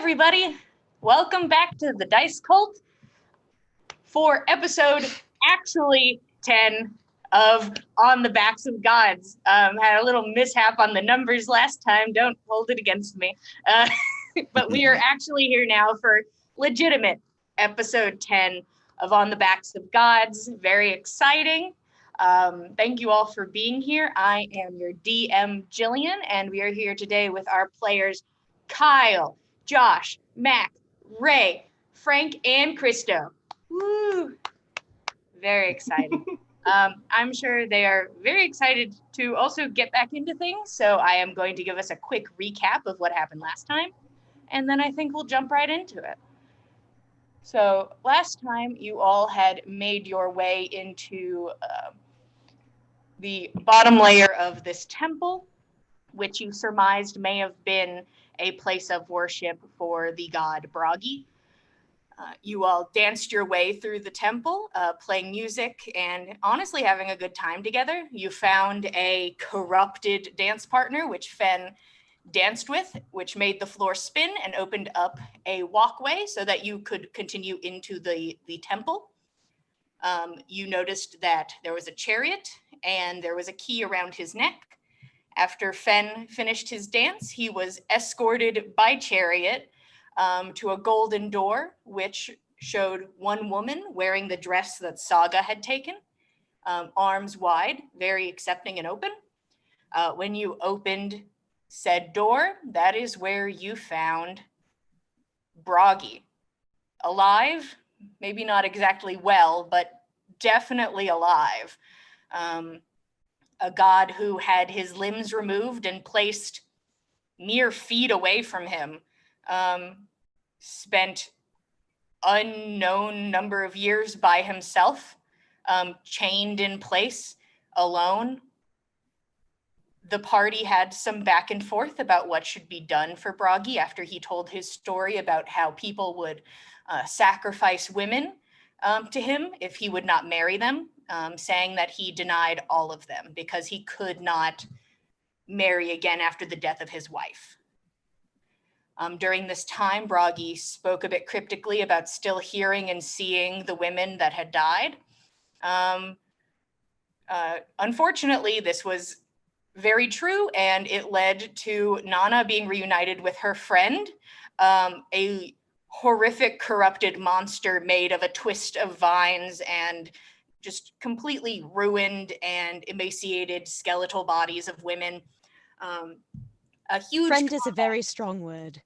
everybody. Welcome back to the Dice Cult for episode actually 10 of On the Backs of Gods. Had a little mishap on the numbers last time. Don't hold it against me. But we are actually here now for legitimate episode 10 of On the Backs of Gods. Very exciting. Thank you all for being here. I am your DM, Jillian, and we are here today with our players, Kyle, Josh, Mac, Ray, Frank, and Christo. Woo! Very exciting. I'm sure they are very excited to also get back into things, so I am going to give us a quick recap of what happened last time, and then I think we'll jump right into it. So last time you all had made your way into the bottom layer of this temple, which you surmised may have been a place of worship for the god Bragi. You all danced your way through the temple, playing music and honestly having a good time together. You found a corrupted dance partner, which Fen danced with, which made the floor spin and opened up a walkway so that you could continue into the temple. You noticed that there was a chariot and there was a key around his neck. After Fen finished his dance, he was escorted by chariot to a golden door, which showed one woman wearing the dress that Saga had taken, arms wide, very accepting and open. When you opened said door, that is where you found Bragi, alive, maybe not exactly well, but definitely alive. A god who had his limbs removed and placed mere feet away from him, spent unknown number of years by himself, chained in place, alone. The party had some back and forth about what should be done for Bragi after he told his story about how people would sacrifice women to him if he would not marry them, saying that he denied all of them because he could not marry again after the death of his wife. During this time, Bragi spoke a bit cryptically about still hearing and seeing the women that had died. Unfortunately, this was very true, and it led to Nanna being reunited with her friend, a horrific corrupted monster made of a twist of vines and just completely ruined and emaciated skeletal bodies of women. A huge friend is a very strong word.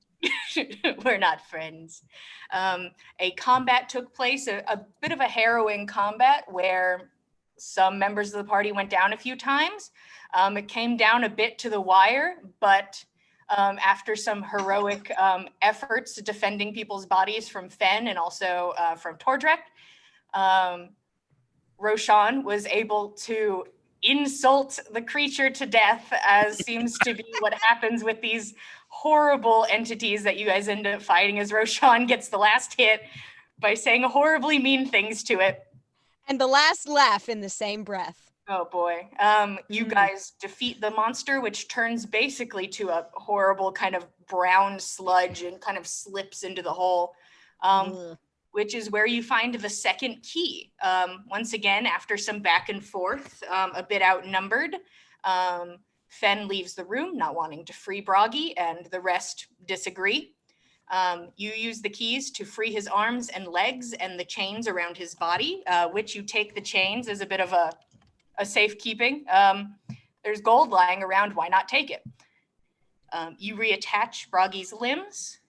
We're not friends. A combat took place, a bit of a harrowing combat where some members of the party went down a few times. It came down a bit to the wire, but after some heroic efforts defending people's bodies from Fen and also from Tordrek, Roshan was able to insult the creature to death, as seems to be what happens with these horrible entities that you guys end up fighting, as Roshan gets the last hit by saying horribly mean things to it. And the last laugh in the same breath. Oh boy. You guys defeat the monster, which turns basically to a horrible kind of brown sludge and kind of slips into the hole, which is where you find the second key. Once again, after some back and forth, a bit outnumbered, Fen leaves the room, not wanting to free Bragi, and the rest disagree. You use the keys to free his arms and legs and the chains around his body, which you take the chains as a bit of a safekeeping. There's gold lying around, why not take it? You reattach Bragi's limbs,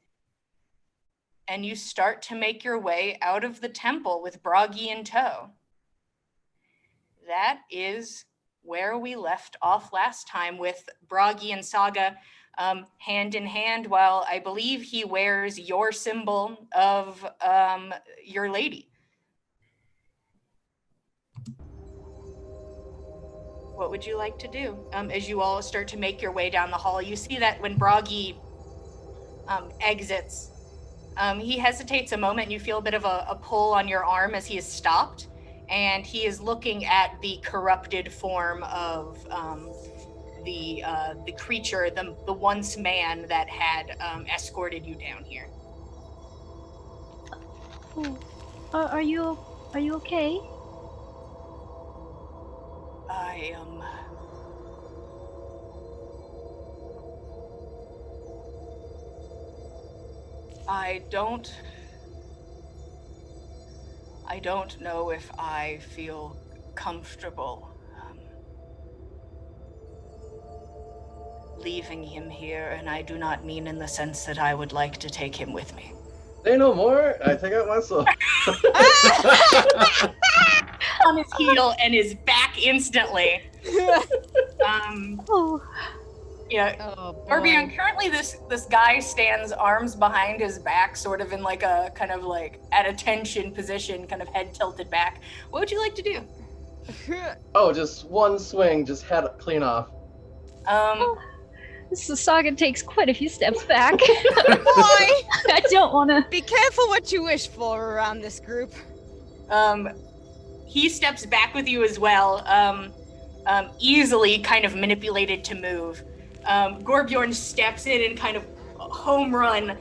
and you start to make your way out of the temple with Bragi in tow. That is where we left off last time, with Bragi and Saga hand in hand, while I believe he wears your symbol of your lady. What would you like to do? As you all start to make your way down the hall, you see that when Bragi exits, he hesitates a moment, and you feel a bit of a pull on your arm as he is stopped, and he is looking at the corrupted form of the creature, the once man that had escorted you down here. Oh, are you okay? I don't know if I feel comfortable leaving him here, and I do not mean in the sense that I would like to take him with me. Say no more. I take out my sword. On his heel and is back instantly. Oh, Yeah. Oh, boy. Orbion, currently this guy stands arms behind his back, sort of in like a kind of like at attention position, kind of head tilted back. What would you like to do? Oh, just one swing, just head clean off. this Saga takes quite a few steps back. Boy, I don't want to. be careful what you wish for around this group. He steps back with you as well, easily kind of manipulated to move. Gorbjorn steps in and kind of home run,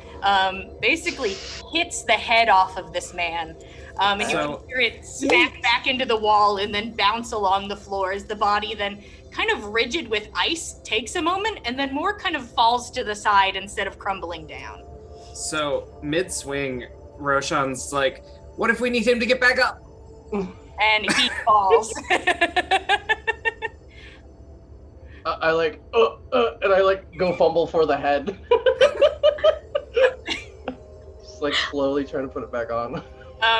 basically hits the head off of this man. And you can hear it smack back into the wall and then bounce along the floor as the body then kind of rigid with ice takes a moment and then more kind of falls to the side instead of crumbling down. So mid-swing, Roshan's like, what if we need him to get back up? And he falls. I like, and I like go fumble for the head. Just like slowly trying to put it back on.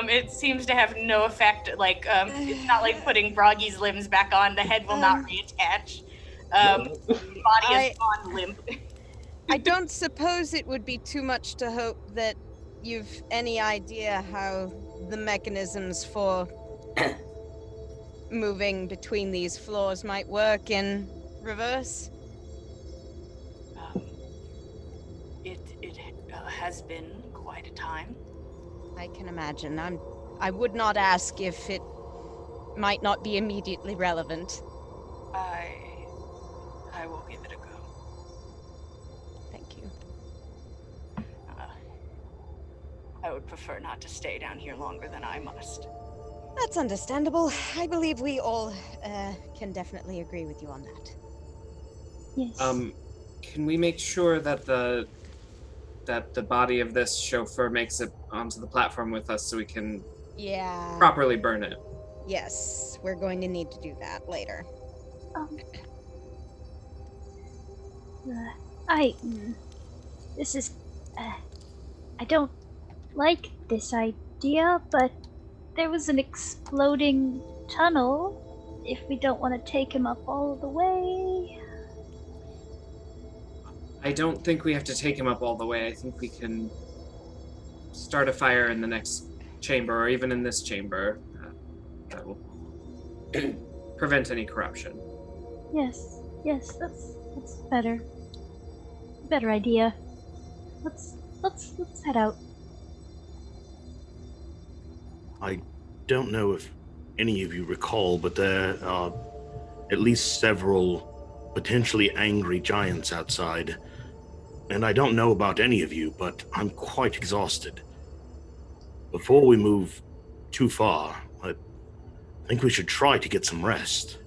It seems to have no effect. Like, it's not like putting Bragi's limbs back on. The head will not reattach. The body is on limp. I don't suppose it would be too much to hope that you've any idea how the mechanisms for moving between these floors might work in reverse? It has been quite a time. I can imagine. I would not ask if it might not be immediately relevant. I will give it a go. Thank you. I would prefer not to stay down here longer than I must. That's understandable. I believe we all can definitely agree with you on that. Yes. Can we make sure that the body of this chauffeur makes it onto the platform with us so we can properly burn it? Yes, we're going to need to do that later. I don't like this idea, but there was an exploding tunnel. If we don't want to take him up all the way. I don't think we have to take him up all the way. I think we can start a fire in the next chamber, or even in this chamber. That will prevent any corruption. Yes, that's better. Better idea. Let's head out. I don't know if any of you recall, but there are at least several potentially angry giants outside. And I don't know about any of you, but I'm quite exhausted. Before we move too far, I think we should try to get some rest.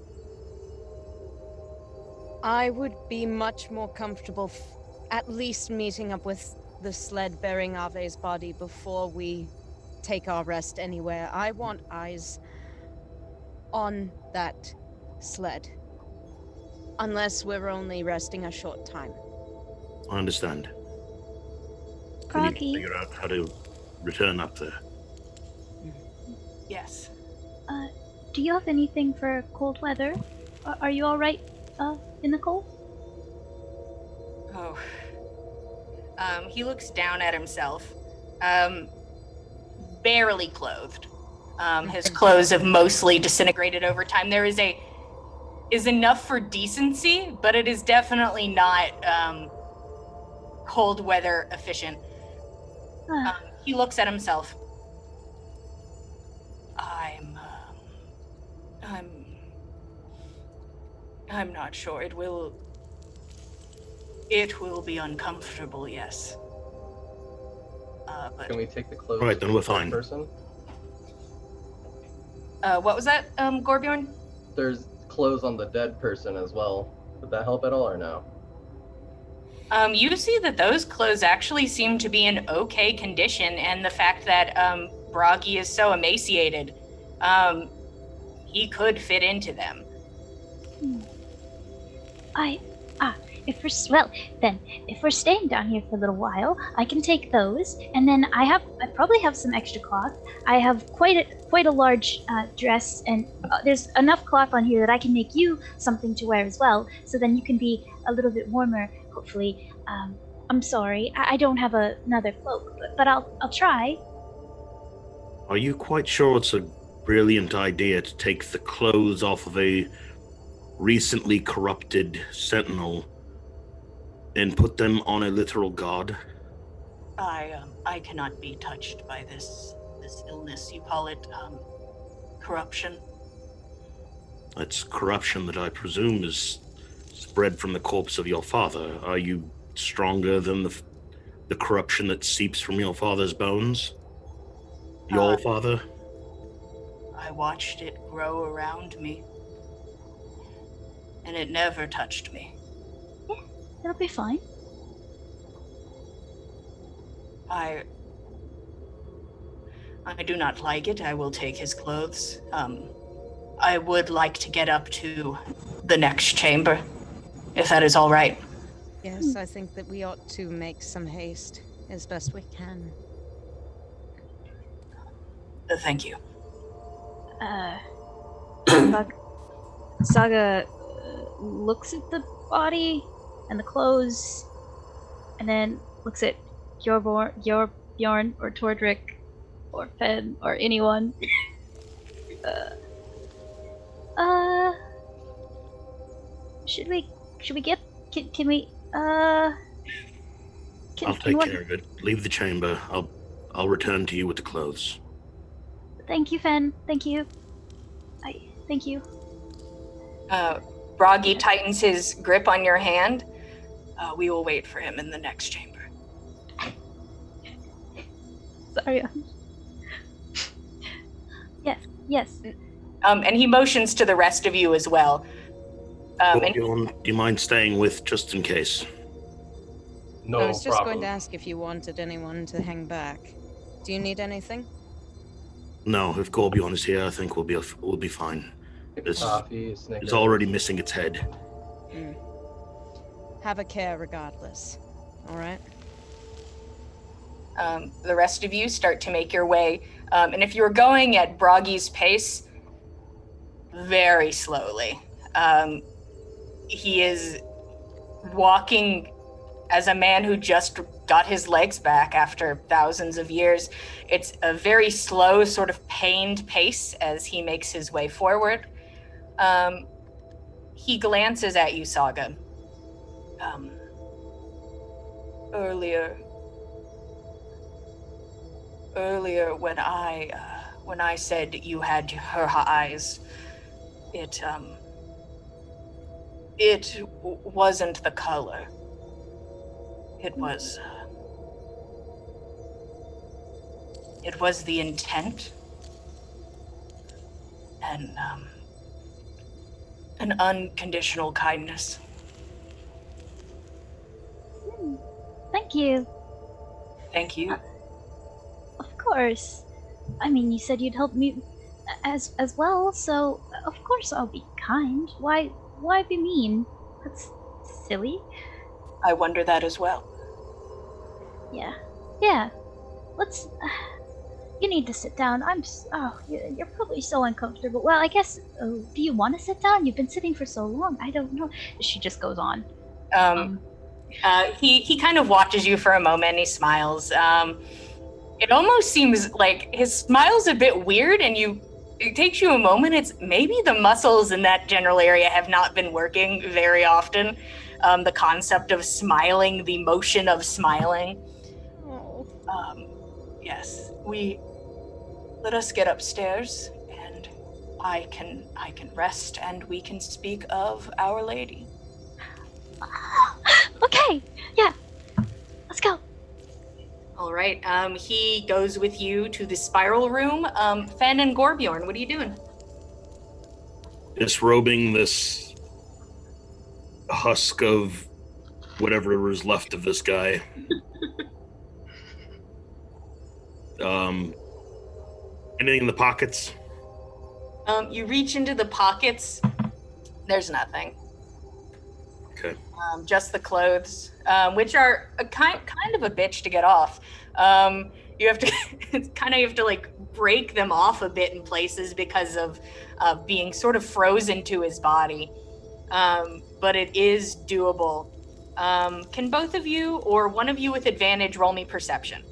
I would be much more comfortable at least meeting up with the sled bearing Ave's body before we take our rest anywhere. I want eyes on that sled. Unless we're only resting a short time. I understand. We need to Bragi, figure out how to return up there. Yes. do you have anything for cold weather? Are you alright, in the cold? Oh. He looks down at himself. Barely clothed. His clothes have mostly disintegrated over time. There is enough for decency, but it is definitely not cold weather efficient. He looks at himself. I'm not sure. It will It will be uncomfortable, yes. But Can we take the clothes? All right, then we're from that fine. Person? what was that, Gorbjorn? There's clothes on the dead person as well. Would that help at all or no? You see that those clothes actually seem to be in okay condition, and the fact that Bragi is so emaciated, he could fit into them. If we're staying down here for a little while, I can take those, and then I probably have some extra cloth. I have quite a large dress, and there's enough cloth on here that I can make you something to wear as well. So then you can be a little bit warmer, hopefully. I'm sorry, I don't have another cloak, but I'll try. Are you quite sure it's a brilliant idea to take the clothes off of a recently corrupted sentinel and put them on a literal god? I cannot be touched by this illness. You call it corruption. It's corruption that I presume is spread from the corpse of your father. Are you stronger than the corruption that seeps from your father's bones? Your father? I watched it grow around me, and it never touched me. Yeah, it'll be fine. I do not like it. I will take his clothes. I would like to get up to the next chamber, if that is all right. Yes, I think that we ought to make some haste as best we can. Thank you. Saga looks at the body and the clothes, and then looks at Bjorn or Tordrick or Fen or anyone. Should we get? Can we? I'll take care of it. Leave the chamber. I'll return to you with the clothes. Thank you, Fen. Thank you. Thank you. Bragi tightens his grip on your hand. We will wait for him in the next chamber. Sorry. Yes. And he motions to the rest of you as well. Do you mind staying with just in case? No I was just problem. going to ask if you wanted anyone to hang back. Do you need anything? No, if Gorbjorn is here, I think we'll be fine. Coffee, Snickers. It's already missing its head. Have a care regardless. All right? The rest of you start to make your way. And if you're going at Bragi's pace, very slowly. He is walking as a man who just got his legs back after thousands of years. It's a very slow, sort of pained pace as he makes his way forward. He glances at you, Saga. Earlier when I said you had her eyes, it wasn't the color. It was the intent and an unconditional kindness. Thank you. Thank you. Of course. I mean, you said you'd help me as well, so of course I'll be kind. Why be mean? That's silly. I wonder that as well. Yeah. Let's. You need to sit down. You're probably so uncomfortable. Well, I guess. Do you want to sit down? You've been sitting for so long. I don't know. She just goes on. He kind of watches you for a moment. And he smiles. It almost seems like his smile's a bit weird, and it takes you a moment. It's maybe the muscles in that general area have not been working very often. The concept of smiling, the motion of smiling. Yes, let us get upstairs, and I can rest, and we can speak of Our Lady. Okay. Okay, yeah. Let's go. All right. He goes with you to the spiral room. Fen and Gorbjorn, what are you doing? Disrobing this husk of whatever is left of this guy. Anything in the pockets? You reach into the pockets. There's nothing. Okay. Just the clothes, which are a kind of a bitch to get off. You have to you have to like break them off a bit in places because of being sort of frozen to his body. But it is doable. Can both of you or one of you with advantage roll me perception?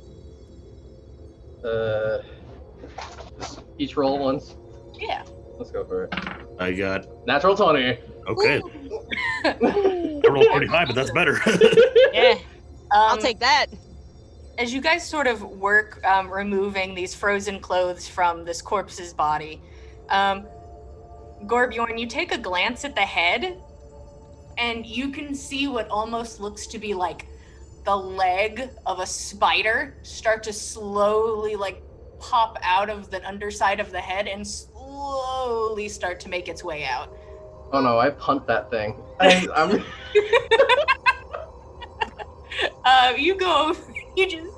Just each roll once. Yeah. Let's go for it. I got Natural 20. okay. I rolled pretty high, but that's better. Yeah, I'll take that. As you guys sort of work removing these frozen clothes from this corpse's body, Gorbjorn, you take a glance at the head, and you can see what almost looks to be like the leg of a spider start to slowly like pop out of the underside of the head and slowly start to make its way out. Oh no, I punt that thing. You go, you just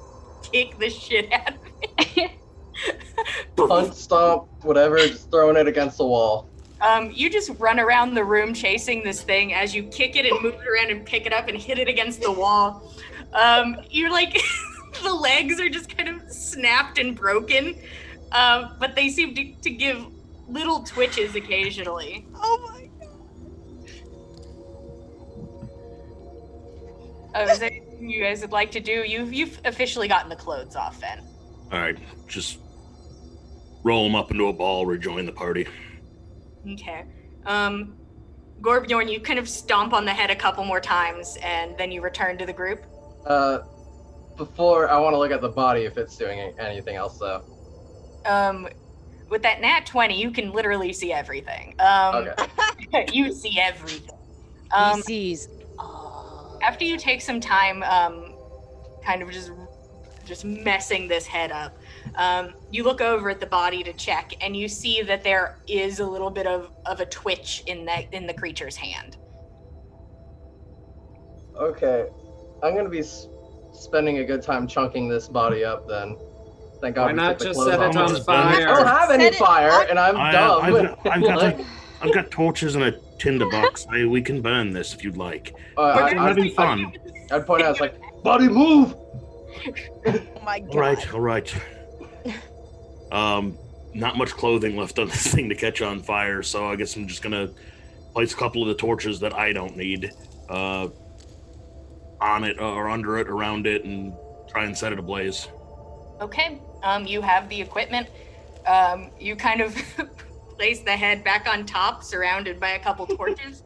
kick the shit out of it. Punt, stomp, whatever, just throwing it against the wall. You just run around the room chasing this thing as you kick it and move it around and pick it up and hit it against the wall. You're like, the legs are just kind of snapped and broken, but they seem to give little twitches occasionally. Oh my god. Is there anything you guys would like to do? You've officially gotten the clothes off then. All right, just roll them up into a ball, rejoin the party. Okay. Gorbjorn, you kind of stomp on the head a couple more times, and then you return to the group. Before, I want to look at the body if it's doing anything else, though. With that nat 20, you can literally see everything. Okay. You see everything. He sees. After you take some time, kind of just messing this head up, you look over at the body to check, and you see that there is a little bit of a twitch in the creature's hand. Okay. I'm going to be spending a good time chunking this body up then. Thank God Why we not took the just clothes set it off. on fire? I don't have any Set it fire, on- and I'm dumb. I've got torches and a tinderbox. We can burn this if you'd like. I'm having fun. I'd point out, it's like, buddy, move! Oh my god. All right. Not much clothing left on this thing to catch on fire, so I guess I'm just gonna place a couple of the torches that I don't need on it or under it, around it, and try and set it ablaze. Okay. You have the equipment. You kind of place the head back on top, surrounded by a couple torches,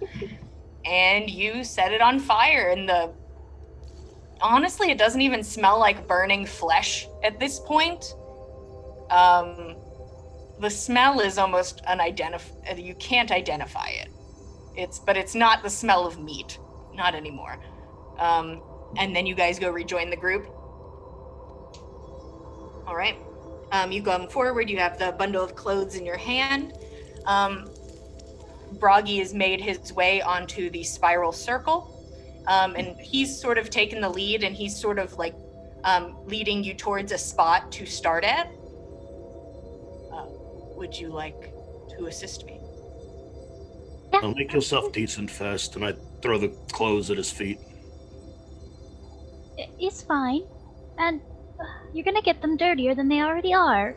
and you set it on fire. And honestly, it doesn't even smell like burning flesh at this point. The smell is almost unidentifiable. You can't identify it. But it's not the smell of meat, not anymore. And then you guys go rejoin the group. All right. You come forward. You have the bundle of clothes in your hand. Bragi has made his way onto the spiral circle, and he's sort of taken the lead, and he's sort of like leading you towards a spot to start at. Would you like to assist me? Well, make yourself decent first, and I throw the clothes at his feet. It's fine. And you're gonna get them dirtier than they already are.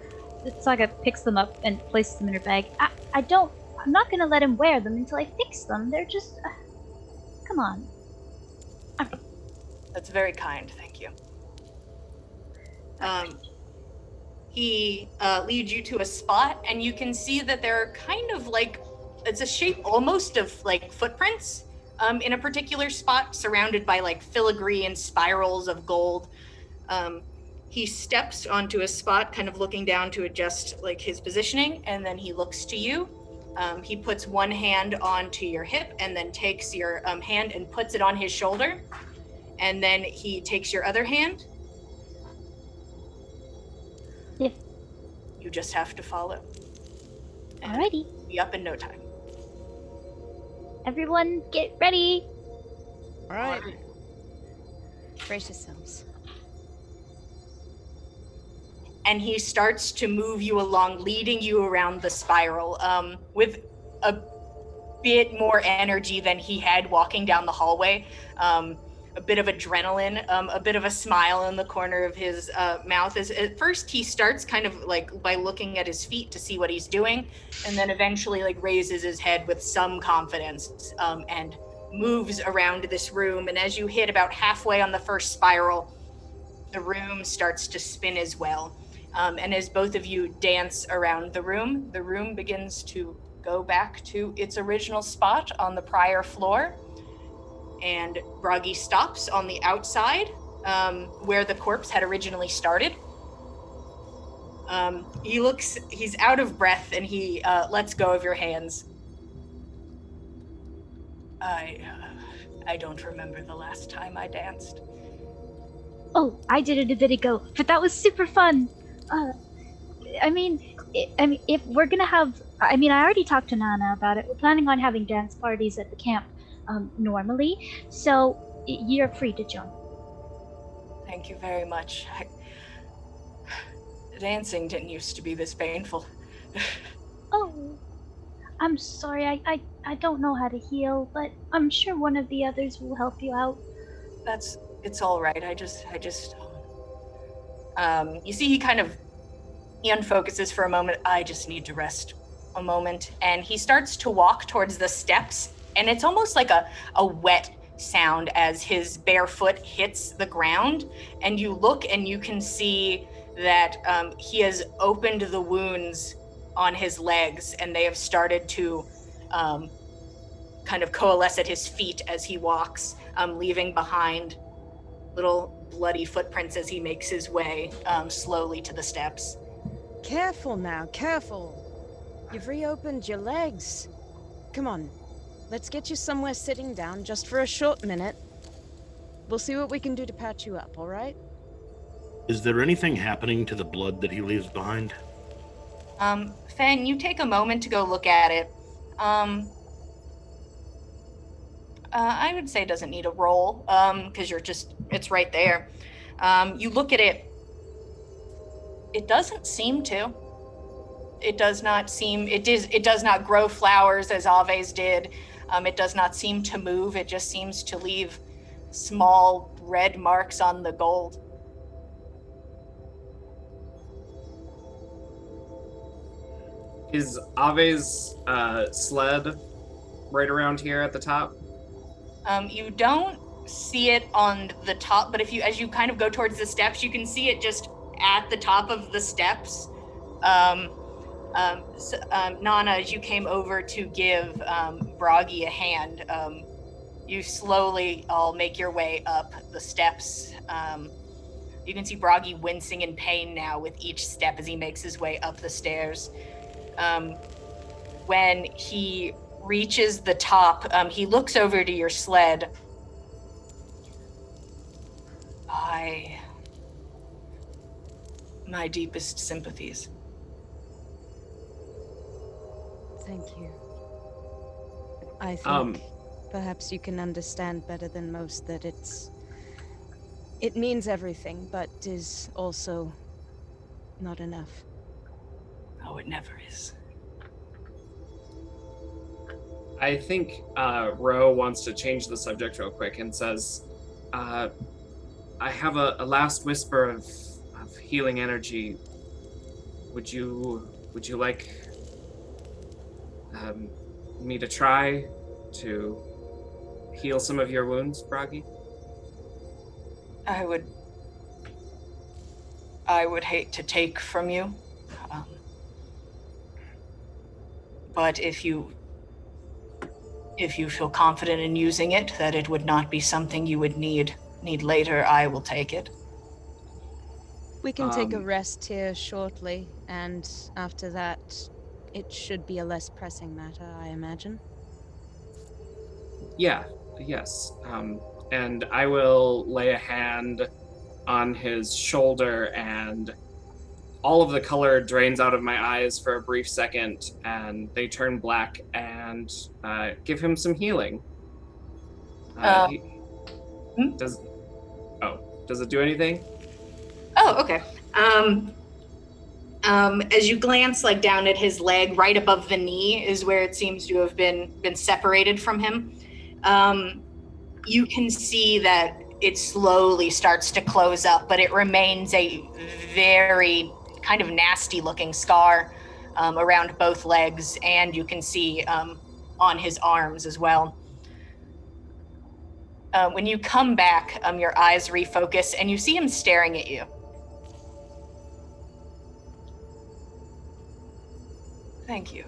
Saga picks them up and places them in her bag. I'm not gonna let him wear them until I fix them. They're just... come on. That's very kind, thank you. He leads you to a spot, and you can see that there are kind of like, it's a shape almost of like footprints in a particular spot, surrounded by like filigree and spirals of gold. He steps onto a spot, kind of looking down to adjust like his positioning, and then he looks to you. He puts one hand onto your hip and then takes your hand and puts it on his shoulder. and then he takes your other hand. Yeah. You just have to follow. And Alrighty. be up in no time. Everyone, get ready. All right. Brace yourselves. And he starts to move you along, leading you around the spiral, with a bit more energy than he had walking down the hallway. A bit of adrenaline, a bit of a smile in the corner of his mouth. As at first he starts kind of like by looking at his feet to see what he's doing, and then eventually like raises his head with some confidence and moves around this room. And as you hit about halfway on the first spiral, the room starts to spin as well. And as both of you dance around the room begins to go back to its original spot on the prior floor. And Bragi stops on the outside where the corpse had originally started. He's out of breath, and he lets go of your hands. I don't remember the last time I danced. Oh, I did it a bit ago, but that was super fun. I mean, if we're gonna have, I already talked to Nanna about it. We're planning on having dance parties at the camp, normally, so you're free to join. Thank you very much. Dancing didn't used to be this painful. Oh, I'm sorry. I don't know how to heal, but I'm sure one of the others will help you out. It's all right. I just you see he unfocuses for a moment. I just need to rest a moment. And he starts to walk towards the steps, and it's almost like a wet sound as his bare foot hits the ground. And you look and you can see that he has opened the wounds on his legs, and they have started to kind of coalesce at his feet as he walks, leaving behind little bloody footprints as he makes his way slowly to the steps. Careful now, careful. You've reopened your legs. Come on, let's get you somewhere sitting down just for a short minute. We'll see what we can do to patch you up, all right? Is there anything happening to the blood that he leaves behind? Fen, you take a moment to go look at it. I would say it doesn't need a roll, because it's right there. You look at it. It doesn't seem to. It does not grow flowers as Ave's did. It does not seem to move. It just seems to leave small red marks on the gold. Is Ave's sled right around here at the top? You don't see it on the top, but as you kind of go towards the steps, you can see it just at the top of the steps. Nanna, as you came over to give Bragi a hand, you slowly all make your way up the steps. You can see Bragi wincing in pain now with each step as he makes his way up the stairs. When he reaches the top, he looks over to your sled. My deepest sympathies. Thank you. I think perhaps you can understand better than most that it means everything, but is also not enough. Oh, it never is. I think Ro wants to change the subject real quick and says, I have a last whisper of healing energy. Would you like me to try to heal some of your wounds, Bragi? I would hate to take from you. But if you feel confident in using it, that it would not be something you would need later, I will take it. We can take a rest here shortly, and after that, it should be a less pressing matter, I imagine. Yeah, yes. and I will lay a hand on his shoulder, and all of the color drains out of my eyes for a brief second, and they turn black, and give him some healing. Does it do anything? Oh, okay. As you glance like down at his leg, right above the knee is where it seems to have been separated from him. You can see that it slowly starts to close up, but it remains a very kind of nasty looking scar around both legs, and you can see on his arms as well. When you come back, your eyes refocus and you see him staring at you. Thank you.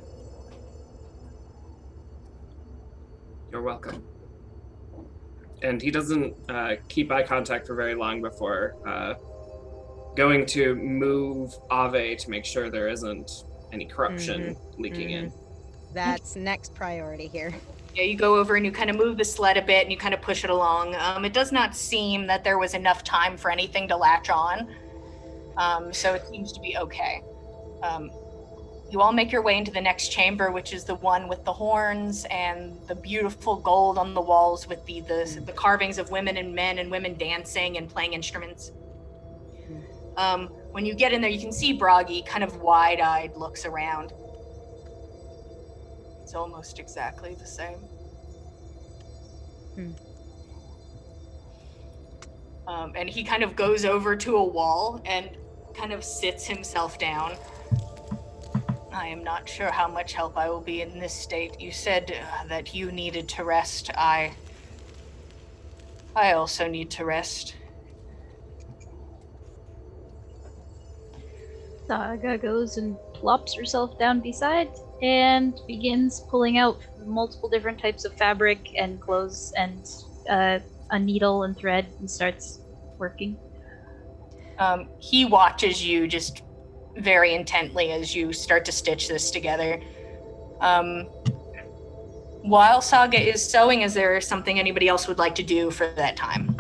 You're welcome. And he doesn't keep eye contact for very long before going to move Ave to make sure there isn't any corruption leaking in. That's next priority here. Yeah, you go over and you kind of move the sled a bit and you kind of push it along. It does not seem that there was enough time for anything to latch on. So it seems to be okay. You all make your way into the next chamber, which is the one with the horns and the beautiful gold on the walls with the carvings of women and men and women dancing and playing instruments. When you get in there, you can see Bragi kind of wide-eyed looks around. It's almost exactly the same. And he kind of goes over to a wall and kind of sits himself down. I am not sure how much help I will be in this state. You said that you needed to rest. I also need to rest. Saga goes and plops herself down beside and begins pulling out multiple different types of fabric and clothes and a needle and thread and starts working. He watches you just very intently as you start to stitch this together. While Saga is sewing, is there something anybody else would like to do for that time?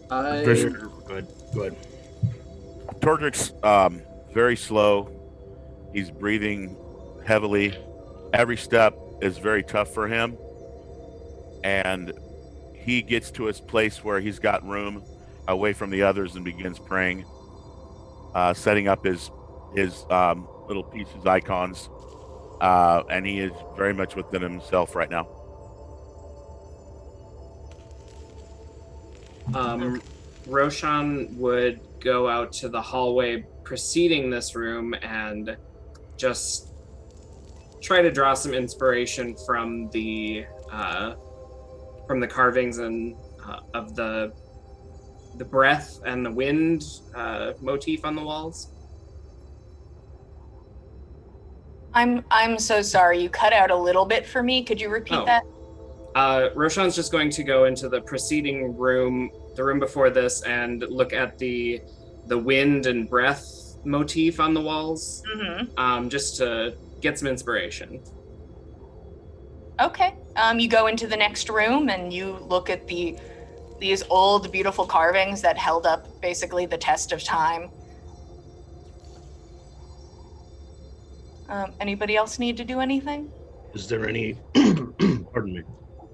Go ahead. Tordrick's very slow. He's breathing heavily. Every step is very tough for him. And he gets to his place where he's got room away from the others and begins praying, setting up his little pieces, icons, and he is very much within himself right now. Roshan would go out to the hallway preceding this room and just try to draw some inspiration from the carvings and of the breath and the wind motif on the walls. I'm so sorry. You cut out a little bit for me. Could you repeat that? Roshan's just going to go into the preceding room, the room before this, and look at the wind and breath motif on the walls, just to get some inspiration. Okay. You go into the next room and you look at these old, beautiful carvings that held up basically the test of time. Anybody else need to do anything? Is there any, pardon me,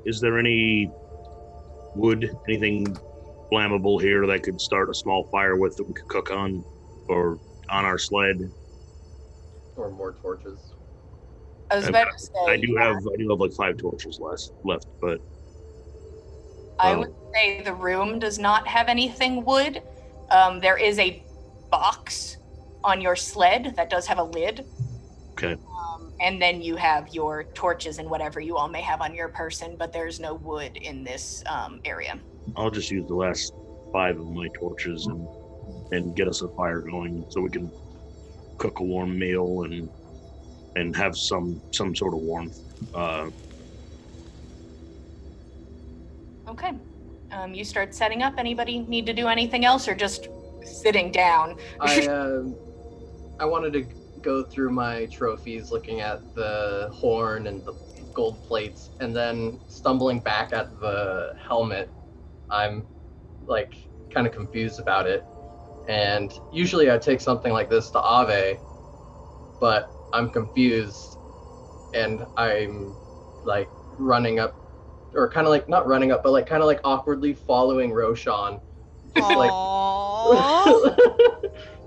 is there any wood, anything flammable here that could start a small fire with that we could cook on, or on our sled? Or more torches. I was about to say. I do have like 5 torches left, but I would say the room does not have anything wood. There is a box on your sled that does have a lid. okay. And then you have your torches and whatever you all may have on your person, but there's no wood in this area. I'll just use the last 5 of my torches and get us a fire going so we can cook a warm meal and have some sort of warmth. Okay. You start setting up. Anybody need to do anything else or just sitting down? I wanted to go through my trophies, looking at the horn and the gold plates, and then stumbling back at the helmet, I'm like kind of confused about it. And usually I take something like this to Ave, but I'm confused and I'm like running up, or kind of like not running up, but like kind of like awkwardly following Roshan. Just like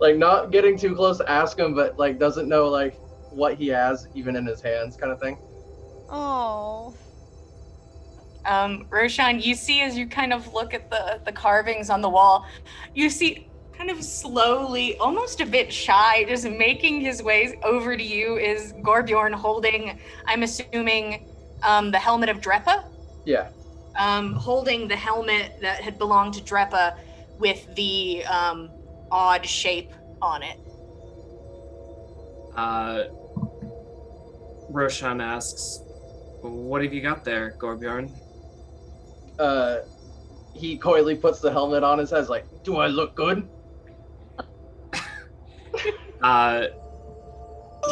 like not getting too close to ask him, but like doesn't know like what he has even in his hands kind of thing. Oh. Roshan, you see as you kind of look at the carvings on the wall, you see kind of slowly, almost a bit shy, just making his way over to you is Gorbjorn holding, I'm assuming, the helmet of Drepa? Yeah. Holding the helmet that had belonged to Drepa with the odd shape on it. Roshan asks, "What have you got there, Gorbjorn?" He coyly puts the helmet on his head, like, do I look good?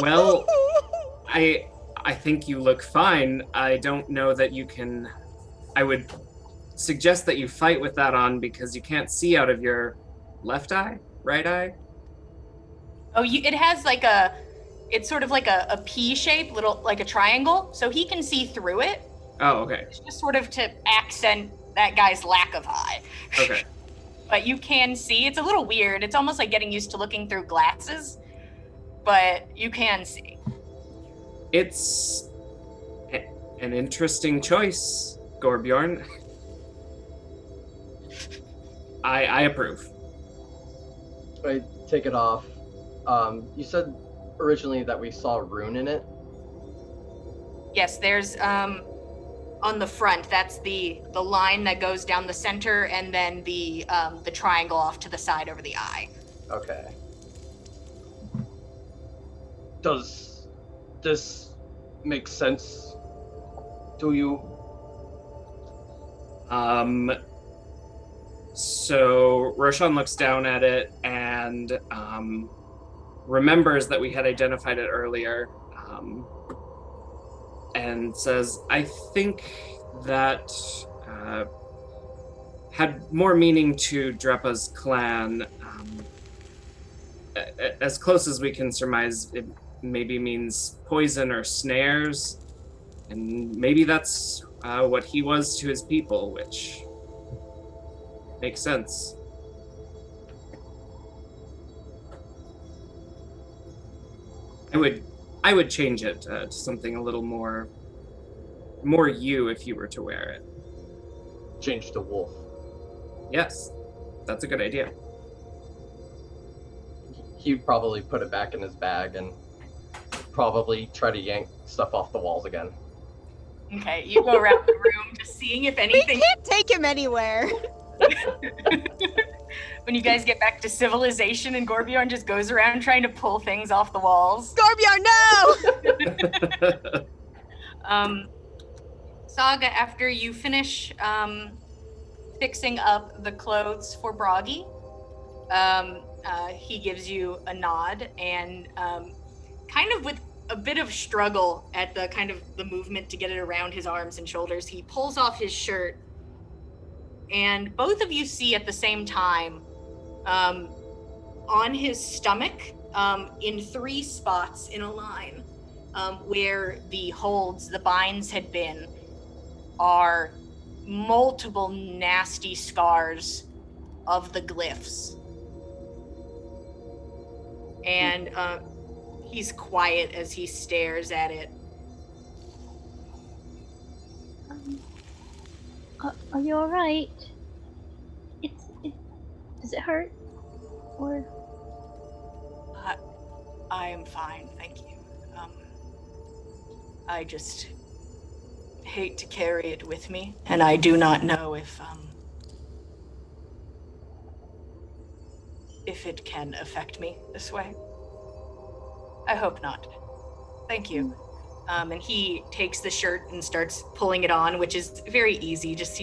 Well, I think you look fine. I don't know that you can. I would suggest that you fight with that on because you can't see out of your left eye, right eye. Oh, it has like it's sort of like a P shape, little like a triangle, so he can see through it. Oh, okay. It's just sort of to accent that guy's lack of eye. Okay. But you can see. It's a little weird. It's almost like getting used to looking through glasses, but you can see. It's an interesting choice, Gorbjorn. I approve. I take it off. You said originally that we saw a rune in it. Yes, there's on the front. That's the line that goes down the center, and then the triangle off to the side over the eye. Okay. Does this make sense to you? So Roshan looks down at it and remembers that we had identified it earlier, and says, I think that had more meaning to Drepa's clan. As close as we can surmise, it maybe means poison or snares, and maybe that's what he was to his people, which makes sense. I would change it to something a little more you if you were to wear it. Change to wolf. Yes, that's a good idea. He'd probably put it back in his bag and probably try to yank stuff off the walls again. Okay, you go around the room just seeing if anything. We can't take him anywhere. When you guys get back to civilization and Gorbjorn just goes around trying to pull things off the walls. Gorbjorn, no! Saga, after you finish fixing up the clothes for Bragi, he gives you a nod and kind of with a bit of struggle at the kind of the movement to get it around his arms and shoulders, he pulls off his shirt, and both of you see at the same time on his stomach, in 3 spots in a line, where the holds, the binds had been, are multiple nasty scars of the glyphs. And he's quiet as he stares at it. Are you alright? Does it hurt? Or... I am fine, thank you. I just hate to carry it with me, and I do not know if it can affect me this way. I hope not. Thank you. And he takes the shirt and starts pulling it on, which is very easy. Just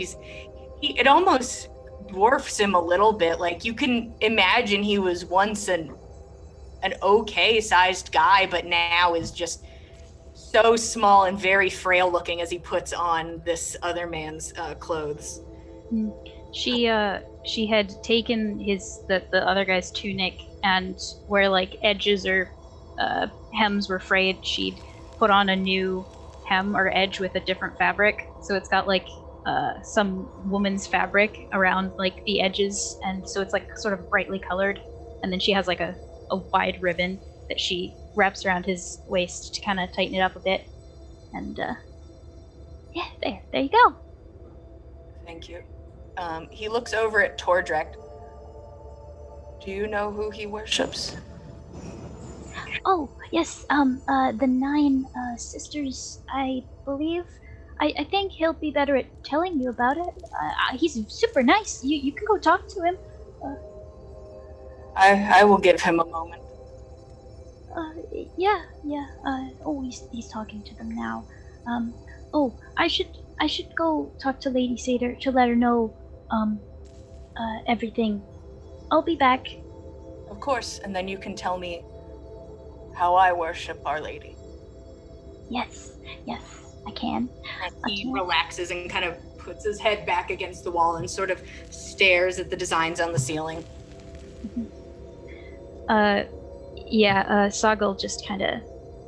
it almost dwarfs him a little bit. Like, you can imagine he was once an okay sized guy, but now is just so small and very frail looking as he puts on this other man's clothes. She had taken the other guy's tunic, and where like edges or hems were frayed, she'd put on a new hem or edge with a different fabric. So it's got like some woman's fabric around like the edges, and so it's like sort of brightly colored. And then she has like a wide ribbon that she wraps around his waist to kind of tighten it up a bit. And yeah, there you go. Thank you. He looks over at Tordrek. Do you know who he worships? Oh, yes, the 9 sisters, I believe. I think he'll be better at telling you about it. He's super nice. You can go talk to him. I will give him a moment. Yeah. Oh, he's talking to them now. I should go talk to Lady Satyr to let her know, everything. I'll be back. Of course, and then you can tell me how I worship Our Lady. Yes, I can. And he relaxes and kind of puts his head back against the wall and sort of stares at the designs on the ceiling. Sagal just kind of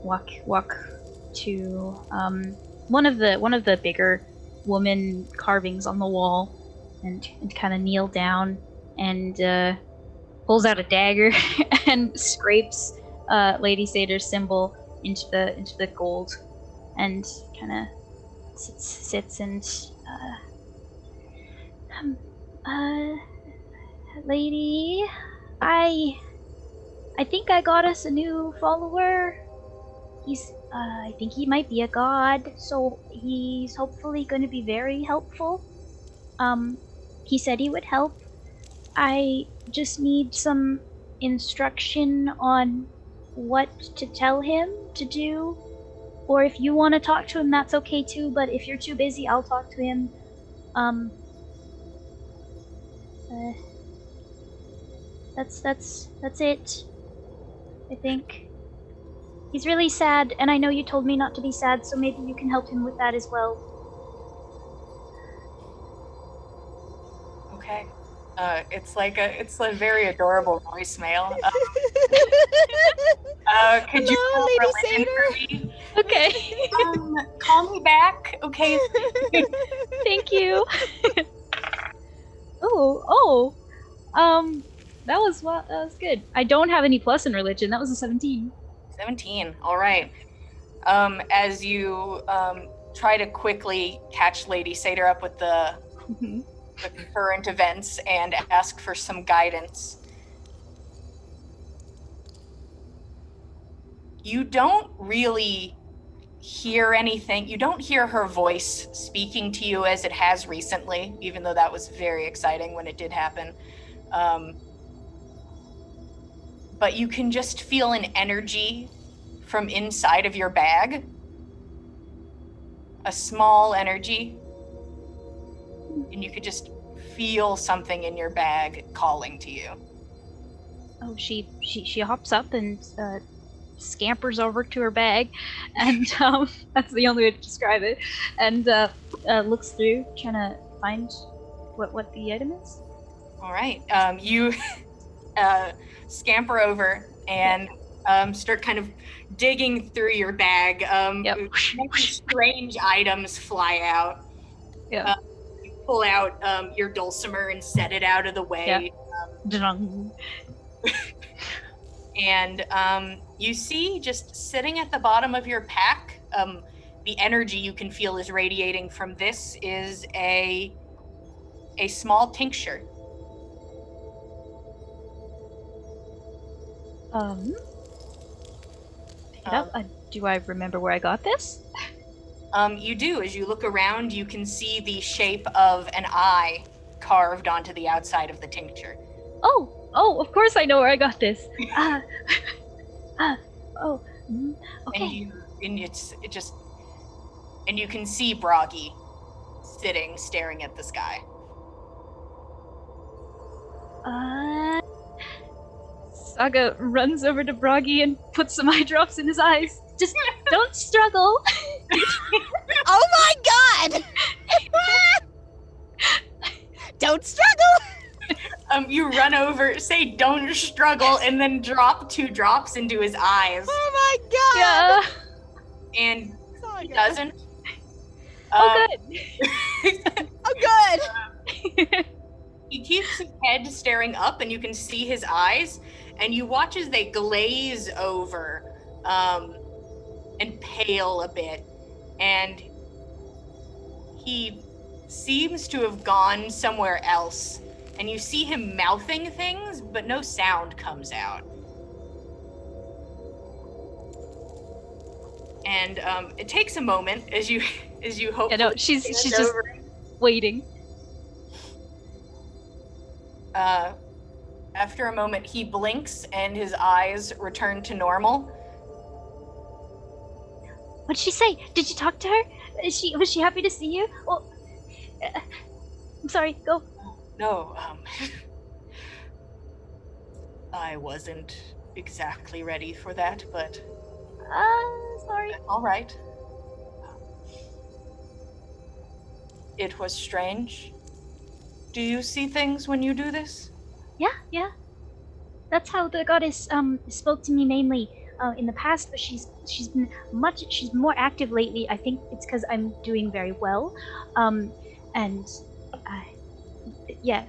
walk to one of the bigger woman carvings on the wall, and kind of kneel down and pulls out a dagger and scrapes Lady Satyr's symbol into the gold, and kind of sits and lady, I think I got us a new follower. I think he might be a god, so he's hopefully going to be very helpful. He said he would help. I just need some instruction on what to tell him to do. Or if you want to talk to him, that's okay too, but if you're too busy, I'll talk to him. That's it, I think. He's really sad, and I know you told me not to be sad, so maybe you can help him with that as well. Okay. It's a very adorable voicemail. Could you call Lady for me? Okay. Call me back, okay? Thank you. That was good. I don't have any plus in religion. That was a 17. 17. All right. As you try to quickly catch Lady Satyr up with the current events and ask for some guidance, you don't really hear anything. You don't hear her voice speaking to you as it has recently, even though that was very exciting when it did happen. But you can just feel an energy from inside of your bag. A small energy. And you could just feel something in your bag calling to you. Oh, she hops up and scampers over to her bag, and that's the only way to describe it, and looks through, trying to find what the item is. All right. You scamper over and start kind of digging through your bag. Strange items fly out. Yeah. You pull out your dulcimer and set it out of the way. Yeah. And you see, just sitting at the bottom of your pack, the energy you can feel is radiating from this is a small tincture. Pick it up. Do I remember where I got this? You do. As you look around, you can see the shape of an eye carved onto the outside of the tincture. Oh, of course I know where I got this. Okay. And you can see Bragi sitting, staring at the sky. Saga runs over to Bragi and puts some eye drops in his eyes. Just don't struggle. Oh my god! Don't struggle! You run over, say don't struggle, and then drop 2 drops into his eyes. Oh my god! Yeah. And he Saga. doesn't. Oh, good. Oh, good! He keeps his head staring up, and you can see his eyes, and you watch as they glaze over and pale a bit, and he seems to have gone somewhere else, and you see him mouthing things, but no sound comes out. And it takes a moment as you hope. Yeah, no, she's just waiting. After a moment, he blinks and his eyes return to normal. What'd she say? Did you talk to her? Was she happy to see you? Well, I'm sorry. Go. No, I wasn't exactly ready for that, but Sorry. all right. It was strange. Do you see things when you do this? Yeah. That's how the goddess spoke to me mainly in the past, but she's been more active lately. I think it's because I'm doing very well, and yeah.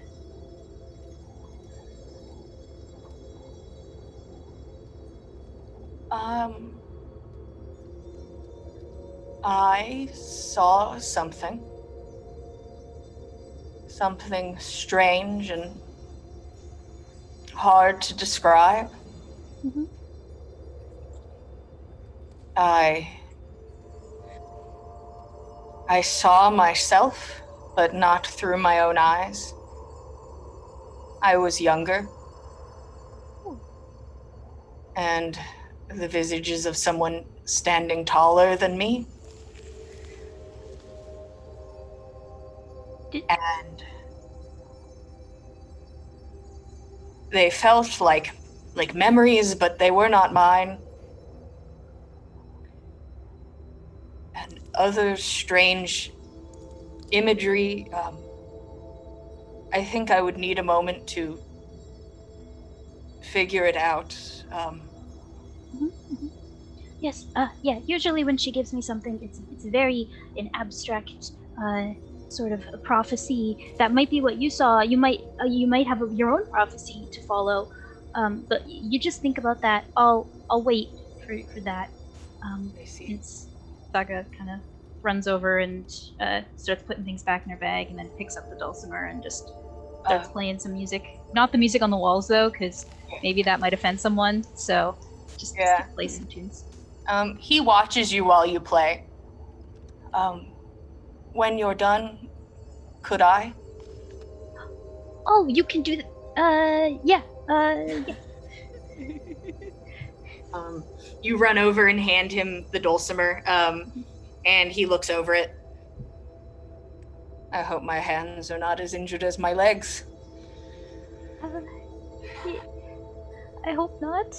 I saw something strange and hard to describe. Mhm. I saw myself, but not through my own eyes. I was younger, and the visages of someone standing taller than me. And they felt like memories, but they were not mine. And other strange imagery. I think I would need a moment to figure it out. Yes. Yeah. Usually when she gives me something, it's very an abstract sort of a prophecy. That might be what you saw. You might have your own prophecy to follow. But you just think about that. I'll wait for that. I see. And Saga kind of runs over and starts putting things back in her bag, and then picks up the dulcimer and just starts playing some music. Not the music on the walls though, because maybe that might offend someone. So just play some tunes. He watches you while you play. When you're done, could I? Oh, you can do that. Yeah. You run over and hand him the dulcimer, and he looks over it. I hope my hands are not as injured as my legs. I hope not.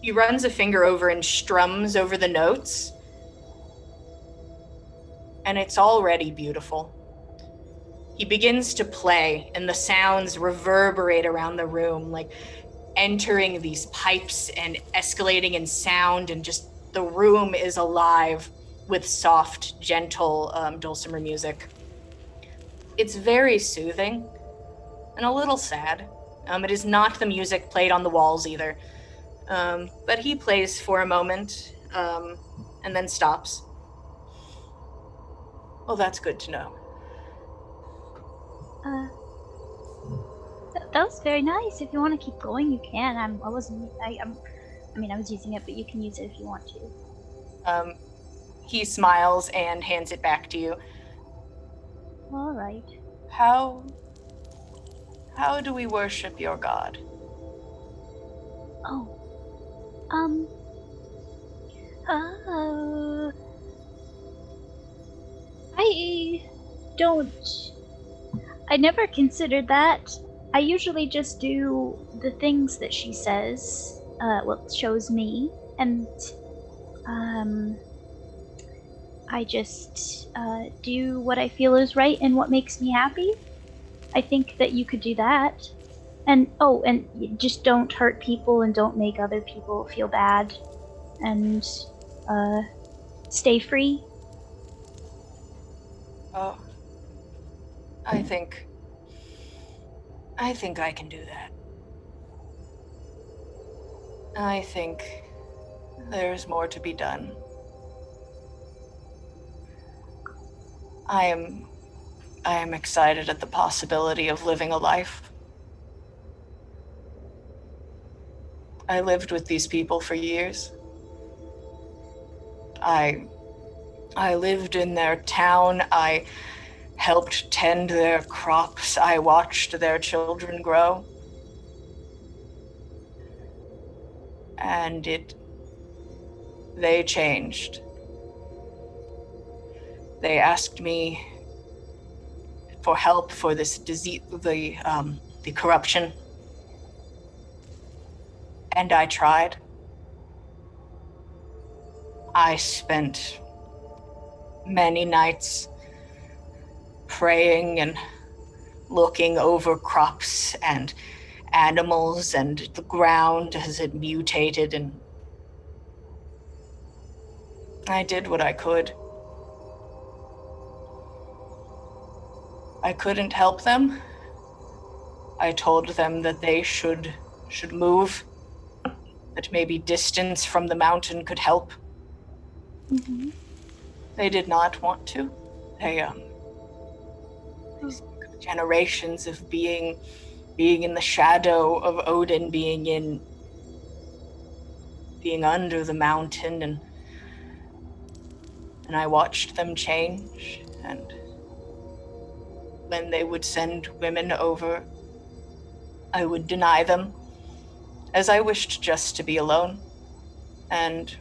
He runs a finger over and strums over the notes. And it's already beautiful. He begins to play, and the sounds reverberate around the room, like entering these pipes and escalating in sound, and just the room is alive with soft, gentle dulcimer music. It's very soothing and a little sad. It is not the music played on the walls either. But he plays for a moment and then stops. Well, that's good to know. That was very nice. If you want to keep going, you can. I was using it, but you can use it if you want to. He smiles and hands it back to you. All right. How do we worship your god? Oh. I never considered that. I usually just do the things that she says, shows me, and I just do what I feel is right and what makes me happy. I think that you could do that. And and just don't hurt people and don't make other people feel bad. And stay free. Oh, I think I can do that. I think there's more to be done. I am excited at the possibility of living a life. I lived with these people for years. I lived in their town. I helped tend their crops. I watched their children grow. And they changed. They asked me for help for this disease, the corruption. And I tried. I spent many nights praying and looking over crops and animals and the ground as it mutated, and I did what I could. I couldn't help them. I told them that they should move, that maybe distance from the mountain could help. Mm-hmm. They did not want to. They generations of being in the shadow of Odin, being under the mountain, and I watched them change. And when they would send women over, I would deny them, as I wished just to be alone. And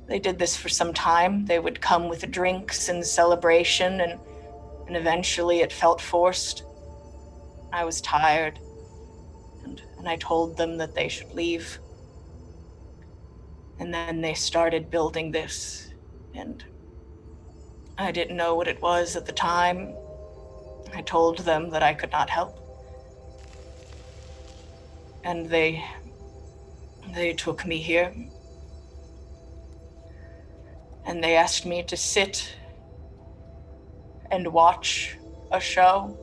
they did this for some time. They would come with drinks and celebration, and eventually it felt forced. I was tired, and I told them that they should leave. And then they started building this, and I didn't know what it was at the time. I told them that I could not help. And they took me here. And they asked me to sit and watch a show.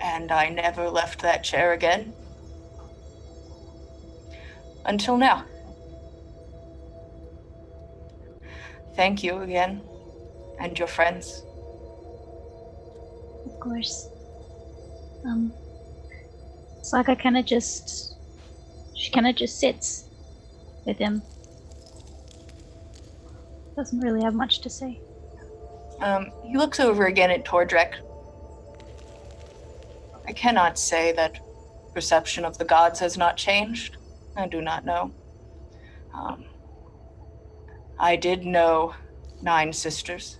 And I never left that chair again. Until now. Thank you again, and your friends. Of course. Saga kind of just sits with him. Doesn't really have much to say. He looks over again at Tordrek. I cannot say that perception of the gods has not changed. I do not know. I did know 9 sisters.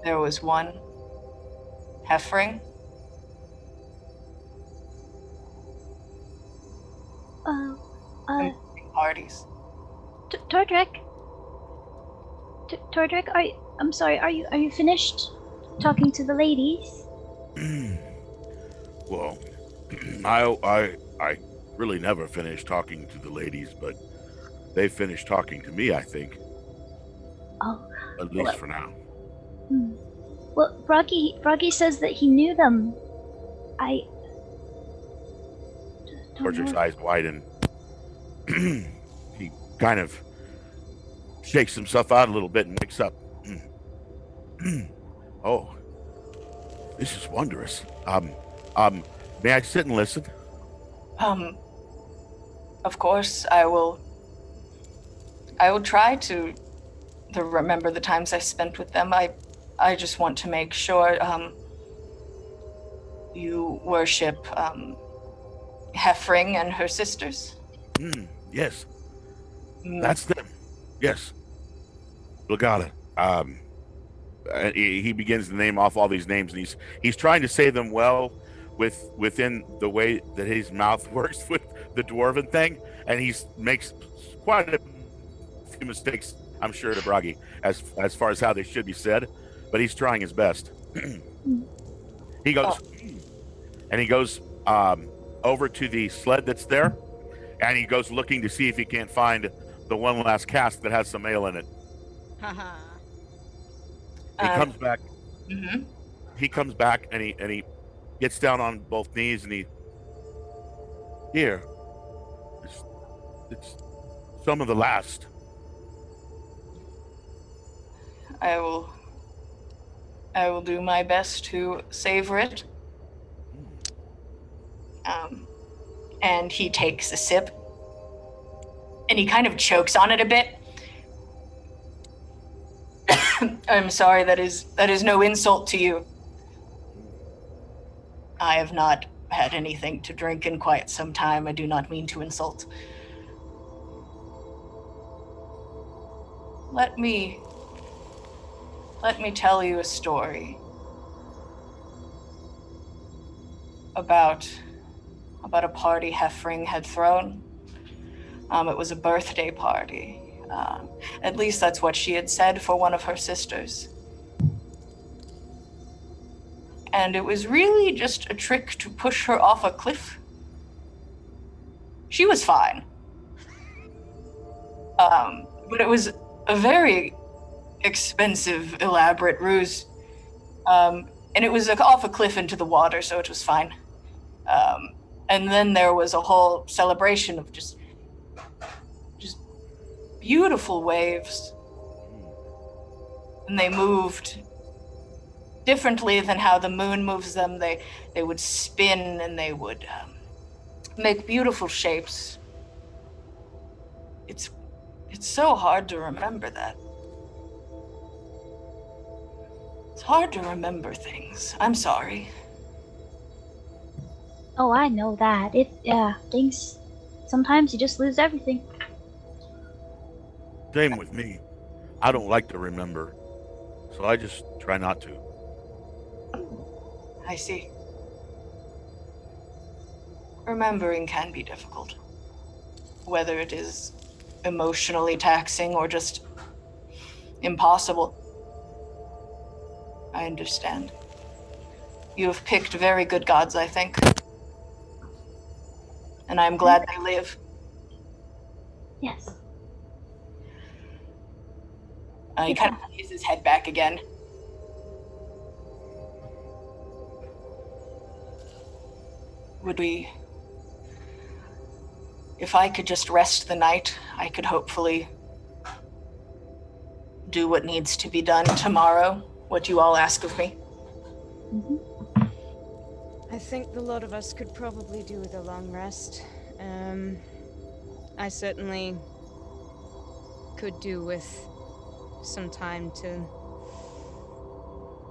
There was one, Heffring. Parties. Tordrek? Tordrek, I'm sorry, are you finished talking to the ladies? Well, I really never finished talking to the ladies, but they finished talking to me, I think. Oh. At least for now. Well, Bragi says that he knew them. I Tordrek's eyes widen. He kind of shakes himself out a little bit and wakes up. Oh, this is wondrous. May I sit and listen? Of course, I will try to remember the times I spent with them. I just want to make sure, you worship, Heffring and her sisters? Yes. That's them. Yes. Legata. He begins to name off all these names, and he's trying to say them well within the way that his mouth works with the dwarven thing, and he makes quite a few mistakes, I'm sure, to Bragi as far as how they should be said, but he's trying his best. He goes, and he goes over to the sled that's there, and he goes looking to see if he can't find the one last cask that has some ale in it. Haha. He comes back. Mhm. He comes back and he gets down on both knees and here. It's some of the last. I will do my best to savor it. And he takes a sip, and he kind of chokes on it a bit. I'm sorry, that is no insult to you. I have not had anything to drink in quite some time. I do not mean to insult. Let me tell you a story about a party Heffring had thrown. It was a birthday party. At least that's what she had said for one of her sisters. And it was really just a trick to push her off a cliff. She was fine. But it was a very expensive, elaborate ruse. And it was off a cliff into the water, so it was fine. And then there was a whole celebration of just beautiful waves. And they moved differently than how the moon moves them. They would spin and they would make beautiful shapes. It's so hard to remember that. It's hard to remember things. I'm sorry. Oh, I know that. Things. Sometimes you just lose everything. Same with me. I don't like to remember, so I just try not to. I see. Remembering can be difficult. Whether it is emotionally taxing or just impossible. I understand. You have picked very good gods, I think. And I'm glad they live. Yes. He kind of lays his head back again. If I could just rest the night, I could hopefully do what needs to be done tomorrow, what you all ask of me. Mm-hmm. I think the lot of us could probably do with a long rest. I certainly could do with some time to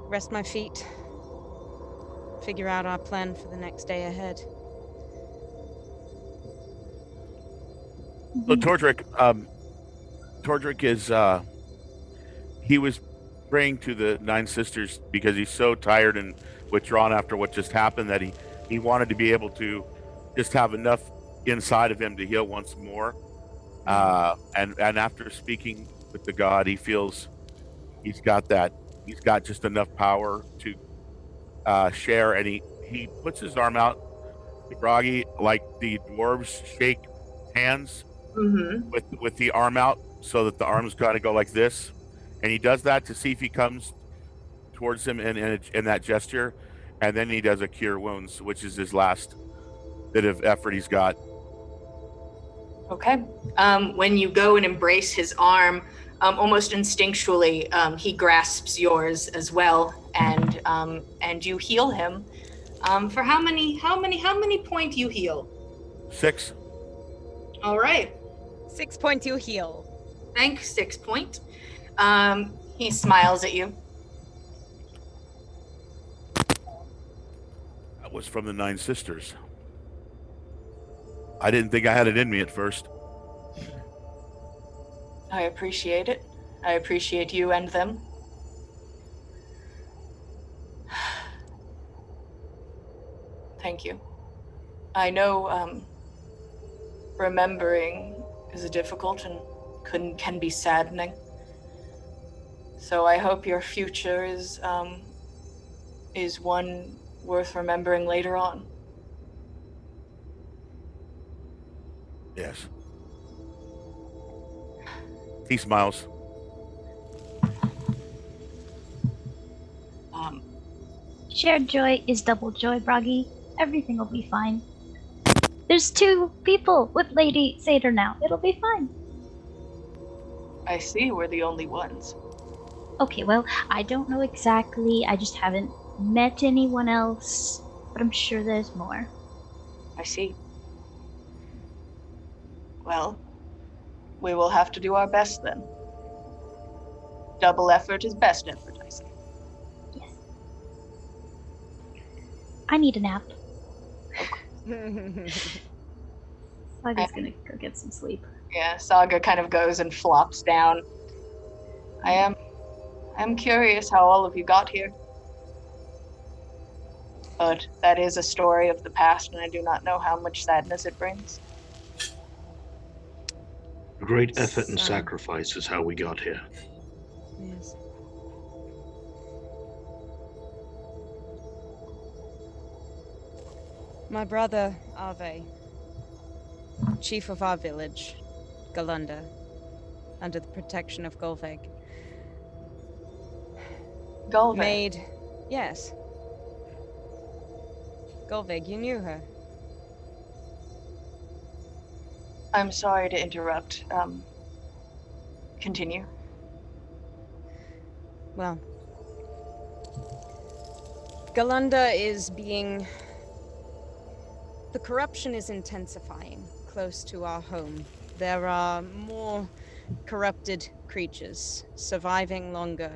rest my feet, figure out our plan for the next day ahead. So Tordrick is he was praying to the Nine Sisters because he's so tired and withdrawn after what just happened that he wanted to be able to just have enough inside of him to heal once more. And after speaking with the god, he feels he's got just enough power to share, and he puts his arm out to Bragi like the dwarves shake hands with the arm out, so that the arm's got to go like this, and he does that to see if he comes towards him in that gesture, and then he does a cure wounds, which is his last bit of effort he's got. Okay. When you go and embrace his arm, almost instinctually, he grasps yours as well, and you heal him. For how many point you heal? 6. All right. 6 point you heal. Thanks, 6 point. He smiles at you. That was from the Nine Sisters. I didn't think I had it in me at first. I appreciate it. I appreciate you and them. Thank you. I know remembering is difficult and can be saddening. So I hope your future is one worth remembering later on. Yes. He smiles. Shared joy is double joy, Bragi. Everything will be fine. There's 2 people with Lady Seder now. It'll be fine. I see we're the only ones. Okay, well, I don't know exactly. I just haven't met anyone else. But I'm sure there's more. I see. Well, we will have to do our best then. Double effort is best effort, I say. Yes. I need a nap. Saga's gonna go get some sleep. Yeah, Saga kind of goes and flops down. I am curious how all of you got here. But that is a story of the past, and I do not know how much sadness it brings. Great effort and So- sacrifice is how we got here. Yes. My brother, Ave, chief of our village, Galunda, under the protection of Golveg, Golveg. Yes. Golveg, you knew her. I'm sorry to interrupt. Continue. Well, Galunda is being... The corruption is intensifying close to our home. There are more corrupted creatures surviving longer.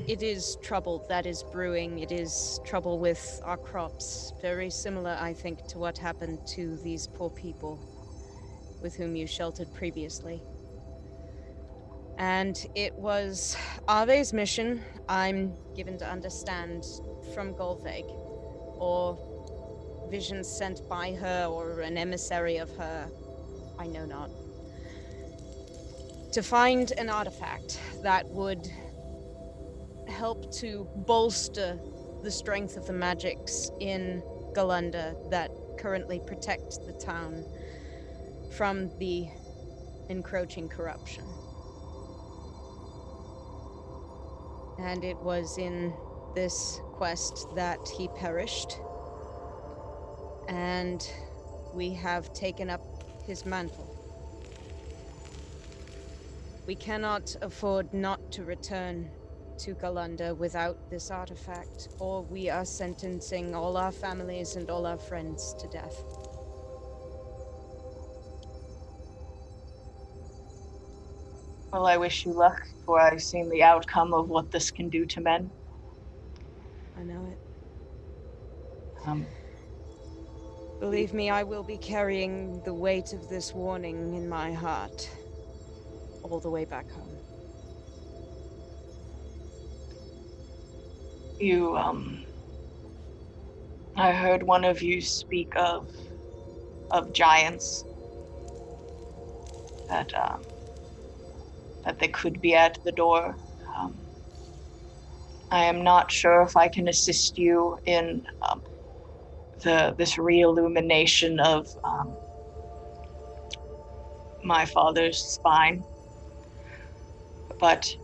It is trouble that is brewing. It is trouble with our crops. Very similar, I think, to what happened to these poor people with whom you sheltered previously. And it was Ave's mission, I'm given to understand, from Golveg, or visions sent by her, or an emissary of her, I know not, to find an artifact that would help to bolster the strength of the magics in Galunda that currently protect the town from the encroaching corruption. And it was in this quest that he perished, and we have taken up his mantle. We cannot afford not to return to Galunda without this artifact, or we are sentencing all our families and all our friends to death. Well, I wish you luck, for I've seen the outcome of what this can do to men. I know it. Um, Believe me, I will be carrying the weight of this warning in my heart all the way back home. You, I heard one of you speak of giants that they could be at the door. I am not sure if I can assist you in this re-illumination of my father's spine, but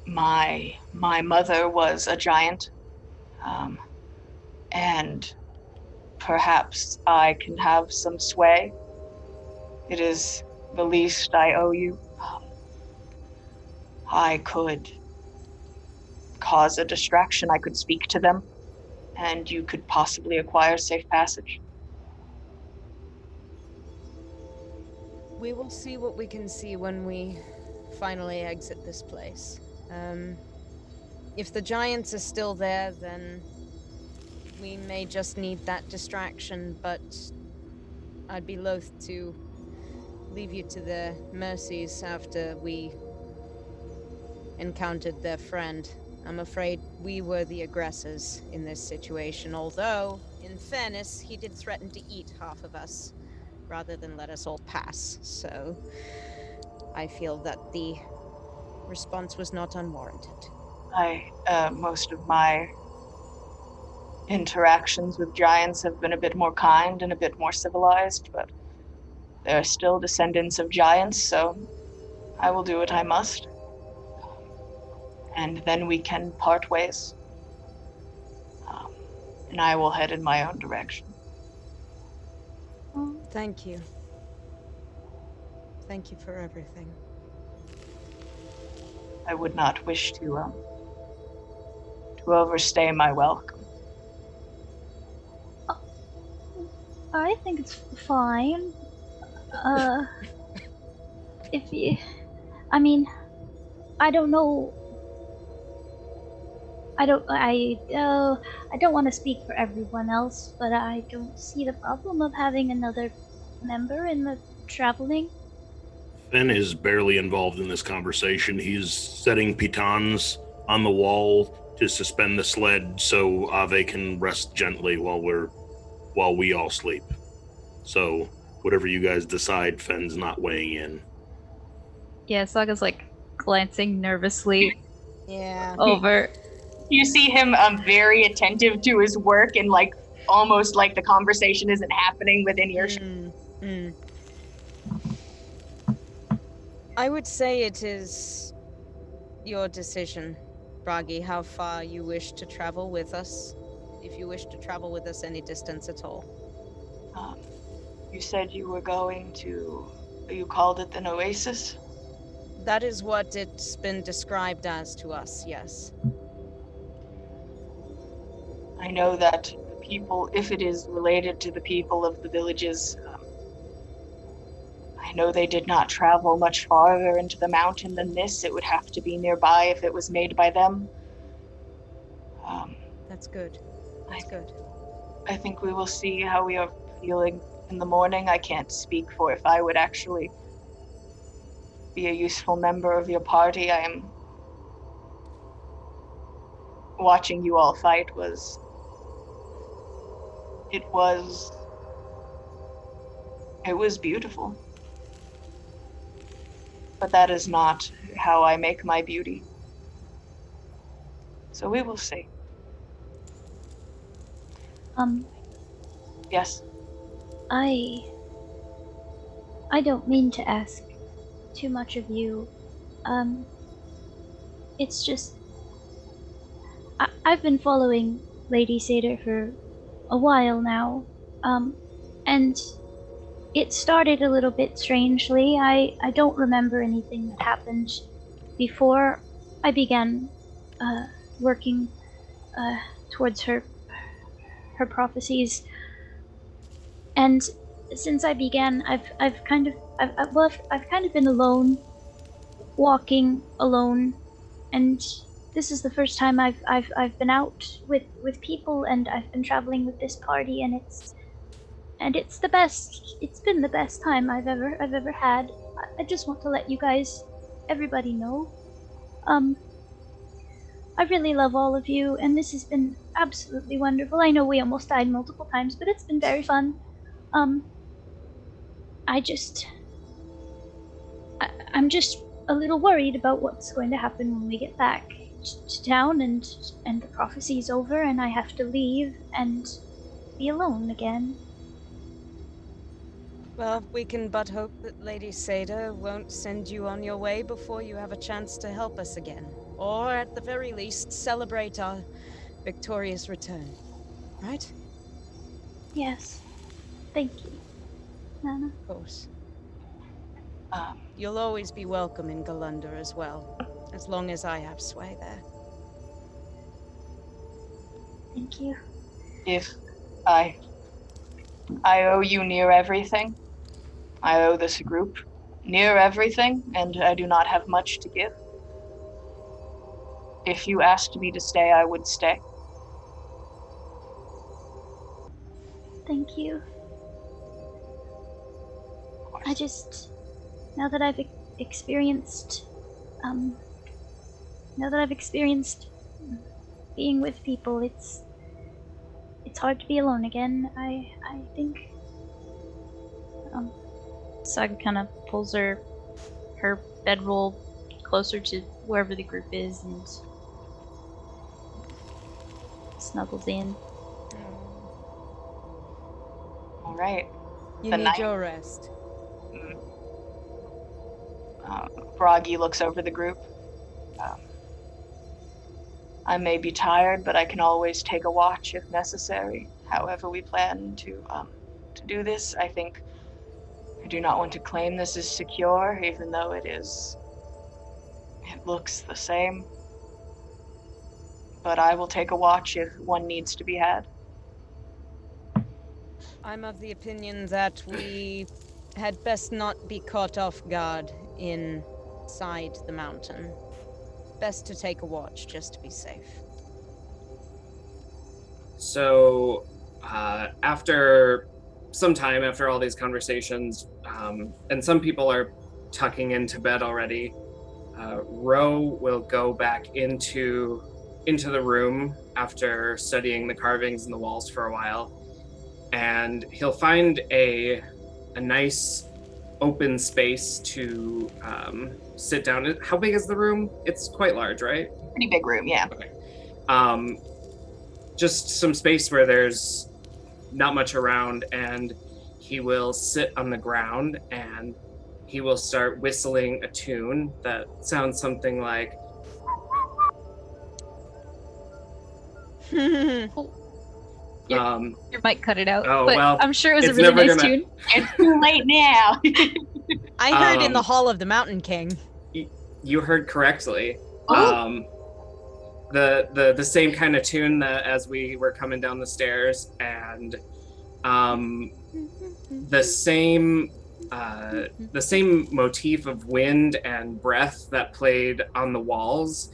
my mother was a giant, and perhaps I can have some sway. It is the least I owe you. I could cause a distraction. I could speak to them, and you could possibly acquire safe passage. We will see what we can see when we finally exit this place. If the giants are still there, then we may just need that distraction, but I'd be loath to leave you to their mercies after we encountered their friend. I'm afraid we were the aggressors in this situation, although, in fairness, he did threaten to eat half of us rather than let us all pass, so I feel that the response was not unwarranted. Most of my interactions with giants have been a bit more kind and a bit more civilized, but they're still descendants of giants, so I will do what I must. And then we can part ways. And I will head in my own direction. Thank you. Thank you for everything. I would not wish to overstay my welcome. I think it's fine. If you, I mean, I don't know. I don't want to speak for everyone else, but I don't see the problem of having another member in the traveling. Finn is barely involved in this conversation. He's setting pitons on the wall to suspend the sled so Ave can rest gently while we all sleep. So whatever you guys decide, Finn's not weighing in. Yeah, Saga's like glancing nervously Yeah. over. You see him very attentive to his work and like almost like the conversation isn't happening within earshot. I would say it is your decision, Bragi, how far you wish to travel with us, if you wish to travel with us any distance at all. You said you were going to, you called it an oasis? That is what it's been described as to us, yes. I know that the people, if it is related to the people of the villages, I know they did not travel much farther into the mountain than this. It would have to be nearby if it was made by them. That's good. That's good. I think we will see how we are feeling in the morning. I can't speak for if I would actually be a useful member of your party. I am watching you all fight it was beautiful. But that is not how I make my beauty. So we will see. Yes. I don't mean to ask too much of you. It's just I've been following Lady Seder for a while now. And it started a little bit strangely. I don't remember anything that happened before I began working towards her prophecies. And since I began, I've kind of been alone, walking alone, and this is the first time I've been out with people, and I've been traveling with this party, and it's the best. It's been the best time I've ever had. I just want to let you guys, everybody know. I really love all of you, and this has been absolutely wonderful. I know we almost died multiple times, but it's been very fun. I'm just a little worried about what's going to happen when we get back to town and the prophecy's over and I have to leave and be alone again. Well, we can but hope that Lady Seder won't send you on your way before you have a chance to help us again. Or, at the very least, celebrate our victorious return. Right? Yes. Thank you, Nanna. Of course. You'll always be welcome in Galunda as well, as long as I have sway there. Thank you. If I owe you near everything. I owe this group near everything, and I do not have much to give. If you asked me to stay, I would stay. Thank you. I just, now that I've experienced being with people. It's hard to be alone again. I think. Saga kind of pulls her bedroll closer to wherever the group is and snuggles in. All right. You The need night- your rest. Bragi looks over the group. I may be tired, but I can always take a watch if necessary. However we plan to do this, I think I do not want to claim this is secure, even though it looks the same. But I will take a watch if one needs to be had. I'm of the opinion that we had best not be caught off guard inside the mountain. Best to take a watch, just to be safe. So, after some time, after all these conversations, and some people are tucking into bed already, Ro will go back into the room after studying the carvings in the walls for a while, and he'll find a nice open space to sit down. How big is the room? It's quite large, right? Pretty big room, yeah. Okay. Just some space where there's not much around, and he will sit on the ground and he will start whistling a tune that sounds something like Your mic cut it out. Oh, but well, I'm sure it was a it's really never nice gonna- tune. It's too late now. I heard in the Hall of the Mountain King. you heard correctly. Oh. The same kind of tune that as we were coming down the stairs, and the same motif of wind and breath that played on the walls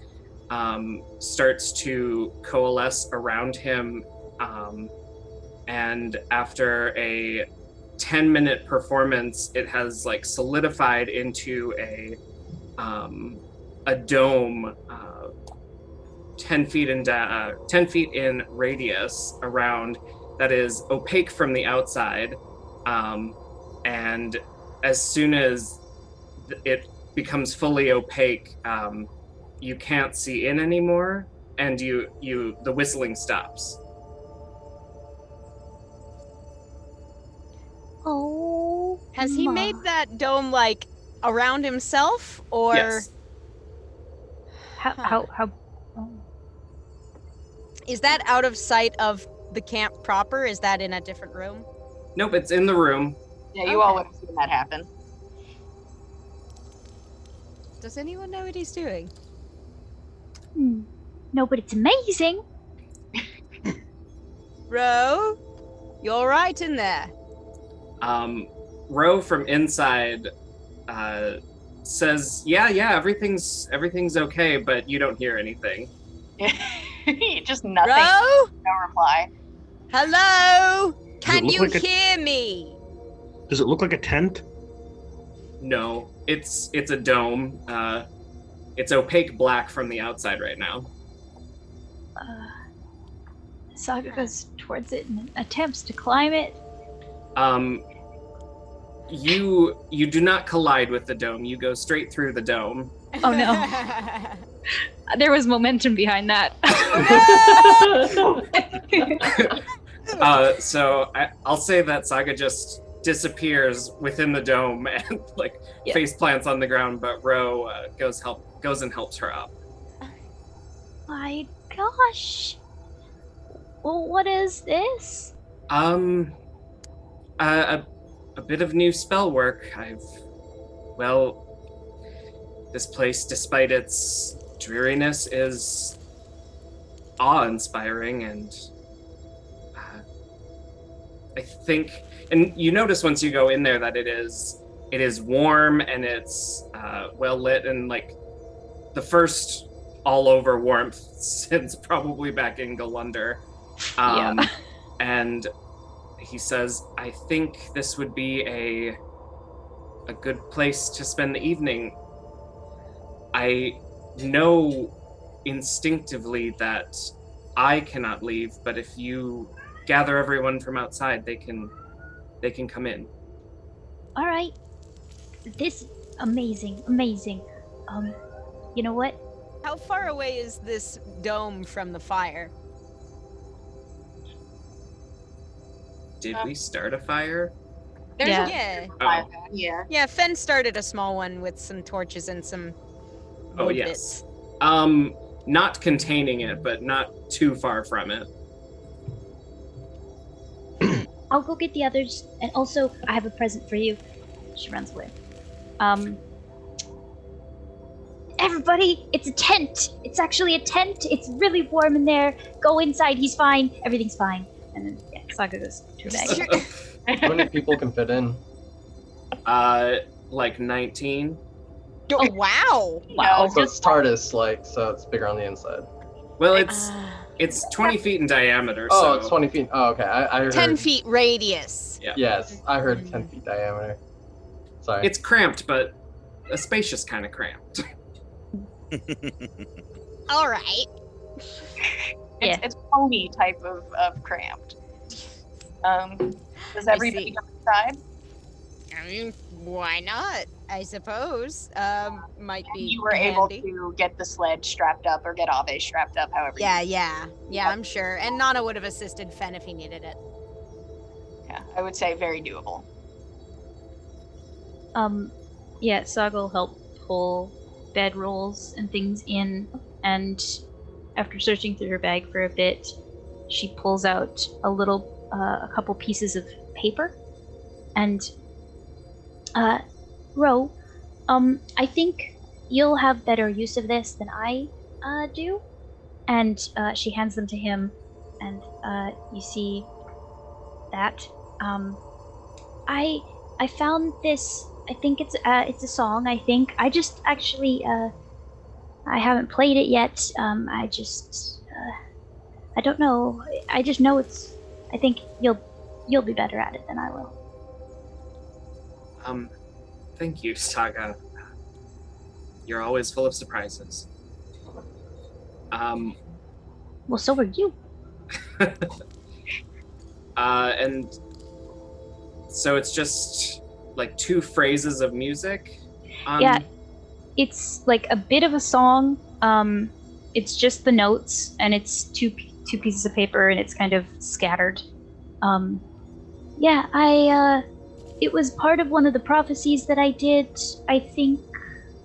starts to coalesce around him, and after a 10-minute performance, it has like solidified into a dome 10 feet in radius around, that is opaque from the outside, and as soon as it becomes fully opaque, you can't see in anymore, and the whistling stops. Oh. Has he made that dome like around himself, or Yes. How is that out of sight of the camp proper? Is that in a different room? Nope, it's in the room. Yeah, you all would have seen that happen. Does anyone know what he's doing? No, but it's amazing. Ro, you're right in there. Ro from inside says, yeah, everything's okay, but you don't hear anything. Just nothing. Ro, No reply. hello. Can look you like a- hear me? Does it look like a tent? No, it's a dome. It's opaque black from the outside right now. Saga goes towards it and attempts to climb it. You do not collide with the dome. You go straight through the dome. Oh no. There was momentum behind that. So I'll say that Saga just disappears within the dome and Yeah. face plants on the ground, but Ro goes and helps her up. My gosh. Well, what is this? A bit of new spell work. This place, despite its dreariness, is awe-inspiring, and I think, and you notice once you go in there that it is warm, and it's well lit, and like the first all-over warmth since probably back in Galunder. Yeah. And he says, I think this would be a good place to spend the evening. I know instinctively that I cannot leave, but if you gather everyone from outside, they can come in. All right. This amazing. You know what? How far away is this dome from the fire? Did we start a fire? There's Yeah. Yeah. Oh, yeah. Yeah, Fen started a small one with some torches and some oh wood yes. bits. Not containing it, but not too far from it. I'll go get the others, and also I have a present for you. She runs away. Everybody, it's a tent. It's actually a tent. It's really warm in there. Go inside. He's fine. Everything's fine. And then Saga goes to her bag. How many people can fit in? Like 19. Oh, wow. Wow. So it's TARDIS, like, so it's bigger on the inside. Well, it's 20 feet in diameter. Oh, so it's 20 feet. Oh, okay. I heard 10 feet radius. Yeah. Yes, I heard 10 feet diameter. Sorry. It's cramped, but a spacious kind of cramped. All right. Yeah. It's pony type of cramped. Does everybody see. go inside? I mean, why not? I suppose. Might be You were able handy. to get the sled strapped up or get Ave strapped up, however. Yeah, I'm sure. And Nanna would have assisted Fen if he needed it. Yeah, I would say very doable. Yeah, Saga will help pull bedrolls and things in, and after searching through her bag for a bit, she pulls out a couple pieces of paper, and Ro, I think you'll have better use of this than I do. And she hands them to him, and you see that. I found this. I think it's a song. I think I just actually I haven't played it yet. I don't know. I just know it's. I think you'll be better at it than I will. Thank you, Saga. You're always full of surprises. Well, so are you. And so it's just like 2 phrases of music. Yeah, it's like a bit of a song. It's just the notes, and it's two pieces of paper, and it's kind of scattered. Yeah, it was part of one of the prophecies that I did, I think,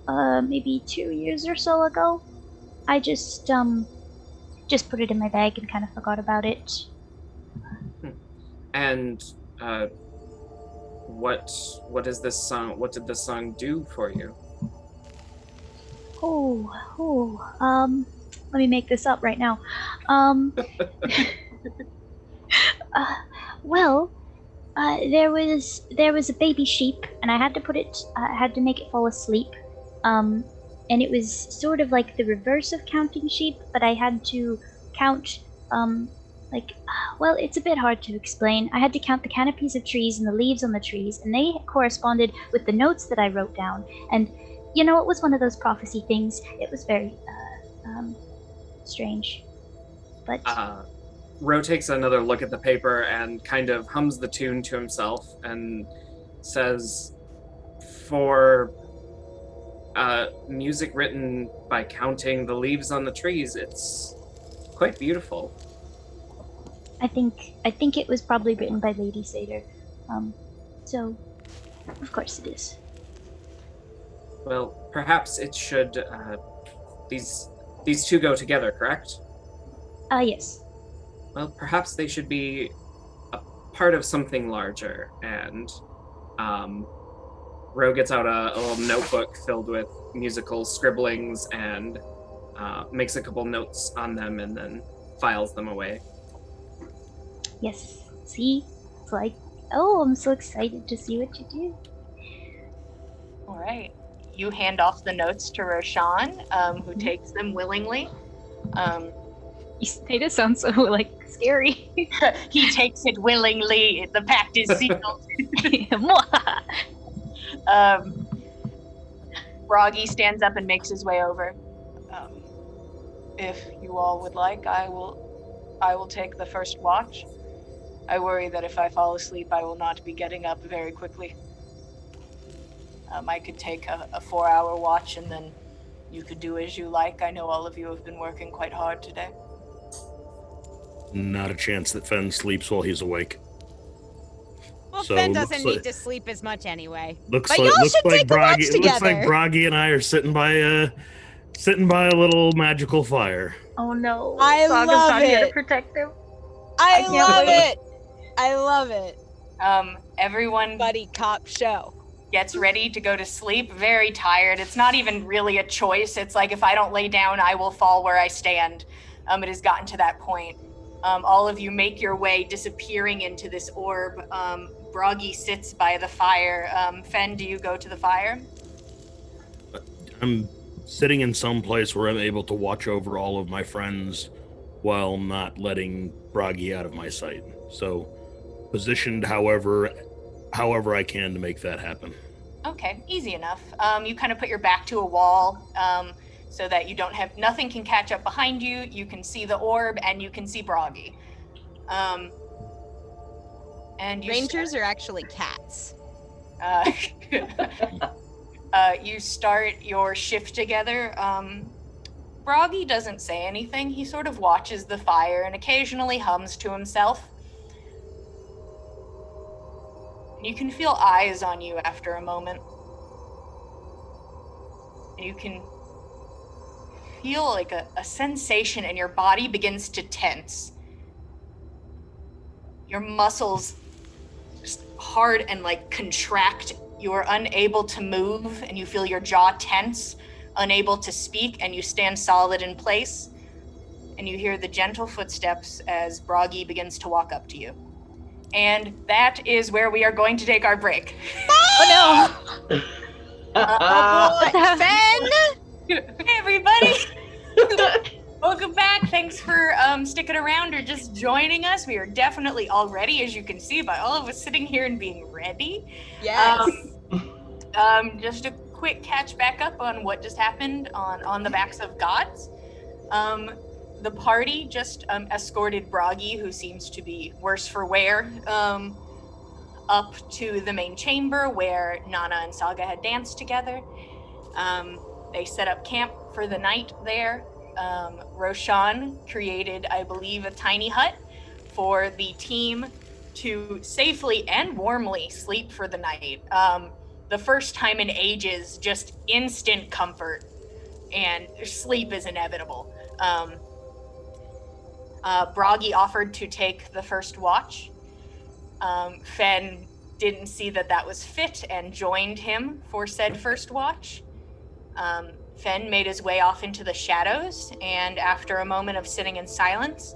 maybe 2 years or so ago. I just put it in my bag and kind of forgot about it. And what is this song? What did this song do for you? Let me make this up right now. Well, there was a baby sheep, and I had to make it fall asleep. And it was sort of like the reverse of counting sheep, but I had to count, well, it's a bit hard to explain. I had to count the canopies of trees and the leaves on the trees, and they corresponded with the notes that I wrote down. And, you know, it was one of those prophecy things. It was very, strange. But... Ro takes another look at the paper and kind of hums the tune to himself and says, for music written by counting the leaves on the trees, it's quite beautiful. I think it was probably written by Lady Satyr. So, of course it is. Well, perhaps it should, these 2 go together, correct? Yes. Well, perhaps they should be a part of something larger. And Ro gets out a little notebook filled with musical scribblings and makes a couple notes on them and then files them away. Yes. See? It's like, oh, I'm so excited to see what you do. All right. You hand off the notes to Roshan, who takes them willingly. It sounds so, like, scary. He takes it willingly. The pact is sealed. Bragi stands up and makes his way over. If you all would like, I will I will take the first watch. I worry that if I fall asleep, I will not be getting up very quickly. I could take a 4-hour watch, and then you could do as you like. I know all of you have been working quite hard today. Not a chance that Fen sleeps while he's awake. Well, So, Fen looks doesn't like- need to sleep as much anyway. Looks But like y'all should take a watch Bragi. It looks like together. Bragi and I are sitting by a little magical fire. Oh no. I Saga's love not here to it. protect him. I can't love wait. it. I love it. Everyone Buddy cop show. gets ready to go to sleep, very tired. It's not even really a choice. It's like, if I don't lay down, I will fall where I stand. It has gotten to that point. All of you make your way, disappearing into this orb. Bragi sits by the fire. Fen, do you go to the fire? I'm sitting in some place where I'm able to watch over all of my friends while not letting Bragi out of my sight. So, positioned however I can to make that happen. Okay, easy enough. You kind of put your back to a wall, so that you don't have, nothing can catch up behind you. You can see the orb, and you can see Bragi. And you Rangers are actually cats. you start your shift together. Bragi doesn't say anything. He sort of watches the fire and occasionally hums to himself. You can feel eyes on you after a moment. You can feel like a sensation, and your body begins to tense. Your muscles just hard and like contract. You are unable to move, and you feel your jaw tense, unable to speak, and you stand solid in place. And you hear the gentle footsteps as Bragi begins to walk up to you. And that is where we are going to take our break. Oh no! Oh boy, Fen! Hey everybody! Welcome back. Thanks for sticking around or just joining us. We are definitely all ready, as you can see by all of us sitting here and being ready. Yes. Just a quick catch back up on what just happened on the Backs of Gods. The party just escorted Bragi, who seems to be worse for wear, up to the main chamber where Nanna and Saga had danced together. They set up camp for the night there. Roshan created, I believe, a tiny hut for the team to safely and warmly sleep for the night. The first time in ages, just instant comfort, and sleep is inevitable. Bragi offered to take the first watch. Fen didn't see that was fit and joined him for said first watch. Fen made his way off into the shadows, and after a moment of sitting in silence,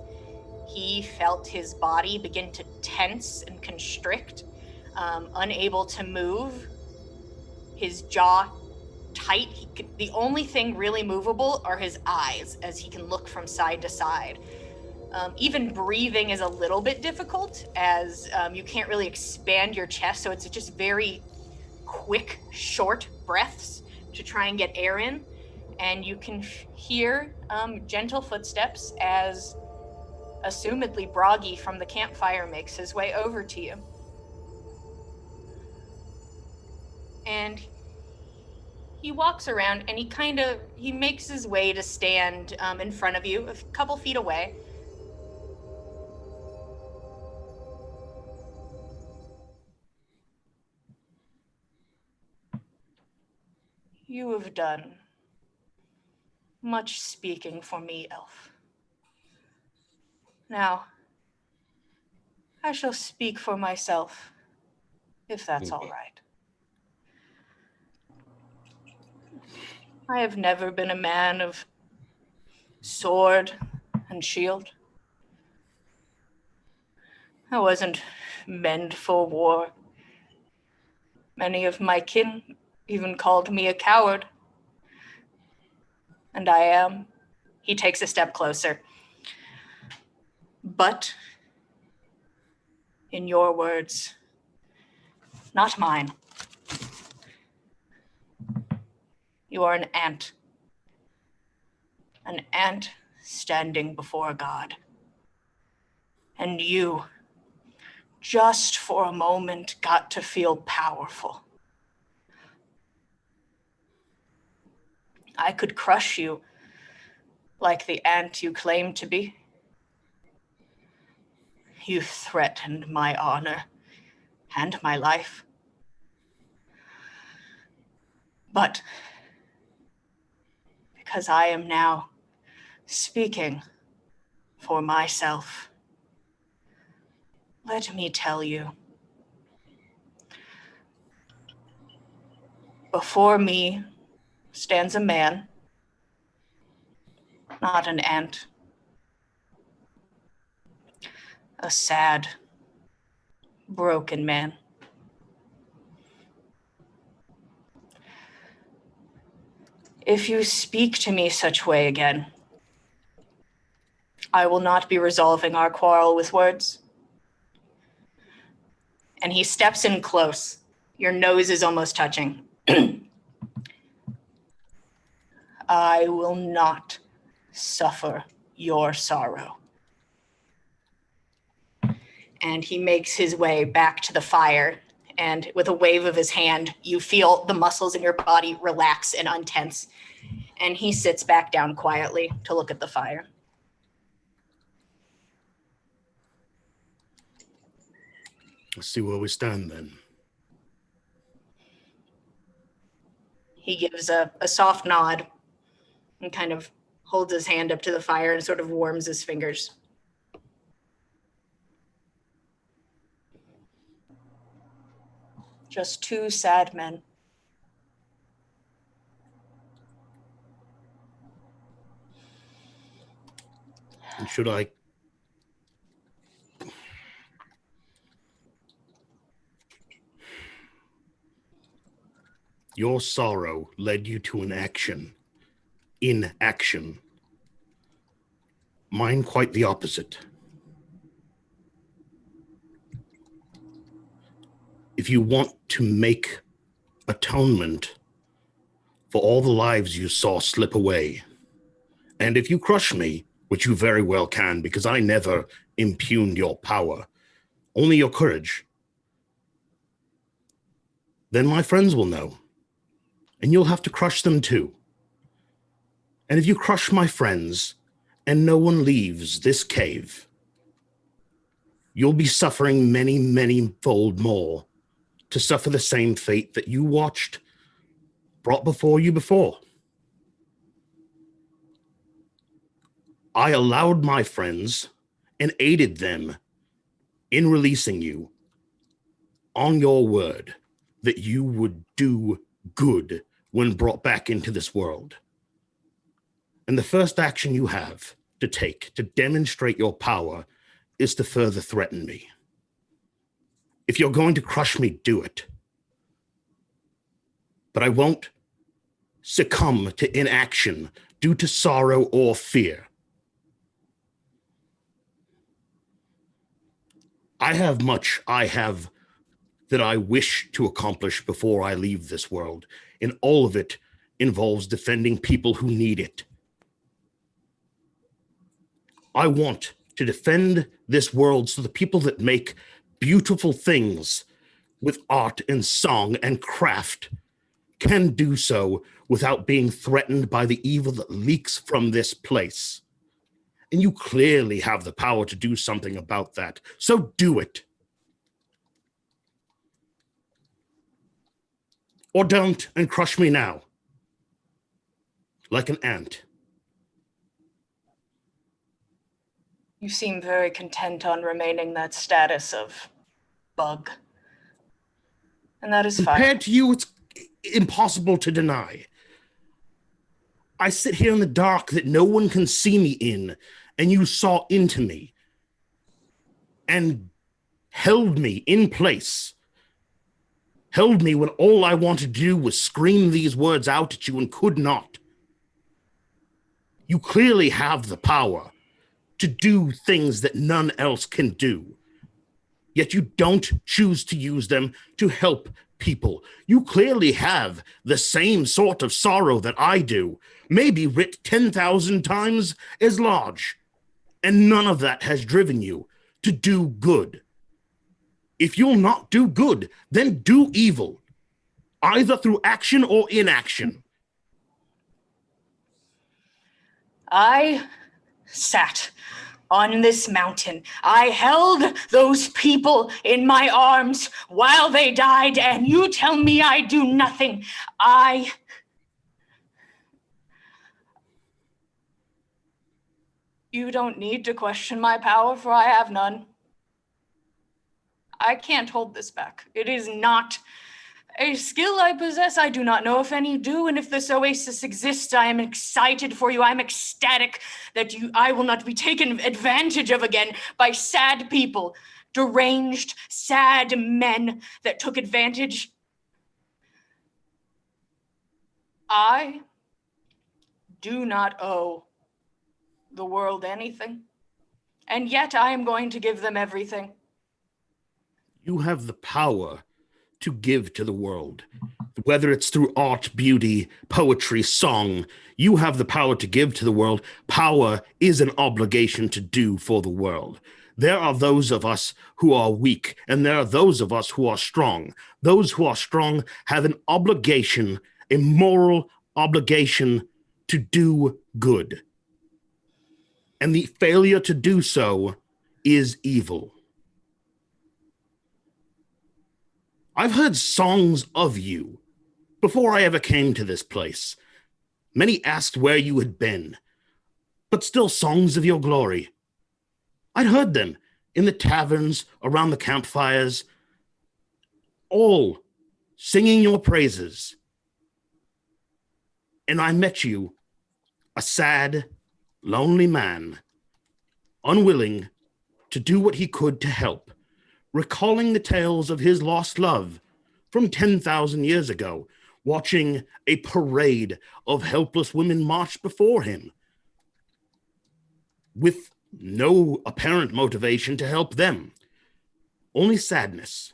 he felt his body begin to tense and constrict, unable to move, his jaw tight. The only thing really movable are his eyes, as he can look from side to side. Even breathing is a little bit difficult, as you can't really expand your chest, so it's just very quick, short breaths to try and get air in. And you can hear gentle footsteps as, assumedly, Bragi from the campfire makes his way over to you. And he walks around, and he makes his way to stand in front of you, a couple feet away. You have done much speaking for me, Elf. Now, I shall speak for myself, if that's all right. I have never been a man of sword and shield. I wasn't meant for war. Many of my kin even called me a coward. And I am. He takes a step closer. But, in your words, not mine, you are an ant. An ant standing before God. And you, just for a moment, got to feel powerful. I could crush you like the ant you claim to be. You threatened my honor and my life. But because I am now speaking for myself, let me tell you, before me stands a man, not an ant. A sad, broken man. If you speak to me such way again, I will not be resolving our quarrel with words. And he steps in close. Your nose is almost touching. I will not suffer your sorrow. And he makes his way back to the fire. And with a wave of his hand, you feel the muscles in your body relax and untense. And he sits back down quietly to look at the fire. Let's see where we stand then. He gives a soft nod and kind of holds his hand up to the fire and sort of warms his fingers. Just two sad men. And should I... Your sorrow led you to an action. Inaction. Mine quite the opposite. If you want to make atonement for all the lives you saw slip away, and if you crush me, which you very well can, because I never impugned your power, only your courage, then my friends will know, and you'll have to crush them too. And if you crush my friends, and no one leaves this cave, you'll be suffering many, many-fold more to suffer the same fate that you watched brought before you before. I allowed my friends and aided them in releasing you on your word that you would do good when brought back into this world. And the first action you have to take to demonstrate your power is to further threaten me. If you're going to crush me, do it. But I won't succumb to inaction due to sorrow or fear. I have much that I wish to accomplish before I leave this world, and all of it involves defending people who need it. I want to defend this world so the people that make beautiful things with art and song and craft can do so without being threatened by the evil that leaks from this place. And you clearly have the power to do something about that, so do it. Or don't and crush me now, like an ant. You seem very content on remaining that status of bug. And that is fine. Compared to you, it's impossible to deny. I sit here in the dark that no one can see me in, and you saw into me and held me in place. Held me when all I wanted to do was scream these words out at you and could not. You clearly have the power to do things that none else can do. Yet you don't choose to use them to help people. You clearly have the same sort of sorrow that I do, maybe writ 10,000 times as large. And none of that has driven you to do good. If you'll not do good, then do evil, either through action or inaction. I sat on this mountain. I held those people in my arms while they died, and you tell me I do nothing. You don't need to question my power, for I have none. I can't hold this back. It is not a skill I possess. I do not know if any do, and if this oasis exists, I am excited for you. I am ecstatic that I will not be taken advantage of again by sad people, deranged, sad men that took advantage. I do not owe the world anything, and yet I am going to give them everything. You have the power to give to the world. Whether it's through art, beauty, poetry, song, you have the power to give to the world. Power is an obligation to do for the world. There are those of us who are weak, and there are those of us who are strong. Those who are strong have an obligation, a moral obligation to do good. And the failure to do so is evil. I've heard songs of you before I ever came to this place. Many asked where you had been, but still songs of your glory. I'd heard them in the taverns, around the campfires, all singing your praises. And I met you, a sad, lonely man, unwilling to do what he could to help, recalling the tales of his lost love from 10,000 years ago, watching a parade of helpless women march before him with no apparent motivation to help them, only sadness.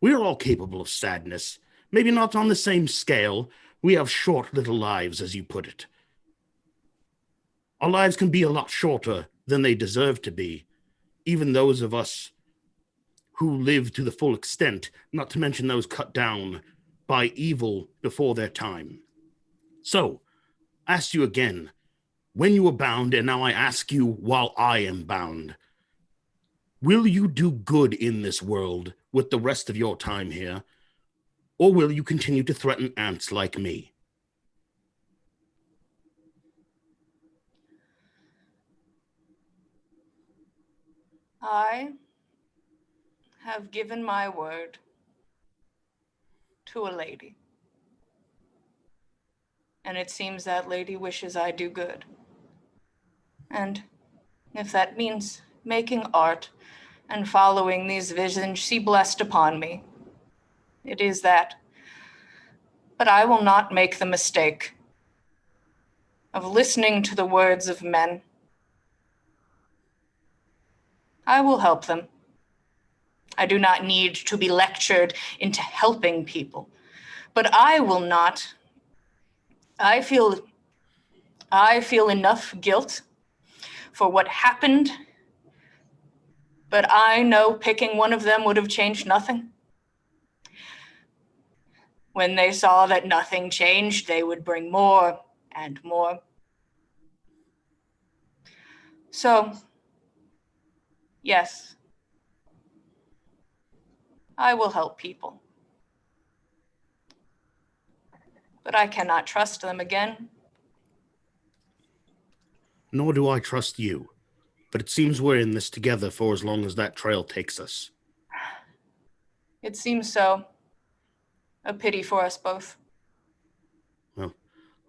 We're all capable of sadness, maybe not on the same scale. We have short little lives, as you put it. Our lives can be a lot shorter than they deserve to be, even those of us who live to the full extent, not to mention those cut down by evil before their time. So, I ask you again, when you were bound, and now I ask you while I am bound, will you do good in this world with the rest of your time here, or will you continue to threaten ants like me? I have given my word to a lady, and it seems that lady wishes I do good. And if that means making art and following these visions she blessed upon me, it is that. But I will not make the mistake of listening to the words of men. I will help them. I do not need to be lectured into helping people, but I will not. I feel enough guilt for what happened, but I know picking one of them would have changed nothing. When they saw that nothing changed, they would bring more and more. So, yes, I will help people. But I cannot trust them again. Nor do I trust you. But it seems we're in this together for as long as that trail takes us. It seems so. A pity for us both. Well,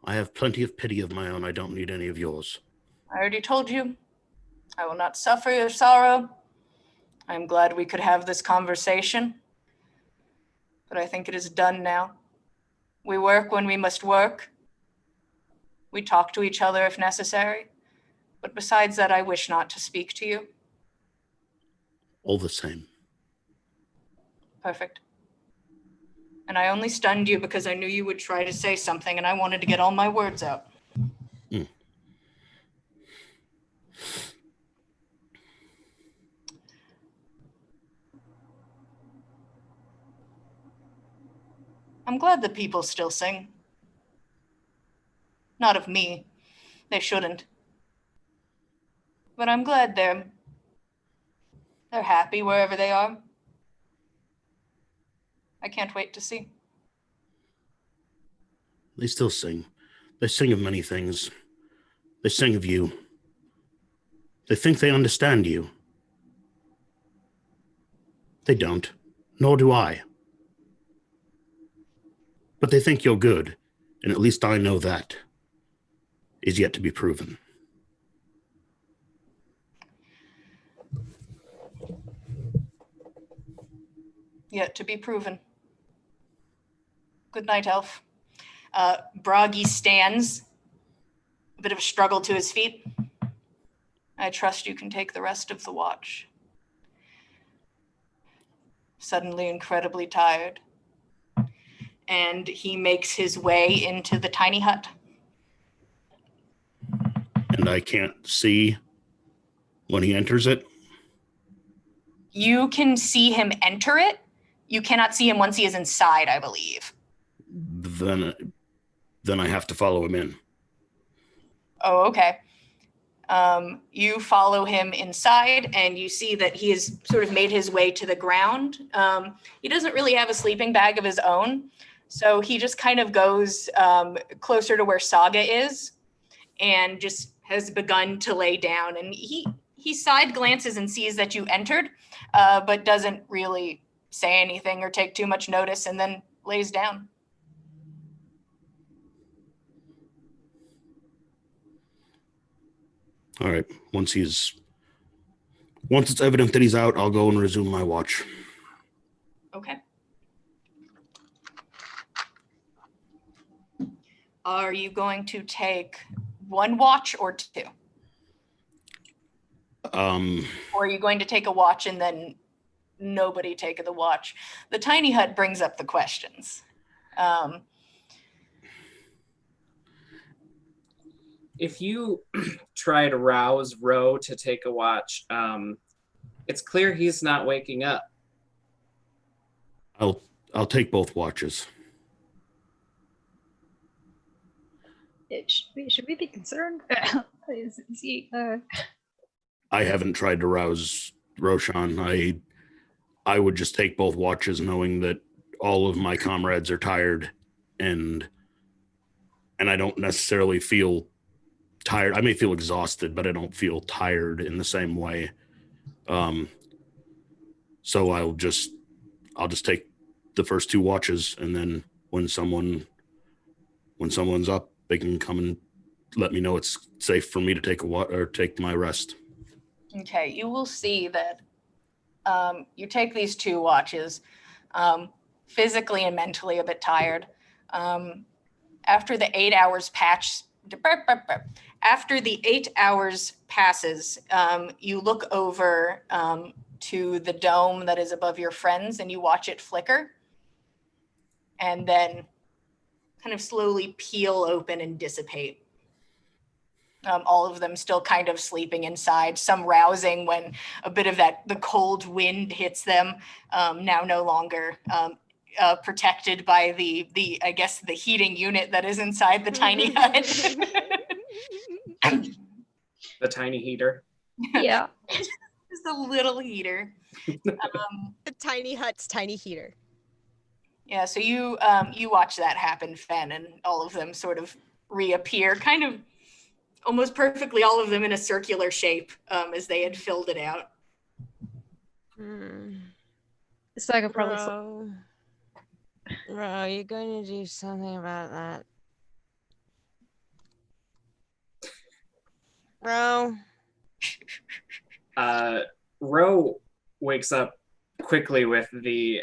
I have plenty of pity of my own. I don't need any of yours. I already told you. I will not suffer your sorrow. I'm glad we could have this conversation. But I think it is done now. We work when we must work. We talk to each other if necessary. But besides that, I wish not to speak to you. All the same. Perfect. And I only stunned you because I knew you would try to say something, and I wanted to get all my words out. I'm glad the people still sing. Not of me. They shouldn't. But I'm glad they're happy wherever they are. I can't wait to see. They still sing. They sing of many things. They sing of you. They think they understand you. They don't, nor do I. But they think you're good, and at least I know that is yet to be proven. Yet to be proven. Good night, Elf. Bragi stands, a bit of a struggle to his feet. I trust you can take the rest of the watch. Suddenly incredibly tired. And he makes his way into the tiny hut. And I can't see when he enters it? You can see him enter it. You cannot see him once he is inside, I believe. Then I have to follow him in. Oh, okay. You follow him inside, and you see that he has sort of made his way to the ground. He doesn't really have a sleeping bag of his own, so he just kind of goes closer to where Saga is and just has begun to lay down. And he side glances and sees that you entered, but doesn't really say anything or take too much notice, and then lays down. All right. Once it's evident that he's out, I'll go and resume my watch. Okay. Are you going to take one watch or two? Or are you going to take a watch and then nobody take the watch? The tiny hut brings up the questions. If you try to rouse Ro to take a watch, it's clear he's not waking up. I'll take both watches. Should we be concerned? Is he, I haven't tried to rouse Roshan. I would just take both watches knowing that all of my comrades are tired and I don't necessarily feel tired. I may feel exhausted, but I don't feel tired in the same way. So I'll just take the first two watches, and then when someone's up, they can come and let me know it's safe for me to take take my rest. Okay, you will see that you take these two watches, physically and mentally a bit tired. After the 8 hours passes, you look over to the dome that is above your friends, and you watch it flicker, and then kind of slowly peel open and dissipate. All of them still kind of sleeping inside, some rousing when a bit of the cold wind hits them, now no longer protected by the I guess the heating unit that is inside the tiny hut. The tiny heater. yeah. Just a little heater. The tiny hut's tiny heater. Yeah, so you watch that happen, Fen, and all of them sort of reappear, kind of almost perfectly, all of them in a circular shape, as they had filled it out. Saga probably. Ro, you're going to do something about that. Ro. Ro wakes up quickly with the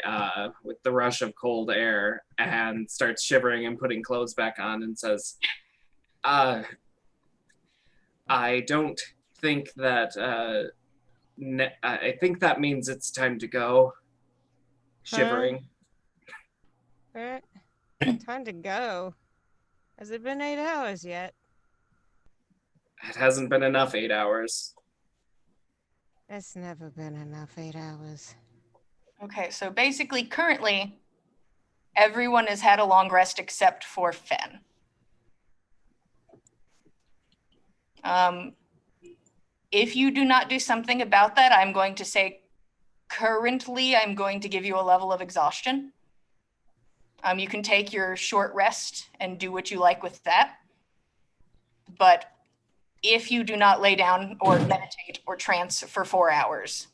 rush of cold air and starts shivering and putting clothes back on and says, I don't think that I think that means it's time to go. Shivering. Time to go. Has it been 8 hours yet? It hasn't been enough 8 hours. It's never been enough 8 hours. Okay, so basically currently Everyone has had a long rest except for Fen. If you do not do something about that, I'm going to say currently I'm going to give you a level of exhaustion. You can take your short rest and do what you like with that. But if you do not lay down or meditate or trance for 4 hours,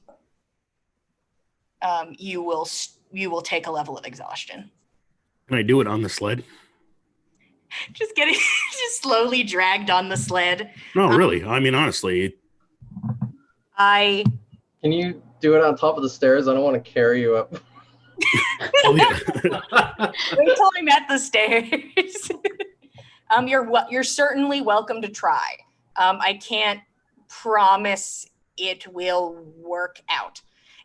you will take a level of exhaustion. Can I do it on the sled? Just getting just slowly dragged on the sled. No, really. I mean, honestly. Can you do it on top of the stairs? I don't want to carry you up. Oh, yeah. Wait till I'm at the stairs. You're certainly welcome to try. I can't promise it will work out.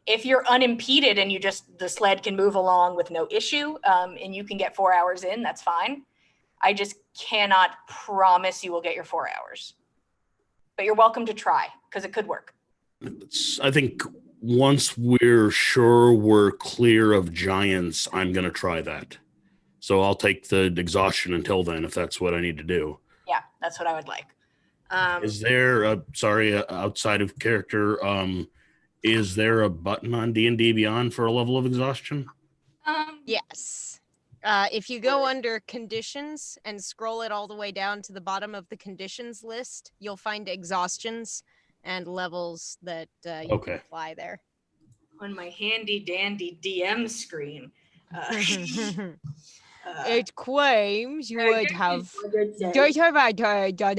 If you're unimpeded and the sled can move along with no issue, and you can get 4 hours in, that's fine. I just cannot promise you will get your 4 hours. But you're welcome to try, because it could work. I think once we're sure we're clear of giants, I'm going to try that. So I'll take the exhaustion until then, if that's what I need to do. Yeah, that's what I would like. Is there outside of character, is there a button on D&D Beyond for a level of exhaustion? Yes. If you go under conditions and scroll it all the way down to the bottom of the conditions list, you'll find exhaustions and levels that you can apply there. On my handy dandy DM screen. It claims you would have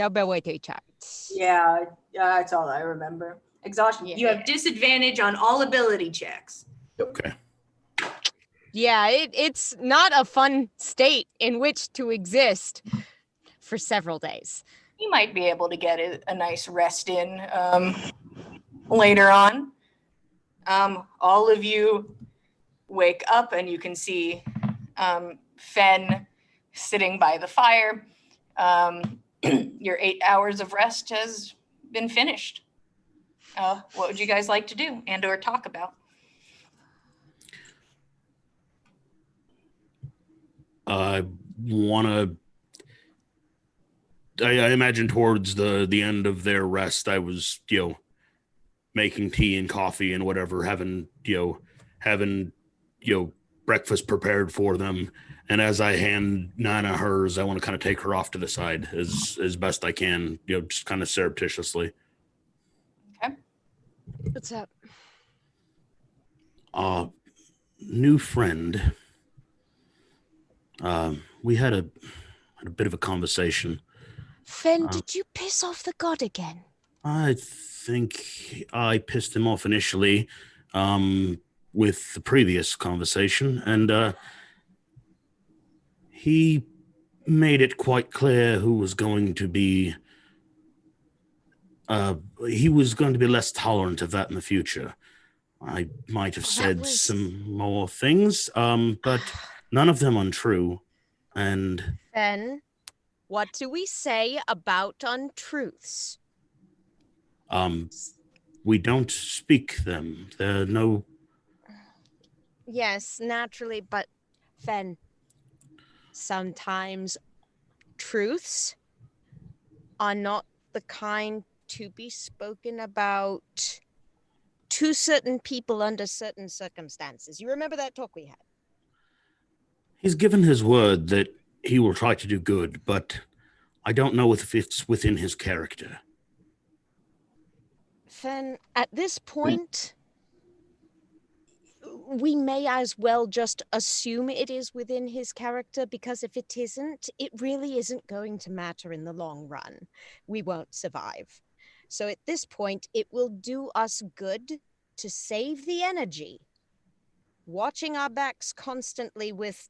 ability checks. Yeah, that's all I remember. Exhaustion. Yeah. You have disadvantage on all ability checks. Okay. Yeah, it's not a fun state in which to exist for several days. You might be able to get a nice rest in later on. All of you wake up and you can see Fen sitting by the fire. Your 8 hours of rest has been finished. What would you guys like to do and or talk about? I imagine towards the end of their rest, I was, making tea and coffee and whatever, having breakfast prepared for them. And as I hand Nanna hers, I want to kind of take her off to the side as best I can, just kind of surreptitiously. Okay. What's up? New friend. We had a bit of a conversation. Fen, did you piss off the god again? I think I pissed him off initially with the previous conversation, and he made it quite clear who was going to be less tolerant of that in the future. I might have said some more things, but none of them untrue. And Fen, what do we say about untruths? We don't speak them. There are no... Yes, naturally, but Fen, sometimes truths are not the kind to be spoken about to certain people under certain circumstances. You remember that talk we had? He's given his word that he will try to do good, but I don't know if it's within his character. Fen, at this point, we may as well just assume it is within his character, because if it isn't, it really isn't going to matter in the long run. We won't survive. So at this point, it will do us good to save the energy. Watching our backs constantly with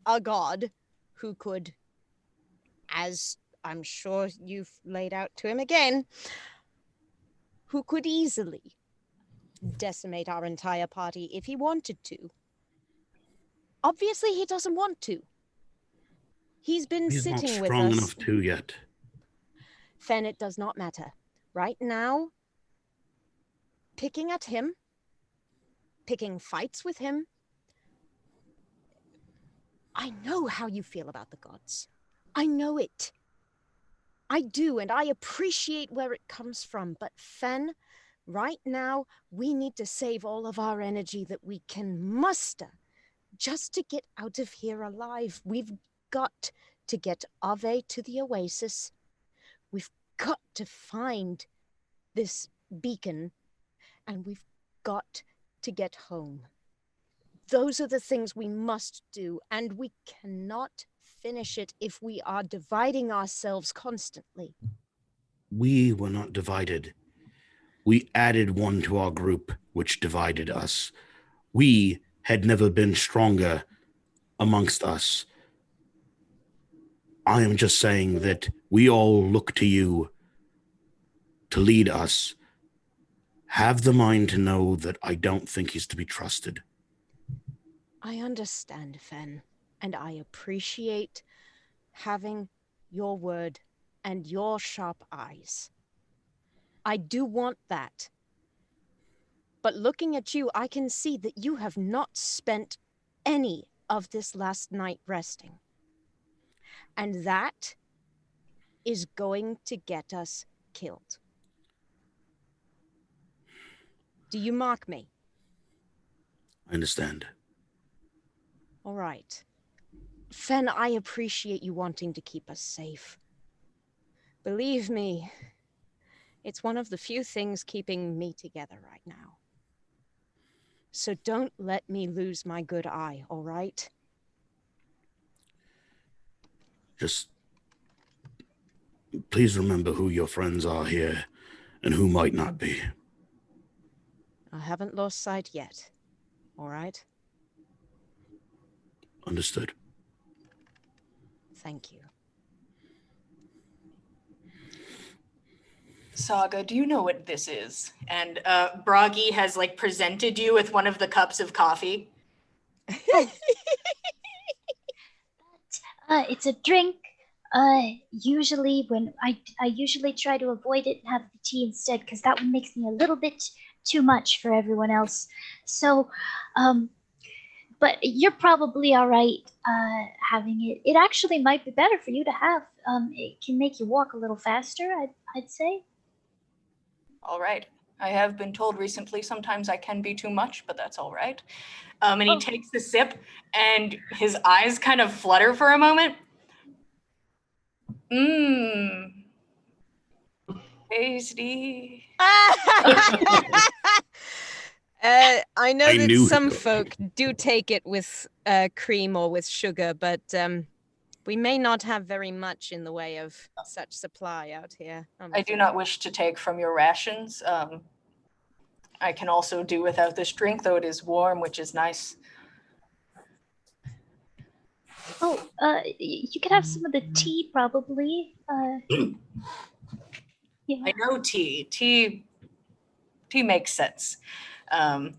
a god who could, as I'm sure you've laid out to him again, who could easily decimate our entire party if he wanted to. Obviously, he doesn't want to. He's sitting with us. He's not strong enough to yet. Fen, it does not matter. Right now, picking at him, picking fights with him, I know how you feel about the gods. I know it. I do, and I appreciate where it comes from. But Fen, right now, we need to save all of our energy that we can muster just to get out of here alive. We've got to get Ave to the oasis. We've got to find this beacon, and we've got to get home. Those are the things we must do, and we cannot finish it if we are dividing ourselves constantly. We were not divided. We added one to our group, which divided us. We had never been stronger amongst us. I am just saying that we all look to you to lead us. Have the mind to know that I don't think he's to be trusted. I understand, Fen, and I appreciate having your word and your sharp eyes. I do want that. But looking at you, I can see that you have not spent any of this last night resting. And that is going to get us killed. Do you mark me? I understand. All right. Fen, I appreciate you wanting to keep us safe. Believe me, it's one of the few things keeping me together right now. So don't let me lose my good eye, all right? Just please remember who your friends are here and who might not be. I haven't lost sight yet, all right? Understood. Thank you. Saga, do you know what this is? And Bragi has like presented you with one of the cups of coffee. It's a drink. Usually when I usually try to avoid it and have the tea instead, because that one makes me a little bit too much for everyone else. So, but you're probably all right having it. It actually might be better for you to have. It can make you walk a little faster, I'd say. All right. I have been told recently sometimes I can be too much, but that's all right. And he takes the sip and his eyes kind of flutter for a moment. Mmm. Tasty. I know I that knew some it. folk do take it with cream or with sugar, but we may not have very much in the way of such supply out here. I do not wish to take from your rations. I can also do without this drink, though it is warm, which is nice. Oh, you could have some of the tea, probably. Yeah. I know tea. Tea makes sense. And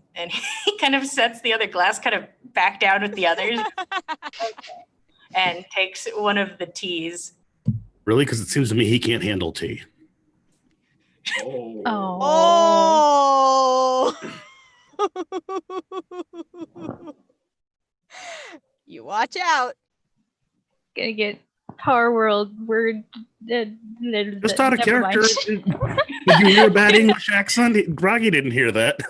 he kind of sets the other glass kind of back down with the others and takes one of the teas. Really? Because it seems to me he can't handle tea. Oh! You watch out. Gonna get Tar World word. Just out of character. Did you hear a bad English accent? Bragi didn't hear that.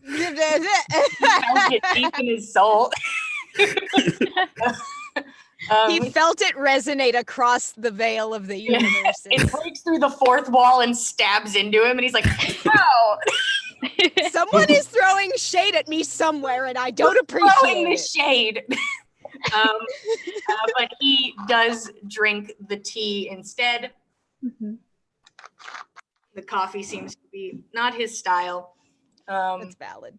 He felt it deep in his soul. He felt it resonate across the veil of the universe. It breaks through the fourth wall and stabs into him, and he's like, "Ow!" Someone is throwing shade at me somewhere, and I don't appreciate Throwing the it. shade. But he does drink the tea instead. Mm-hmm. The coffee seems to be not his style. That's valid.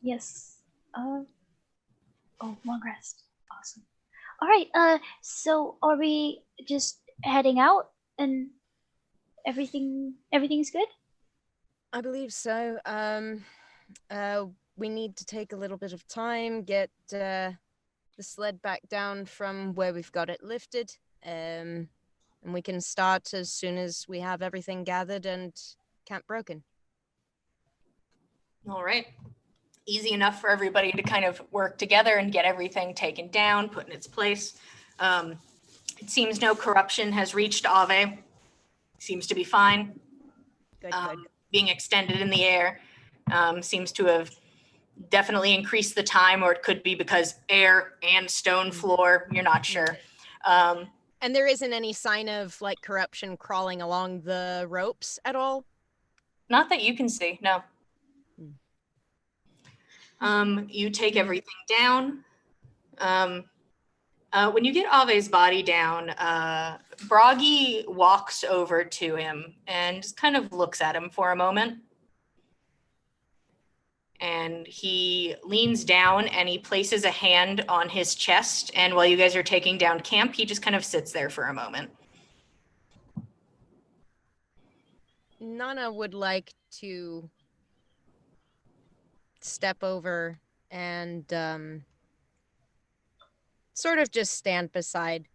Yes. Oh, long rest. Awesome. All right. So are we just heading out and everything's good? I believe so. We need to take a little bit of time, get the sled back down from where we've got it lifted, and we can start as soon as we have everything gathered and camp broken. All right. easy enough for everybody to kind of work together and get everything taken down, put in its place. It seems no corruption has reached Ave. Seems to be fine. Good, good. Being extended in the air seems to have definitely increased the time, or it could be because air and stone floor, you're not sure. And there isn't any sign of like corruption crawling along the ropes at all? Not that you can see, no. You take everything down. When you get Ave's body down, Bragi walks over to him and just kind of looks at him for a moment. And he leans down and he places a hand on his chest. And while you guys are taking down camp, he just kind of sits there for a moment. Nanna would like to step over and sort of just stand beside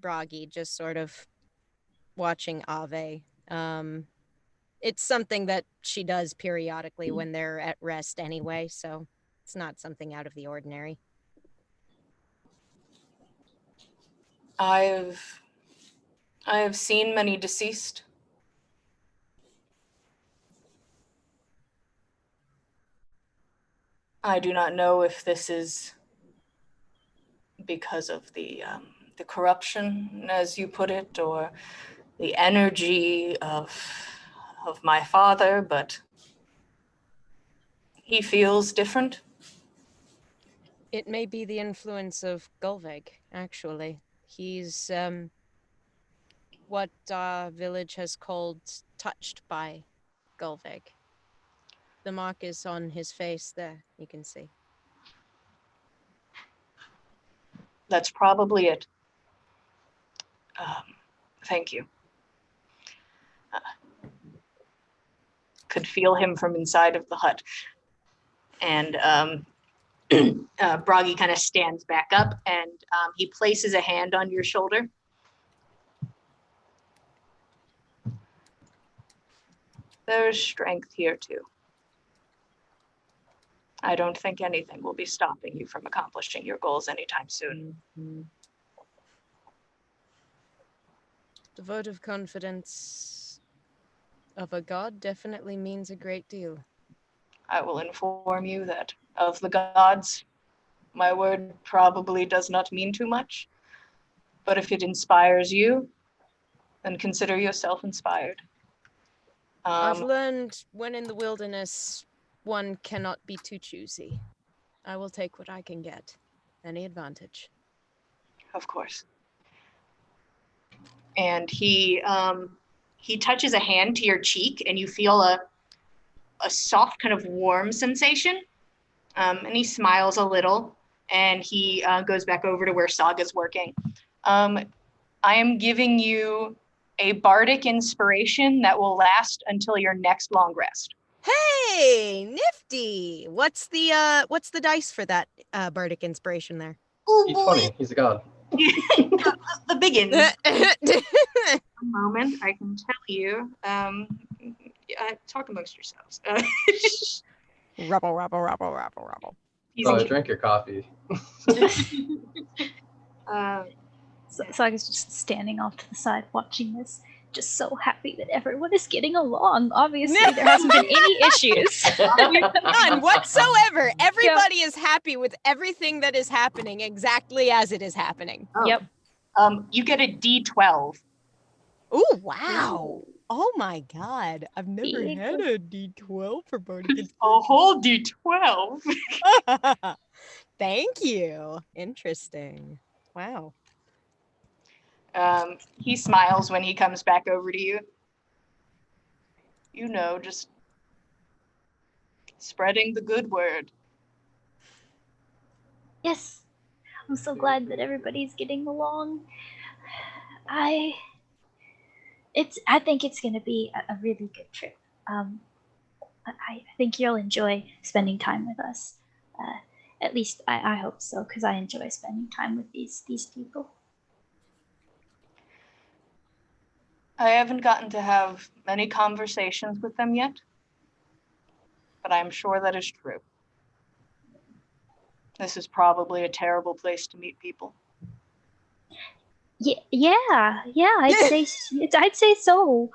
Bragi, just sort of watching Ave. It's something that she does periodically when they're at rest anyway, so it's not something out of the ordinary. I have seen many deceased. I do not know if this is because of the corruption, as you put it, or the energy of my father, but he feels different. It may be the influence of Gulveg, actually. He's what our village has called touched by Gulveg. The mark is on his face there, you can see. That's probably it. Thank you. Could feel him from inside of the hut. And Bragi kind of stands back up and he places a hand on your shoulder. There's strength here too. I don't think anything will be stopping you from accomplishing your goals anytime soon. Mm-hmm. The vote of confidence of a god definitely means a great deal. I will inform you that of the gods, my word probably does not mean too much, but if it inspires you, then consider yourself inspired. I've learned when in the wilderness, one cannot be too choosy. I will take what I can get. Any advantage. Of course. And he touches a hand to your cheek and you feel a soft kind of warm sensation. And he smiles a little and he goes back over to where Saga's working. I am giving you a bardic inspiration that will last until your next long rest. Hey, nifty! What's the dice for that bardic inspiration there? D20. He's a god. The biggins. A moment, I can tell you. Talk amongst yourselves. Rubble. Oh, I drank your coffee. Saga's just standing off to the side watching this, just so happy that everyone is getting along. Obviously, there hasn't been any issues. None whatsoever. Everybody is happy with everything that is happening exactly as it is happening. Oh. Yep. You get a D12. Ooh, wow. Oh my god. I've never had a D12 for bardic inspiration. A whole D12. Thank you. Interesting. Wow. He smiles when he comes back over to you. You know, just spreading the good word. Yes. I'm so glad that everybody's getting along. I think it's going to be a really good trip. I think you'll enjoy spending time with us. At least I hope so, because I enjoy spending time with these people. I haven't gotten to have many conversations with them yet, but I'm sure that is true. This is probably a terrible place to meet people. Yeah. I'd say so.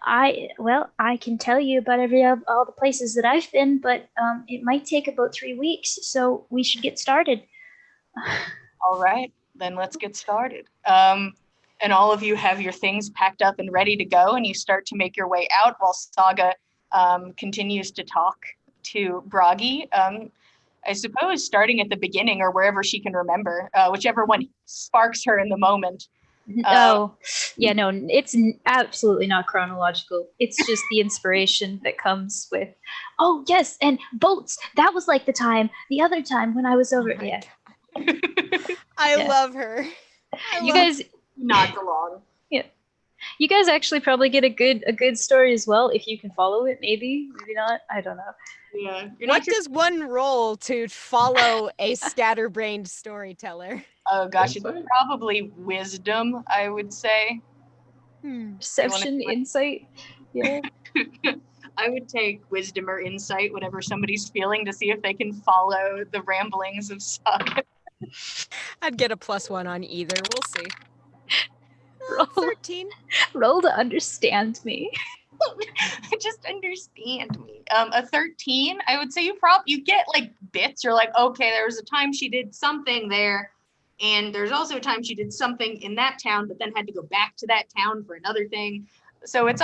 I can tell you about all the places that I've been, but it might take about 3 weeks, so we should get started. All right, then let's get started. And all of you have your things packed up and ready to go, and you start to make your way out while Saga continues to talk to Bragi. I suppose starting at the beginning or wherever she can remember, whichever one sparks her in the moment. No, it's absolutely not chronological. It's just the inspiration that comes with. Oh yes, and boats. That was like the other time when I was over. Yeah, I Yeah. love her. you guys, Nods along. you guys actually probably get a good story as well if you can follow it. Maybe not. I don't know. Yeah. What does one roll to follow a scatterbrained storyteller? Oh gosh, it's Insight? probably wisdom, I would say. Perception, insight. Yeah. I would take wisdom or insight, whatever somebody's feeling, to see if they can follow the ramblings of Saga. I'd get a +1 on either. We'll see. Roll. 13. Roll to understand me. Just understand me. A 13, I would say you get like bits. You're like, okay, there was a time she did something there, and there's also a time she did something in that town, but then had to go back to that town for another thing. So it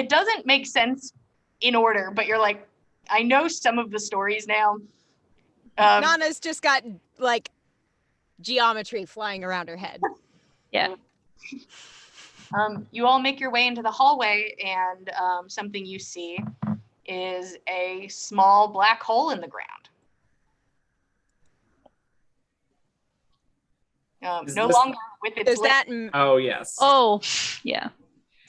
doesn't make sense in order, but you're like, I know some of the stories now. Nanna's just got like geometry flying around her head. Yeah. You all make your way into the hallway, and something you see is a small black hole in the ground. No longer with its Does that Oh, yes. Oh, yeah.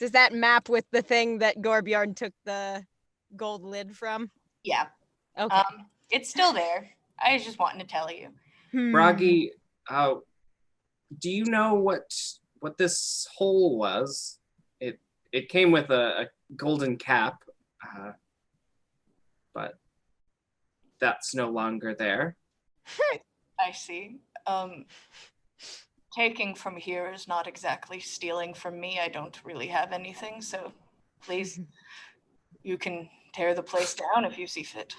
does that map with the thing that Gorbjorn took the gold lid from? Yeah. Okay. It's still there. I was just wanting to tell you. Bragi, do you know what this hole was? It came with a golden cap, but that's no longer there. I see. Taking from here is not exactly stealing from me. I don't really have anything, so please, you can tear the place down if you see fit.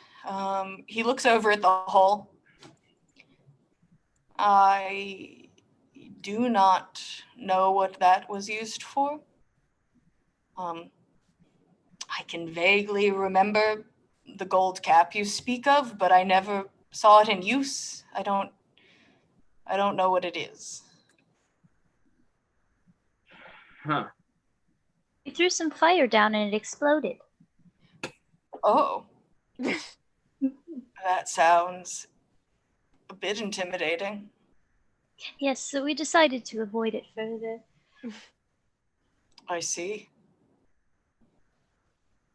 He looks over at the hole. I do not know what that was used for. I can vaguely remember the gold cap you speak of, but I never saw it in use. I don't know what it is. Huh. We threw some fire down and it exploded. Oh. That sounds a bit intimidating. Yes, so we decided to avoid it further. I see.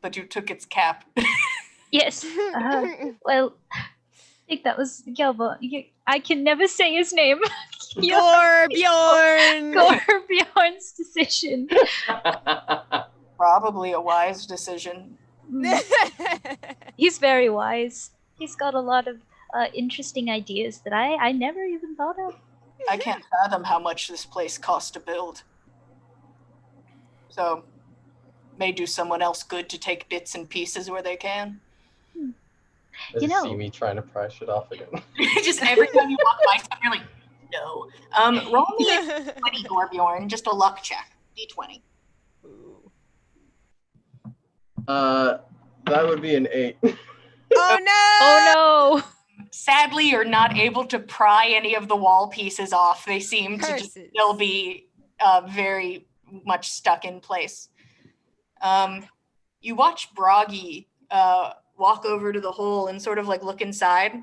But you took its cap. Yes. Well, I think that was I can never say his name. Gorbjorn! Gorbjorn's decision. Probably a wise decision. He's very wise. He's got a lot of interesting ideas that I never even thought of. I can't fathom how much this place cost to build. So, may do someone else good to take bits and pieces where they can. They just see me trying to pry shit off again. Just every time you walk by something, you're like, no. Roll me a D20, Gorbjorn, just a luck check. D20. That would be an 8. Oh no! Oh no! Sadly, you're not able to pry any of the wall pieces off. They seem to just still be very much stuck in place. You watch Bragi walk over to the hole and sort of like look inside.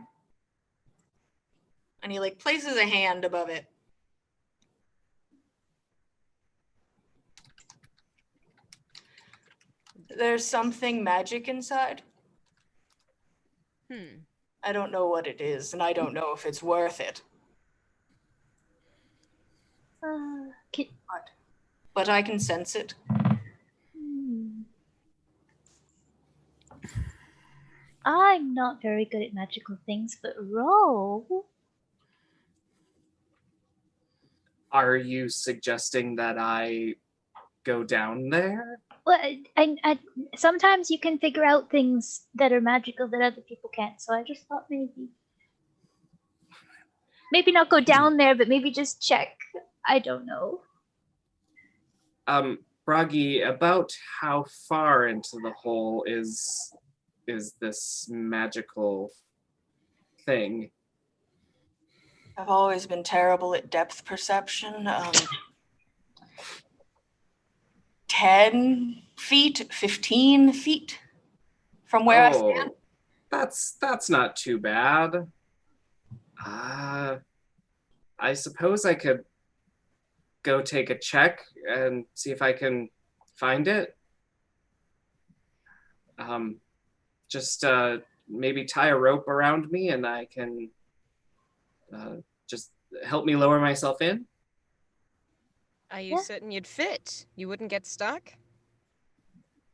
And he like places a hand above it. There's something magic inside. I don't know what it is, and I don't know if it's worth it. But I can sense it. I'm not very good at magical things, but roll. Are you suggesting that I go down there? Well, I sometimes you can figure out things that are magical that other people can't. So I just thought maybe not go down there, but maybe just check. I don't know. Bragi, about how far into the hole is this magical thing? I've always been terrible at depth perception. 10 feet, 15 feet from where I stand. That's not too bad. I suppose I could go take a check and see if I can find it. Just maybe tie a rope around me and I can just help me lower myself in. Are you certain you'd fit? You wouldn't get stuck?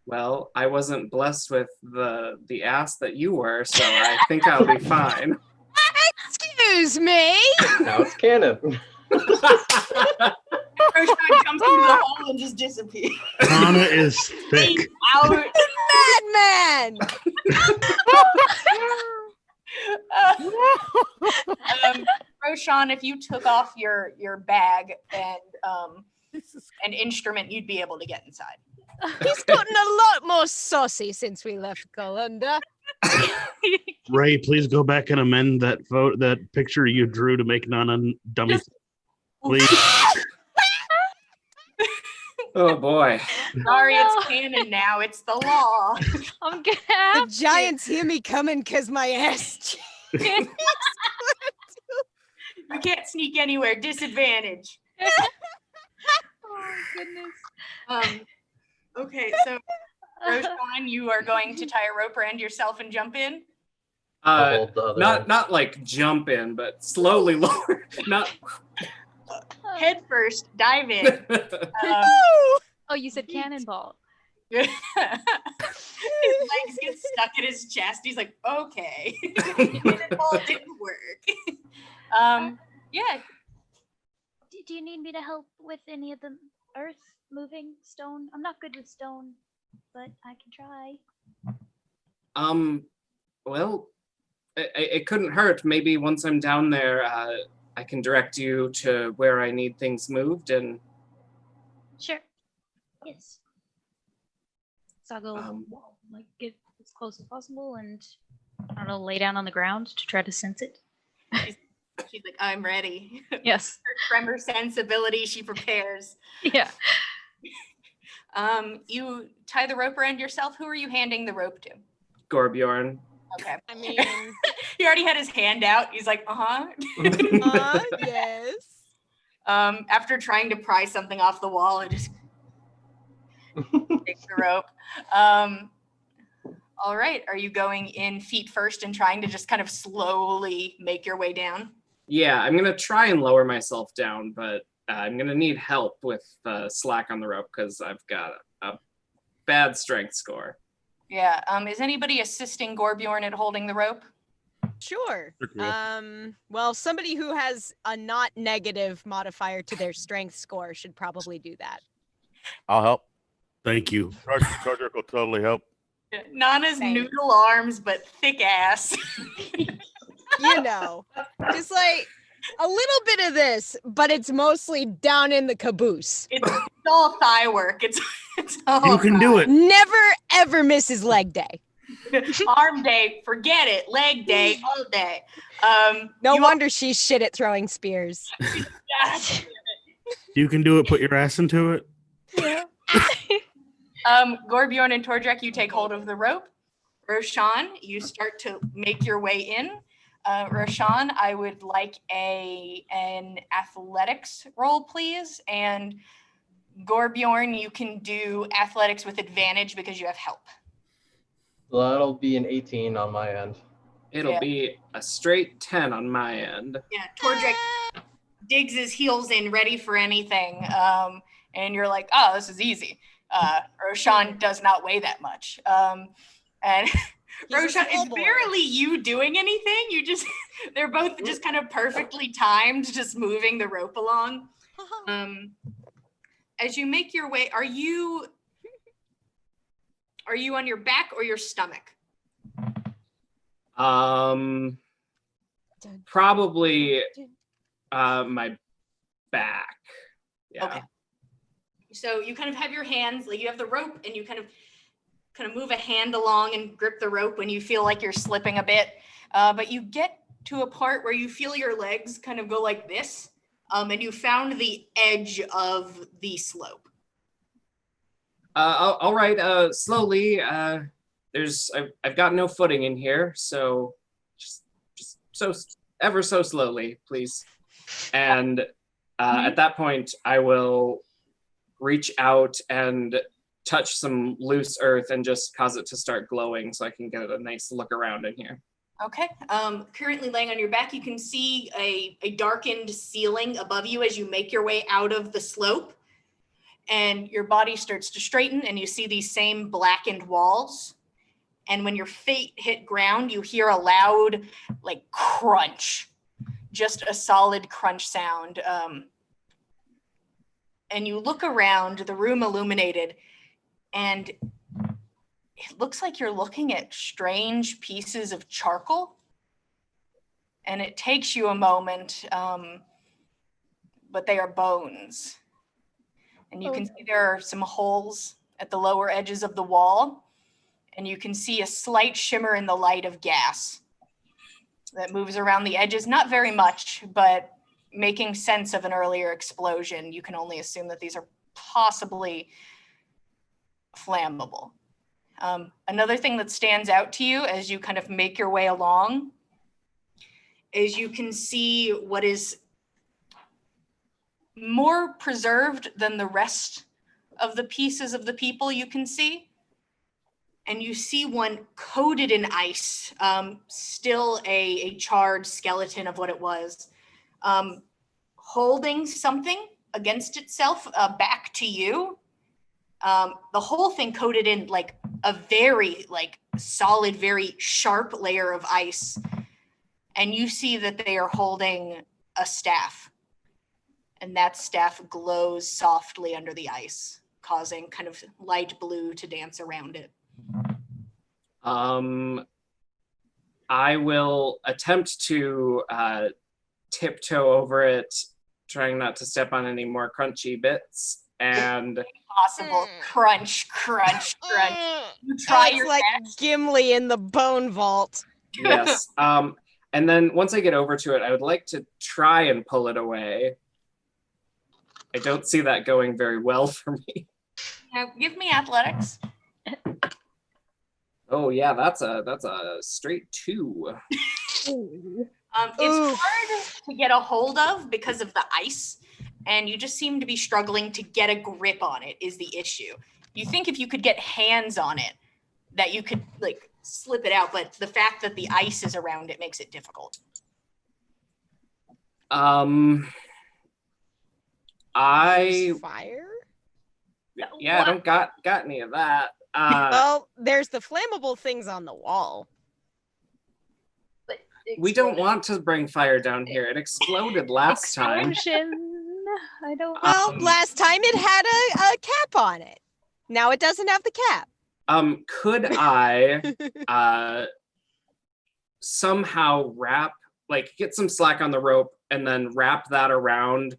Well, I wasn't blessed with the ass that you were, so I think I'll be fine. Excuse me? Now it's canon. Roshan comes through the hole and just disappears. Nanna is thick. Out. Madman! Roshan, if you took off your bag and an instrument, you'd be able to get inside. He's gotten a lot more saucy since we left Galunda. Ray, please go back and amend that picture you drew to make Nanna dummy. Please. Oh boy. Sorry, it's canon now. It's the law. I'm gonna have The giants hear me coming because my ass. You can't sneak anywhere. Disadvantage. Oh goodness. Okay, so Roshan, you are going to tie a rope around yourself and jump in. Hold the other end. Not like jump in, but slowly lower. Not. Head first, dive in. Oh, you said cannonball. His legs get stuck in his chest. He's like, okay. Cannonball didn't work. Yeah. Do you need me to help with any of the earth moving stone? I'm not good with stone, but I can try. Well, it couldn't hurt. Maybe once I'm down there, I can direct you to where I need things moved and. Sure. Yes. So I'll go get as close as possible and I don't know, lay down on the ground to try to sense it. She's like, I'm ready. Yes. Her tremor sensibility, she prepares. Yeah. You tie the rope around yourself. Who are you handing the rope to? Gorbjorn. Okay. I mean, He already had his hand out. He's like, yes. After trying to pry something off the wall, I just take the rope. All right. Are you going in feet first and trying to just kind of slowly make your way down? Yeah, I'm gonna try and lower myself down, but I'm gonna need help with slack on the rope because I've got a bad strength score. Yeah. Is anybody assisting Gorbjorn at holding the rope? Sure. Cool. Well, somebody who has a not negative modifier to their strength score should probably do that. I'll help. Thank you. Roderick will totally help. Nana's Thanks. noodle arms, but thick ass. You know, just like a little bit of this, but it's mostly down in the caboose. It's all thigh work. It's all You can do it. Never ever misses leg day. arm day, forget it. Leg day, all day. No you- wonder she's shit at throwing spears. You can do it. Put your ass into it. Yeah. Gorbjorn and Tordrek, you take hold of the rope. Roshan, you start to make your way in. Roshan, I would like an athletics roll, please. And Gorbjorn, you can do athletics with advantage because you have help. That'll be an 18 on my end. It'll Yeah. be a straight 10 on my end. Yeah, Tordrek digs his heels in, ready for anything. And you're like, oh, this is easy. Roshan does not weigh that much. And Roshan, small it's boy. barely you doing anything. You just, they're both just kind of perfectly timed, just moving the rope along. As you make your way, are you on your back or your stomach? Probably my back. Yeah. Okay. So you kind of have your hands, like you have the rope, and you kind of move a hand along and grip the rope when you feel like you're slipping a bit. But you get to a part where you feel your legs kind of go like this, and you found the edge of the slope. All right. Slowly. I've got no footing in here, so just so ever so slowly, please. And at that point, I will reach out and touch some loose earth and just cause it to start glowing so I can get a nice look around in here. Okay. Currently laying on your back, you can see a darkened ceiling above you as you make your way out of the slope. And your body starts to straighten, and you see these same blackened walls. And when your feet hit ground, you hear a loud, like, crunch. Just a solid crunch sound. And you look around, the room illuminated, and it looks like you're looking at strange pieces of charcoal. And it takes you a moment, but they are bones. And you can see there are some holes at the lower edges of the wall. And you can see a slight shimmer in the light of gas that moves around the edges. Not very much, but making sense of an earlier explosion. You can only assume that these are possibly flammable. Another thing that stands out to you as you kind of make your way along is you can see what is more preserved than the rest of the pieces of the people you can see. And you see one coated in ice, still a charred skeleton of what it was, holding something against itself back to you. The whole thing coated in like a very solid, very sharp layer of ice. And you see that they are holding a staff. And that staff glows softly under the ice, causing kind of light blue to dance around it. I will attempt to tiptoe over it, trying not to step on any more crunchy bits. And possible crunch. You try it's your like best. Gimli in the bone vault. Yes. And then once I get over to it, I would like to try and pull it away. I don't see that going very well for me. Now, give me athletics. Oh yeah, that's a straight 2. It's hard to get a hold of because of the ice, and you just seem to be struggling to get a grip on it is the issue. You think if you could get hands on it, that you could slip it out, but the fact that the ice is around it makes it difficult. Fire? Yeah, I don't got any of that. Well, there's the flammable things on the wall. We don't want to bring fire down here. It exploded last time. Explosion. I don't. Well, last time it had a cap on it. Now it doesn't have the cap. Could I somehow get some slack on the rope and then wrap that around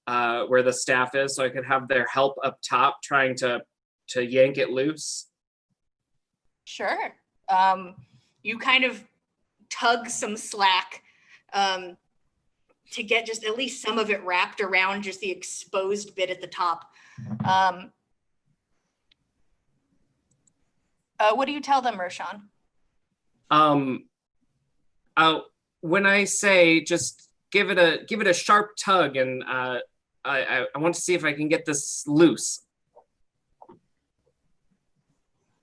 where the staff is, so I could have their help up top trying to yank it loose? Sure. You kind of tug some slack to get just at least some of it wrapped around just the exposed bit at the top. What do you tell them, Roshan? When I say just give it a sharp tug, and I want to see if I can get this loose.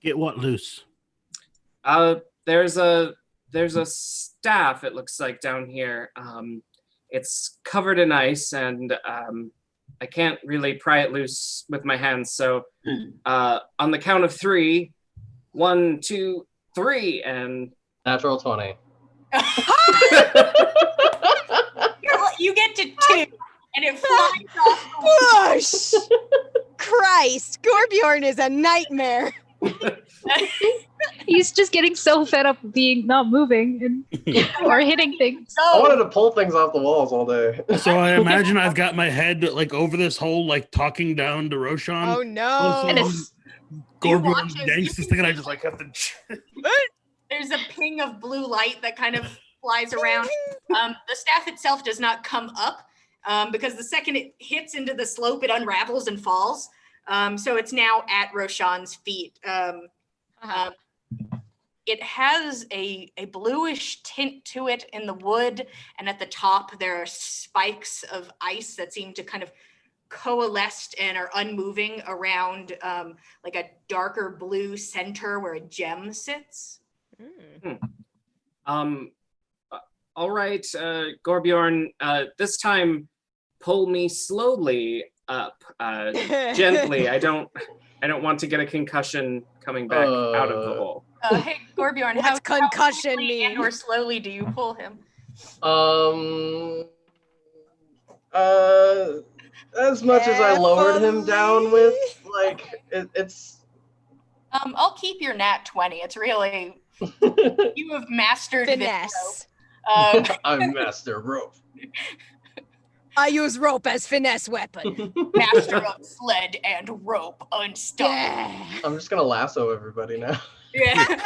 Get what loose? There's a staff, it looks like, down here. It's covered in ice, and I can't really pry it loose with my hands. So on the count of 3, 1, 2, 3 and Natural 20. You get to 2, and it flies off. Push! Christ, Gorbjorn is a nightmare. He's just getting so fed up of not moving or hitting things. I wanted to pull things off the walls all day. So I imagine I've got my head like over this hole, like talking down to Roshan. Oh no! And it's Gorbjorn yanks this thing, and I just like have to. There's a ping of blue light that kind of flies around. The staff itself does not come up because the second it hits into the slope, it unravels and falls. So it's now at Roshan's feet. It has a bluish tint to it in the wood, and at the top there are spikes of ice that seem to kind of coalesced and are unmoving around like a darker blue center where a gem sits. All right, Gorbjorn, this time pull me slowly up, gently. I don't want to get a concussion coming back out of the hole. Hey, Gorbjorn, What's concussion quickly mean? and or slowly do you pull him? As much as I lowered him down with, like, it's... I'll keep your nat 20. It's really, you have mastered Finesse. this rope. I'm master rope. I use rope as finesse weapon. Master of sled and rope, unstoppable. Yeah. I'm just gonna lasso everybody now. Yeah.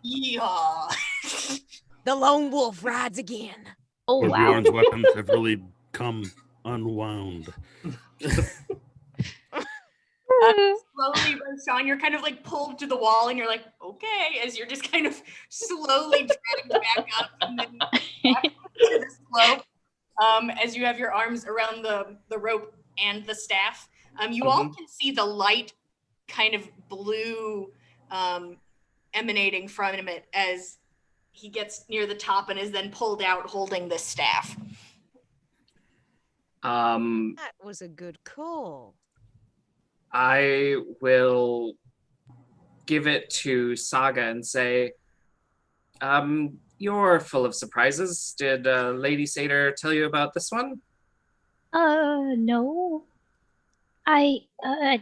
Yeah. The lone wolf rides again. oh wow. Gorbjorn's weapons have really come unwound. Slowly, Roshan, you're kind of like pulled to the wall, and you're like, okay, as you're just kind of slowly dragged back up and then back to the slope. As you have your arms around the rope and the staff, you all can see the light kind of blue emanating from it as he gets near the top and is then pulled out holding the staff. That was a good call. I will give it to Saga and say, you're full of surprises. Did Lady Satyr tell you about this one? No. I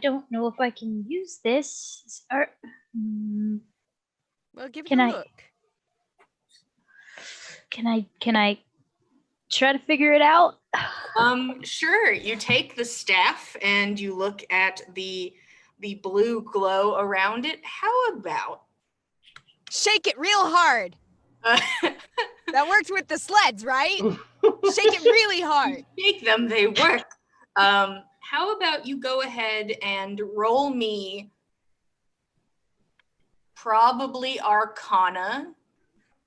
don't know if I can use this. Well, give it Can a I- look. Can I try to figure it out? Sure. You take the staff and you look at the blue glow around it. How about Shake it real hard. That worked with the sleds, right? Shake it really hard. Shake them, they work. How about you go ahead and roll me probably Arcana.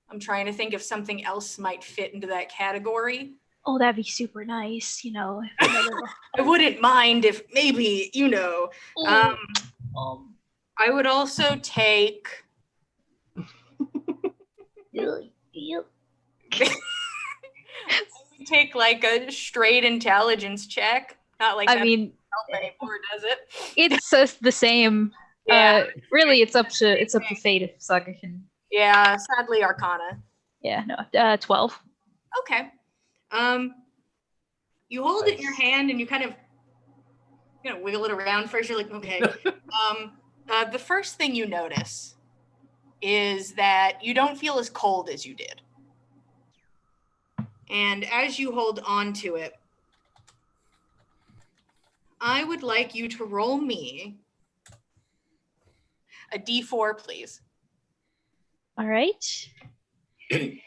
I'm trying to think if something else might fit into that category. Oh, that'd be super nice, you know. I wouldn't mind if maybe, you know. I would also take take like a straight intelligence check. Not like I that mean, help anymore, does it? it's the same. Yeah. Really, it's up to fate if Saga can. Yeah, sadly Arcana. Yeah, no, 12. Okay. You hold it in your hand and you kind of, you know, wiggle it around first. You're like, okay. The first thing you notice is that you don't feel as cold as you did. And as you hold on to it, I would like you to roll me a d4, please. All right. Is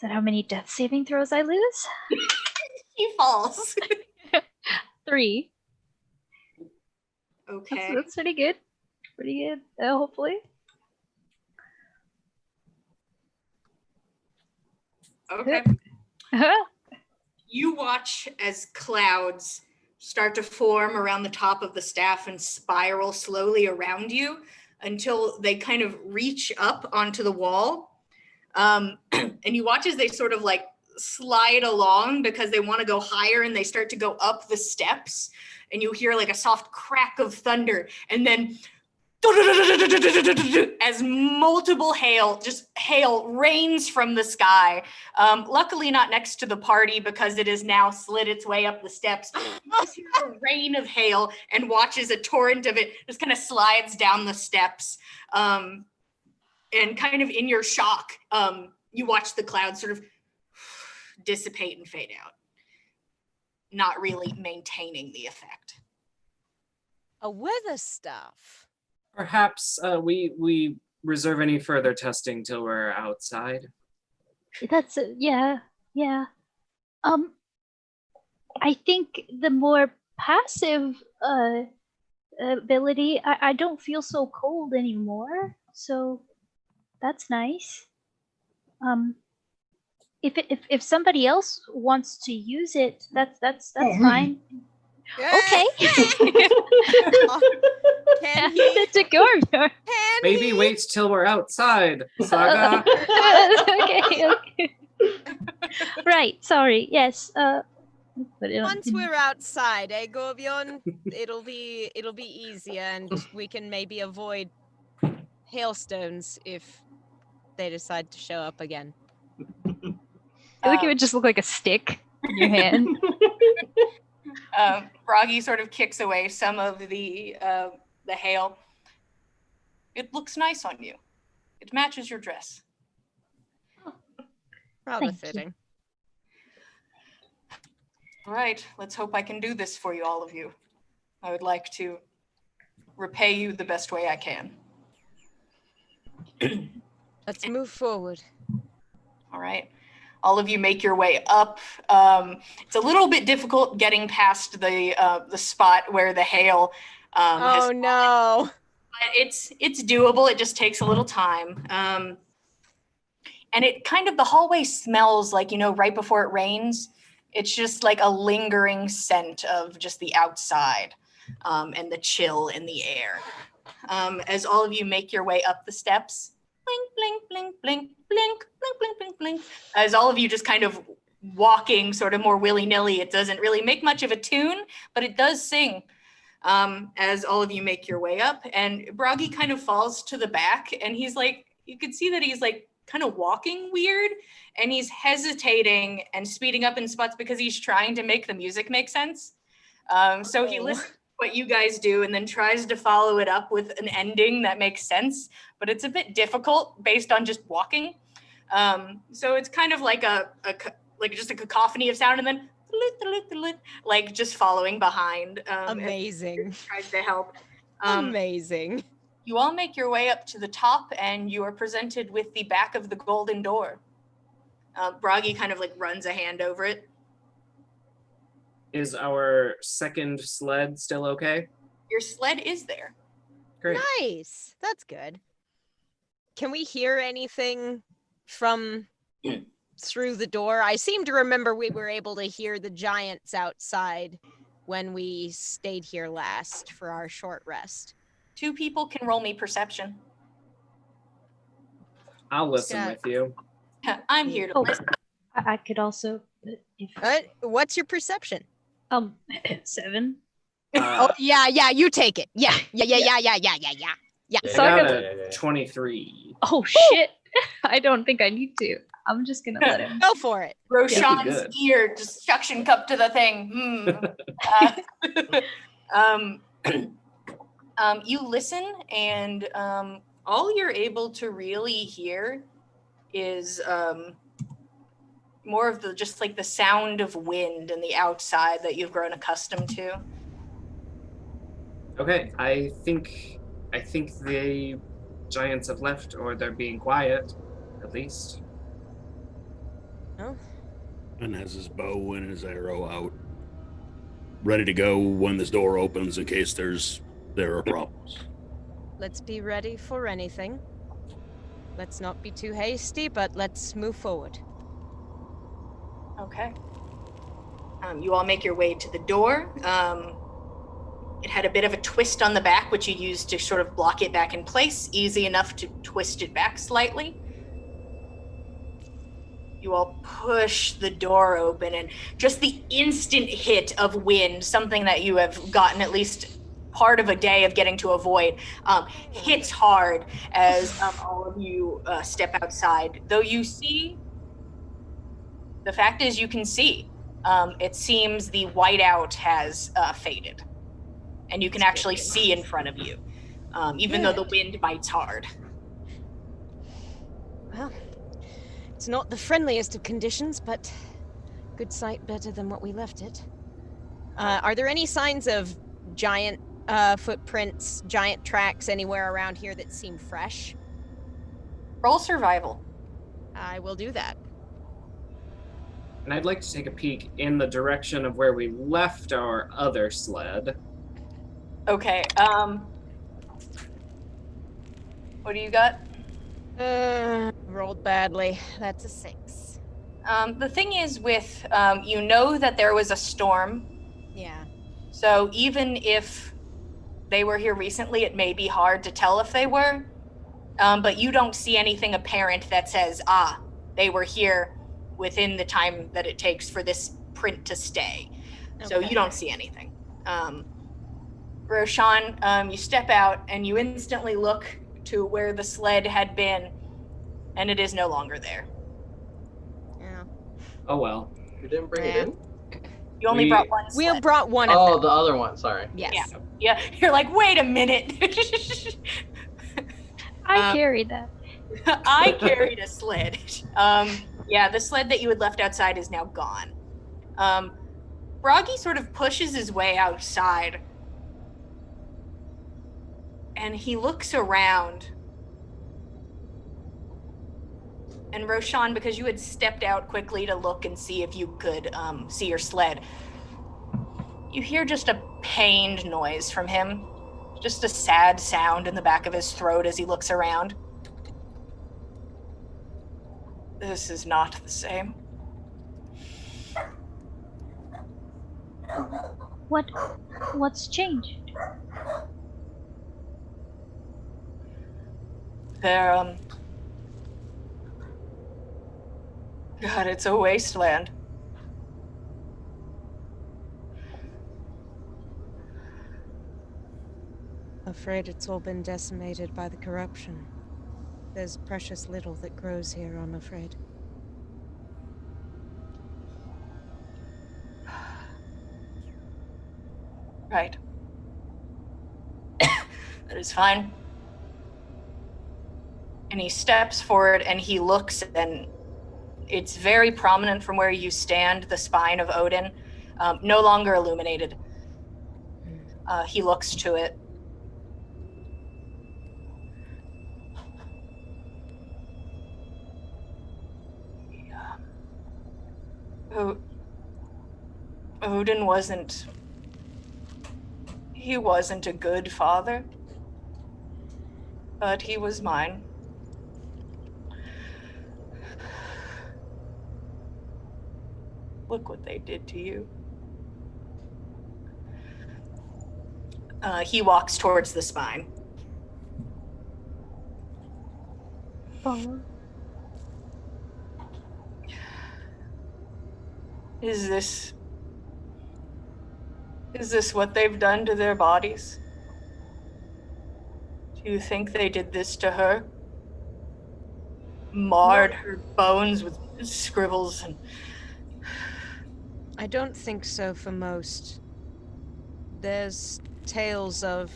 that how many death saving throws I lose? He falls. 3. Okay. That's pretty good. Pretty good. Hopefully. Okay. You watch as clouds start to form around the top of the staff and spiral slowly around you until they kind of reach up onto the wall. And you watch as they sort of like slide along because they want to go higher, and they start to go up the steps, and you hear like a soft crack of thunder, and then as multiple hail rains from the sky. Luckily not next to the party because it has now slid its way up the steps. You just hear a rain of hail and watch as a torrent of it just kind of slides down the steps. And kind of in your shock, you watch the clouds sort of dissipate and fade out, not really maintaining the effect. A weather staff. Perhaps we reserve any further testing till we're outside. That's yeah. I think the more passive ability, I don't feel so cold anymore. So that's nice. If somebody else wants to use it, that's fine. Okay. Can he? To go. Maybe wait till we're outside, Saga. Okay. Right. Sorry. Yes. Once we're outside, Gorbjorn, it'll be easier, and we can maybe avoid hailstones if they decide to show up again. I feel like it would just look like a stick in your hand. Bragi sort of kicks away some of the hail. It looks nice on you. It matches your dress. Rather Thank fitting. All right, let's hope I can do this for you, all of you. I would like to repay you the best way I can. Let's move forward. All right. All of you make your way up. It's a little bit difficult getting past the spot where the hail has fallen, No. but it's doable. It just takes a little time. And it kind of, the hallway smells like, right before it rains, it's just like a lingering scent of just the outside and the chill in the air. As all of you make your way up the steps, blink, blink, blink, blink, blink, blink, blink, blink, blink. As all of you just kind of walking sort of more willy-nilly. It doesn't really make much of a tune, but it does sing as all of you make your way up. And Bragi kind of falls to the back, and he's like, you can see that he's like kind of walking weird, and he's hesitating and speeding up in spots because he's trying to make the music make sense. So he listens to what you guys do and then tries to follow it up with an ending that makes sense, but it's a bit difficult based on just walking. So it's kind of like just a cacophony of sound, and then like just following behind. Amazing. Tries to help. Amazing. You all make your way up to the top, and you are presented with the back of the golden door. Bragi kind of like runs a hand over it. Is our second sled still okay? Your sled is there. Great. Nice. That's good. Can we hear anything from through the door? I seem to remember we were able to hear the giants outside when we stayed here last for our short rest. 2 people can roll me perception. I'll listen Yeah. with you. I'm here to Oh, listen. I could also. If, What's your perception? 7. Oh, yeah, you take it. Yeah. Yeah, So I got yeah. 23. Oh shit! I don't think I need to. I'm just gonna let him. Go for it. Roshan's good. ear just suction cup to the thing. You listen, and all you're able to really hear is more of the just like the sound of wind and the outside that you've grown accustomed to. Okay, I think the giants have left, or they're being quiet, at least. Oh, And has his bow and his arrow out, ready to go when this door opens in case there are problems. let's be ready for anything. Let's not be too hasty, but let's move forward. Okay. You all make your way to the door. It had a bit of a twist on the back, which you used to sort of block it back in place. Easy enough to twist it back slightly. You all push the door open, and just the instant hit of wind, something that you have gotten at least part of a day of getting to avoid, hits hard as all of you step outside. Though you see, the fact is you can see. It seems the whiteout has faded. And you can actually see in front of you, even though the wind bites hard. Well, it's not the friendliest of conditions, but good sight better than what we left it. Are there any signs of giant footprints, giant tracks anywhere around here that seem fresh? Roll survival. I will do that. And I'd like to take a peek in the direction of where we left our other sled. Okay, what do you got? Rolled badly. That's a 6. The thing is with, you know that there was a storm, Yeah. so even if they were here recently, it may be hard to tell if they were, but you don't see anything apparent that says, they were here within the time that it takes for this print to stay. So Okay. you don't see anything. Roshan, you step out and you instantly look to where the sled had been, and it is no longer there. Yeah. Oh well. You didn't bring it Yeah. in? You only We- brought one sled. We brought one of Oh, them. the other one. Sorry. Yes. Yeah, you're like, wait a minute. I carried that. I carried a sled. Yeah, the sled that you had left outside is now gone. Bragi sort of pushes his way outside, and he looks around. And Roshan, because you had stepped out quickly to look and see if you could see your sled, you hear just a pained noise from him. Just a sad sound in the back of his throat as he looks around. This is not the same. What's changed? They're, God, it's a wasteland. Afraid it's all been decimated by the corruption. There's precious little that grows here, I'm afraid. Right. That is fine. And he steps forward and he looks, and it's very prominent from where you stand, the spine of Odin, no longer illuminated. He looks to it. Odin wasn't a good father, but he was mine. Look what they did to you. He walks towards the spine. Follow. Is this what they've done to their bodies? Do you think they did this to her? Marred her bones with scribbles and... I don't think so for most. There's tales of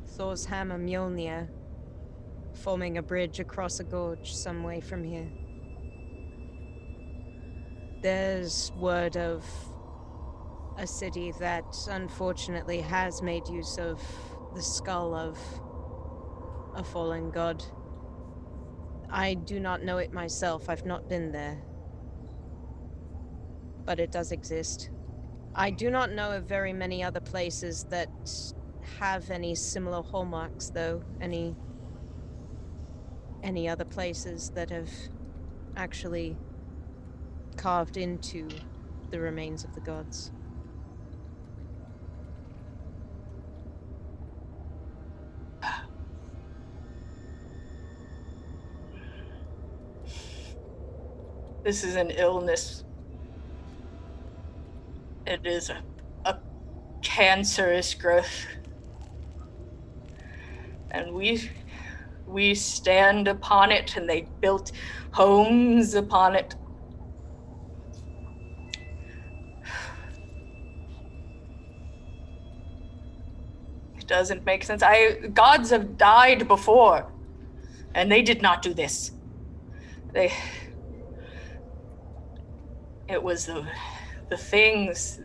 Thor's hammer Mjolnir forming a bridge across a gorge some way from here. There's word of a city that unfortunately has made use of the skull of a fallen god. I do not know it myself, I've not been there. But it does exist. I do not know of very many other places that have any similar hallmarks, though. Any other places that have actually carved into the remains of the gods. This is an illness. It is a cancerous growth and we stand upon it, and they built homes upon it. It doesn't make sense. Gods have died before, and they did not do this. It was the things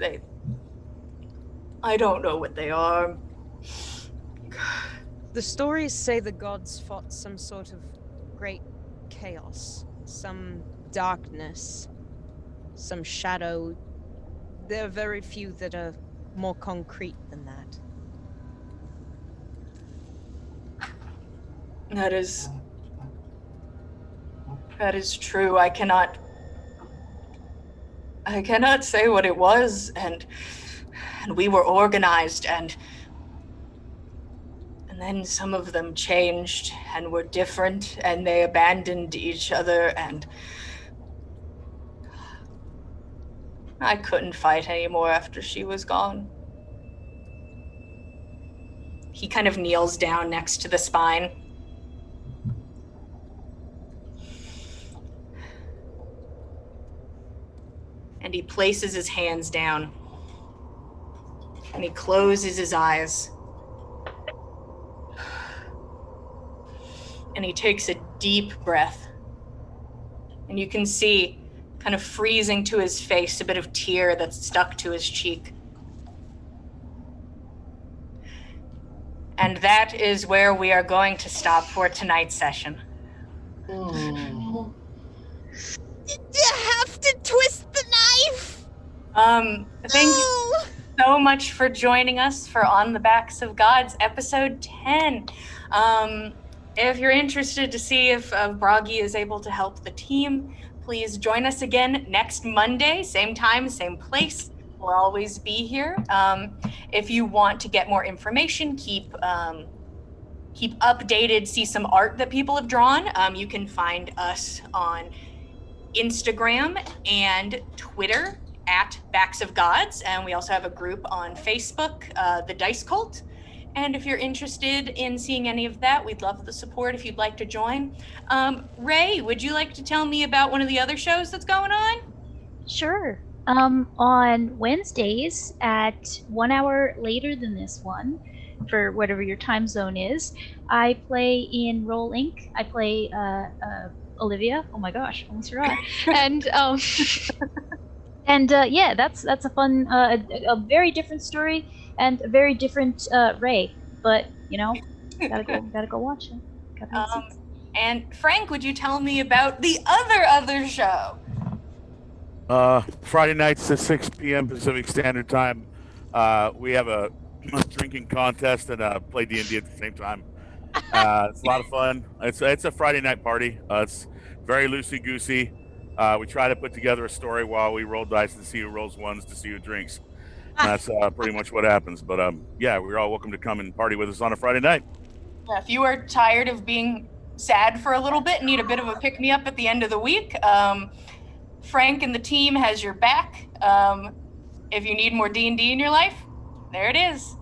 I don't know what they are. The stories say the gods fought some sort of great chaos, some darkness, some shadow. There are very few that are more concrete than that. That is true. I cannot say what it was, and we were organized, and then some of them changed and were different, and they abandoned each other, and I couldn't fight anymore after she was gone. He kind of kneels down next to the spine. And he places his hands down. And he closes his eyes. And he takes a deep breath. And you can see, kind of freezing to his face, a bit of tear that's stuck to his cheek. And that is where we are going to stop for tonight's session. Did you have to twist the knife? Thank you so much for joining us for On the Backs of Gods, episode 10. If you're interested to see if Bragi is able to help the team, please join us again next Monday, same time, same place. We'll always be here. If you want to get more information, keep updated, see some art that people have drawn, you can find us on Instagram and Twitter at Backs of Gods, and we also have a group on Facebook, the Dice Cult. And if you're interested in seeing any of that, we'd love the support if you'd like to join. Ray, would you like to tell me about one of the other shows that's going on? Sure. On Wednesdays at 1 hour later than this one, for whatever your time zone is, I play in Roll Inc. I play Olivia. Oh my gosh, almost forgot. And yeah, that's a fun, a very different story and a very different Ray. But you know, gotta go watch it. And Frank, would you tell me about the other show? Friday nights at 6 p.m. Pacific Standard Time. We have a drinking contest and play D&D at the same time. It's a lot of fun. It's a Friday night party. It's very loosey-goosey. We try to put together a story while we roll dice to see who rolls ones to see who drinks. And that's pretty much what happens. But yeah, we're all welcome to come and party with us on a Friday night. Yeah, if you are tired of being sad for a little bit and need a bit of a pick-me-up at the end of the week, Frank and the team has your back. If you need more D&D in your life, there it is.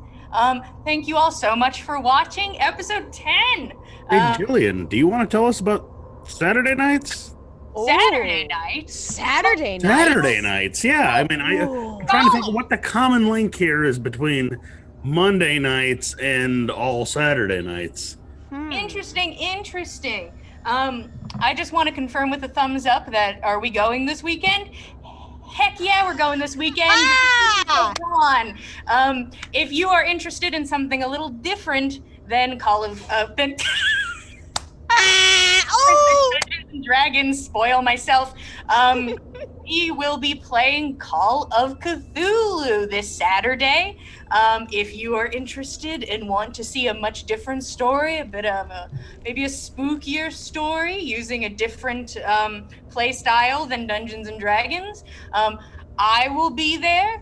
Thank you all so much for watching episode 10. Hey, Jillian, do you want to tell us about Saturday nights? Saturday nights? Saturday nights, yeah. I mean, I'm trying to think of what the common link here is between Monday nights and all Saturday nights. Interesting. I just want to confirm with a thumbs up that, are we going this weekend? Heck yeah, we're going this weekend. If you are interested in something a little different than Dungeons and Dragons, spoil myself, we will be playing Call of Cthulhu this Saturday. If you are interested and want to see a much different story, a bit of maybe a spookier story using a different play style than Dungeons and Dragons, I will be there,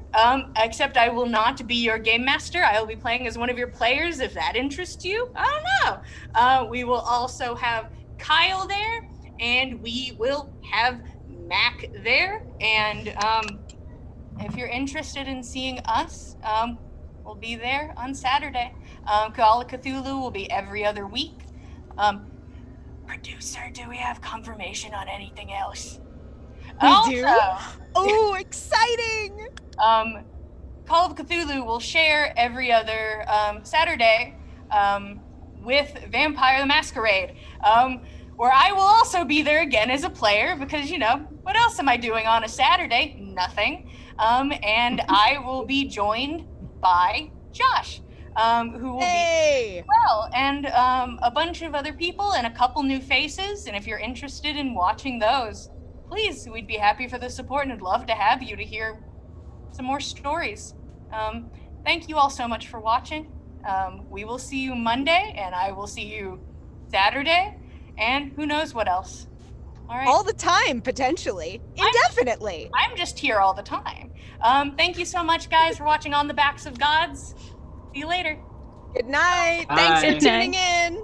except I will not be your game master. I will be playing as one of your players, if that interests you. I don't know. We will also have Kyle there, and we will have Mac there. And if you're interested in seeing us, we'll be there on Saturday. Call of Cthulhu will be every other week. Producer, do we have confirmation on anything else? We do? Oh, exciting! Call of Cthulhu will share every other Saturday with Vampire the Masquerade, where I will also be there again as a player because, what else am I doing on a Saturday? Nothing. And I will be joined by Josh, who will be well, and a bunch of other people and a couple new faces. And if you're interested in watching those, please, we'd be happy for the support and would love to have you to hear some more stories. Thank you all so much for watching. We will see you Monday, and I will see you Saturday, and who knows what else. All right. All the time, potentially. Indefinitely. I'm just here all the time. Thank you so much, guys, for watching On the Backs of Gods. See you later. Good night. Bye. Thanks for Good night. tuning in.